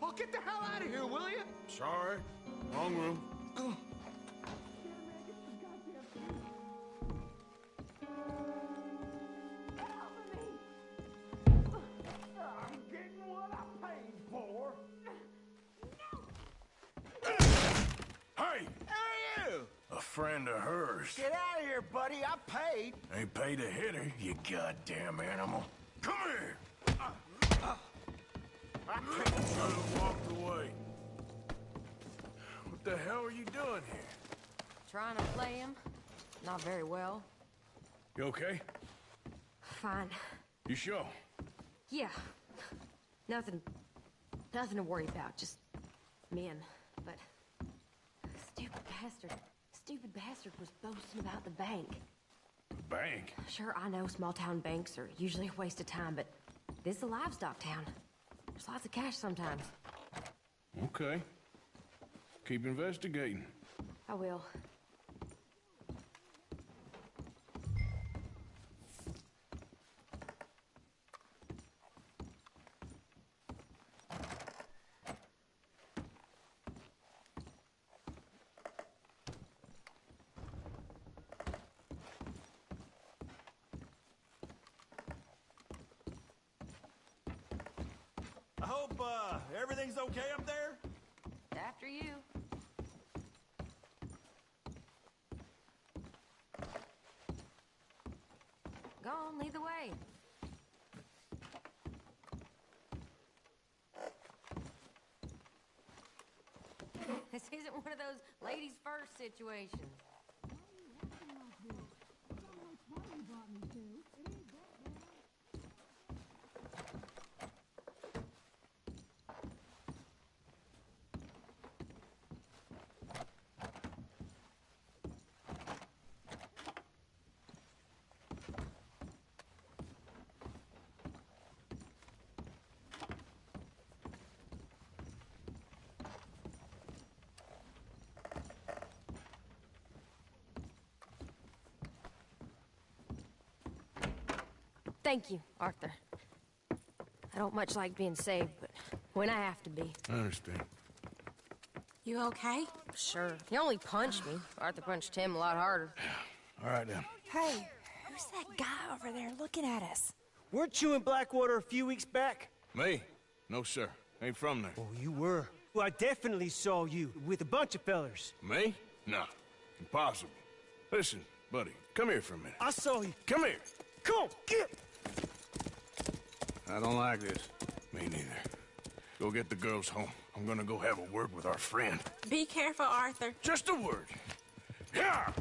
Oh, get the hell out of here, will you? Sorry. Wrong room. I'm getting what I paid for. Hey! Who are you? A friend of hers. Get out of here, buddy. I paid. Ain't paid to hit her, you goddamn animal. Come here! I should have walked away. What the hell are you doing here? Trying to play him. Not very well. You okay? Fine. You sure? Yeah. Nothing to worry about. Just men. But stupid bastard was boasting about the bank. The bank? Sure, I know small town banks are usually a waste of time, but this is a livestock town. There's lots of cash sometimes. Okay. Keep investigating. I will. I hope, everything's okay up there? After you. Go on, lead the way. This isn't one of those ladies first situations. Thank you, Arthur. I don't much like being saved, but when I have to be. I understand. You okay? Sure. He only punched me. Arthur punched him a lot harder. All right, then. Hey, who's that guy over there looking at us? Weren't you in Blackwater a few weeks back? Me? No, sir. Ain't from there. Oh, you were. Well, I definitely saw you with a bunch of fellers. Me? No. Impossible. Listen, buddy, come here for a minute. I saw you. Come here. Come on, get! I don't like this. Me neither. Go get the girls home. I'm gonna go have a word with our friend. Be careful, Arthur. Just a word. Yeah!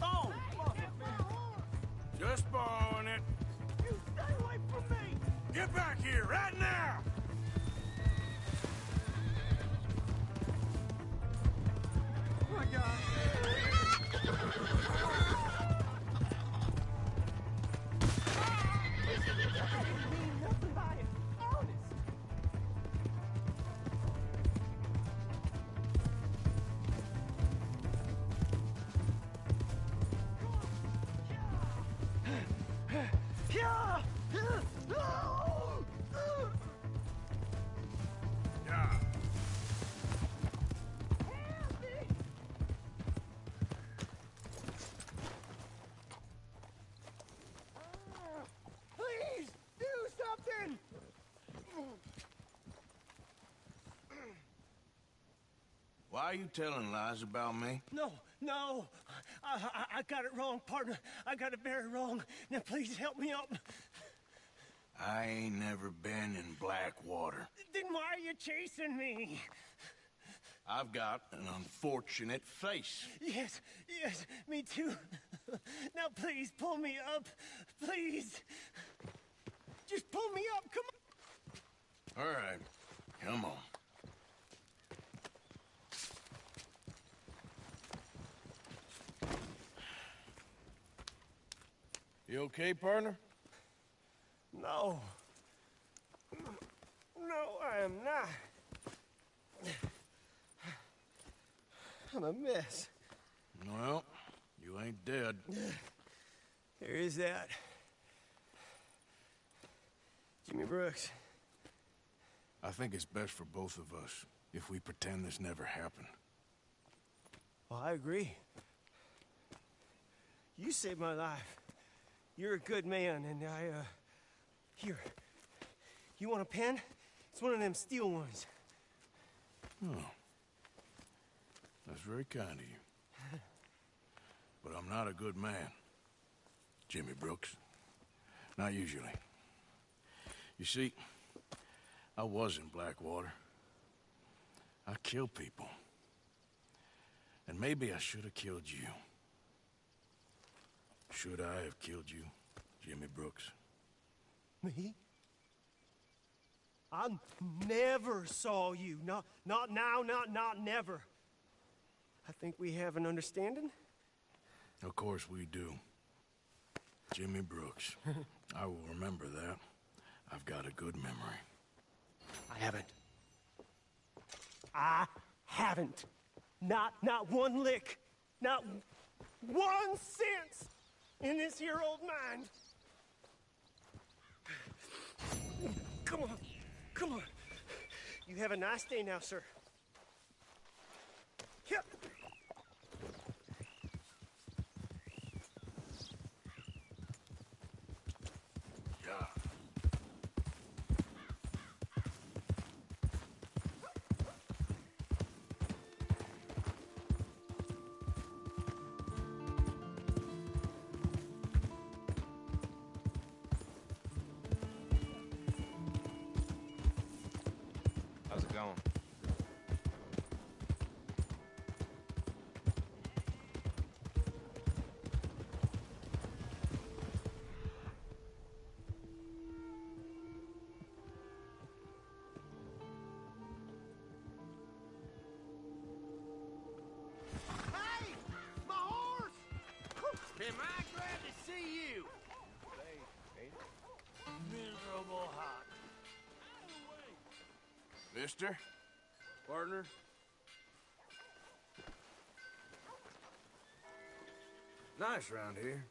Oh! Just borrowing it. You stay away from me! Get back here, right now! Oh my God! I didn't mean nothing by it. Honest. Yeah! Yeah. Please, do something! Why are you telling lies about me? No, no. I got it wrong, partner. I got it very wrong. Now, please help me up. I ain't never been in Blackwater. Then why are you chasing me? I've got an unfortunate face. Yes, yes, me too. Now, please, pull me up. Please. Just pull me up, come on. All right, come on. You okay, partner? No. No, I am not. I'm a mess. Well, you ain't dead. There is that. Jimmy Brooks. I think it's best for both of us if we pretend this never happened. Well, I agree. You saved my life. You're a good man, and here. You want a pen? It's one of them steel ones. Oh. That's very kind of you. But I'm not a good man, Jimmy Brooks. Not usually. You see, I was in Blackwater. I killed people. And maybe I should have killed you. Should I have killed you, Jimmy Brooks? Me? I never saw you. Not now, not never. I think we have an understanding. Of course we do. Jimmy Brooks. I will remember that. I've got a good memory. I haven't. Not one lick. Not 1 cent in this here old mind. Come on. Come on. You have a nice day now, sir. Yep. Yeah. How's it going? Hey! My horse! Am I glad to see you? Miserable hot. Mister? Partner? Nice round here.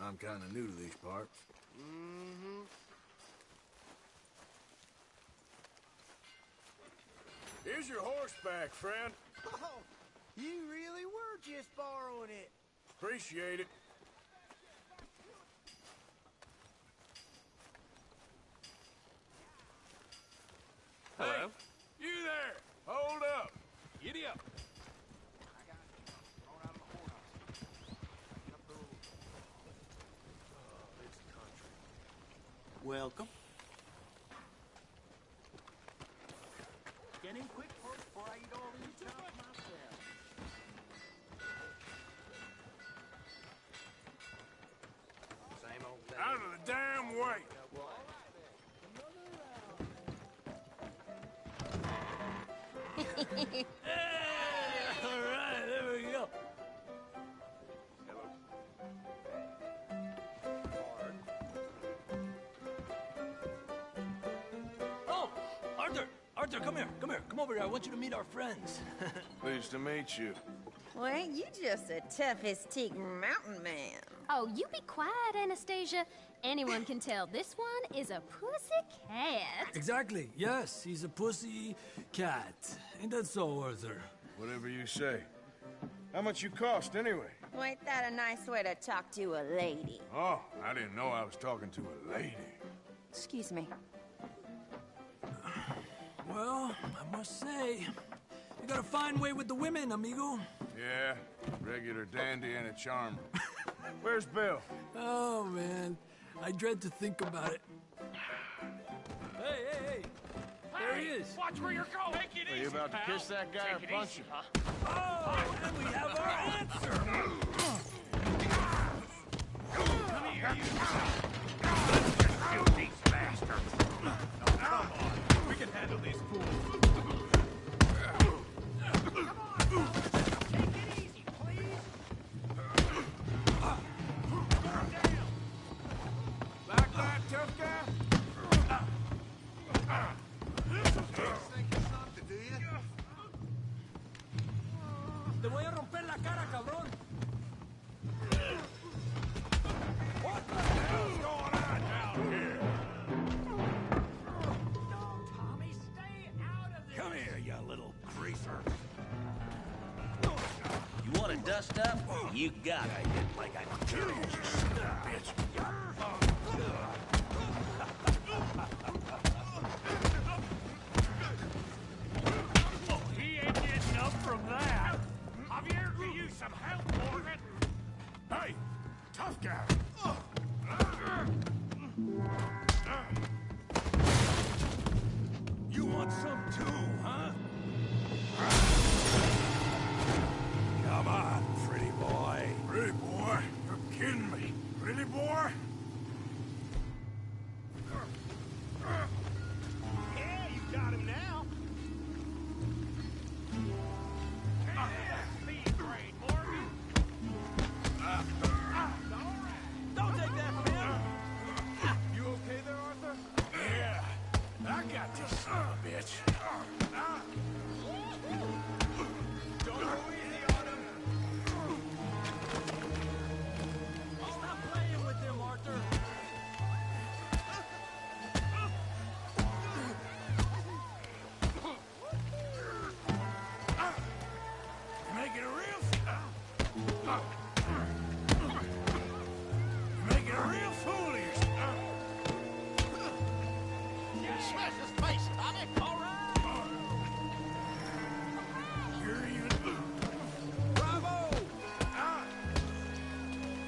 I'm kind of new to these parts. Mm-hmm. Here's your horseback, friend. Oh, you really were just borrowing it. Appreciate it. Hello? Hey, you there! Hold up! Giddy up. Welcome. Hey, all right, there we go. Oh, Arthur! Arthur, come here, come here. Come over here. I want you to meet our friends. Pleased to meet you. Well, ain't you just a tough-as-teak mountain man? Oh, you be quiet, Anastasia. Anyone can tell this one is a pussy cat. Exactly, yes. He's a pussy cat. Ain't that so, Arthur? Whatever you say. How much you cost, anyway? Well, ain't that a nice way to talk to a lady? Oh, I didn't know I was talking to a lady. Excuse me. Well, I must say, you got a fine way with the women, amigo. Yeah, regular dandy and a charmer. Where's Bill? Oh, man. I dread to think about it. Hey! There he is. Watch where you're going. Take it Are you about to kiss that guy or punch him? Oh, and we have our answer. Come here, you these bastards. Come on. We can handle these fools. Come on, take it easy, please. Calm down. Like that, tough guy? Te voy a romper la cara, cabrón. What the hell's going on down here? Tommy, stay out of this. Come here, you little greaser. You want to dust up? You got it. Like I kill you, you son of a bitch. Oh, he ain't getting up from that. Javier, could use some help, Morgan. Hey, tough guy. You want some too, huh? Come on, pretty boy. Pretty boy? You're kidding me. Pretty boy? Yeah, you got him now. Speed grade, Morgan. Don't take that from him. You okay there, Arthur? Yeah. I got this son of a bitch. Don't go easy on him. Stop playing with him, Arthur. You're making a real... You're making a real fool of yourself. Smash his face, Tommy. All right. You're even... Bravo!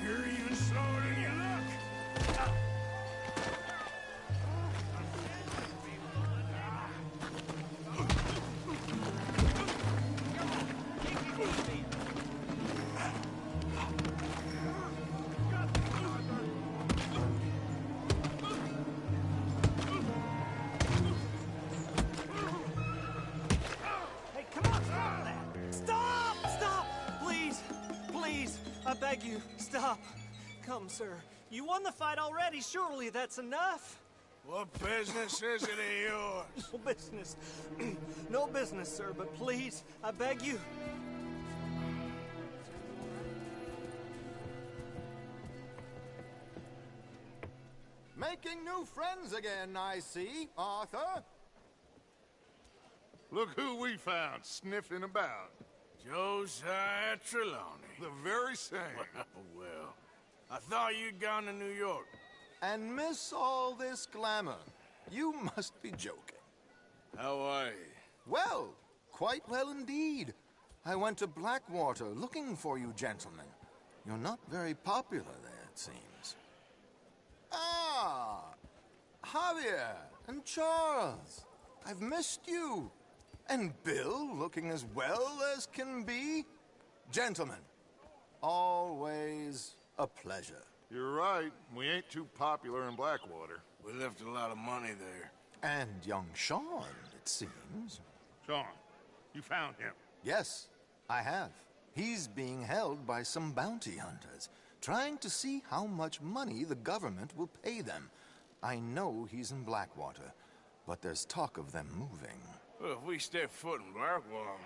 You're even slower than you look. Hey, come on, stop that! Stop! Stop! Please! Please! I beg you, stop. Come, sir. You won the fight already. Surely that's enough. What business is it of yours? No business. No business, sir, but please, I beg you. Making new friends again, I see, Arthur. Look who we found sniffing about. Josiah Trelawney. The very same. Well, I thought you'd gone to New York. And miss all this glamour. You must be joking. How are you? Well, quite well indeed. I went to Blackwater looking for you gentlemen. You're not very popular there, it seems. Ah! Javier and Charles. I've missed you. And Bill looking as well as can be. Gentlemen, always a pleasure. You're right. We ain't too popular in Blackwater. We left a lot of money there. And young Sean, it seems. Sean. You found him? Yes, I have. He's being held by some bounty hunters, trying to see how much money the government will pay them. I know he's in Blackwater, but there's talk of them moving. Well, if we step foot in Blackwater...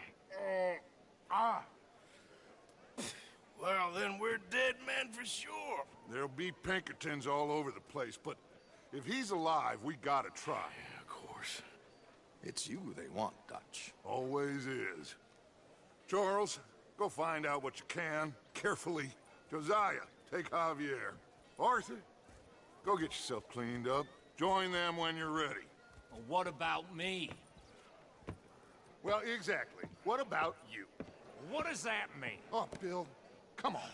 Well, then we're dead men for sure. There'll be Pinkertons all over the place, but if he's alive, we gotta try. Yeah, of course. It's you they want, Dutch. Always is. Charles, go find out what you can, carefully. Josiah, take Javier. Arthur, go get yourself cleaned up. Join them when you're ready. Well, what about me? Well, exactly. What about you? What does that mean? Oh, Bill, come on.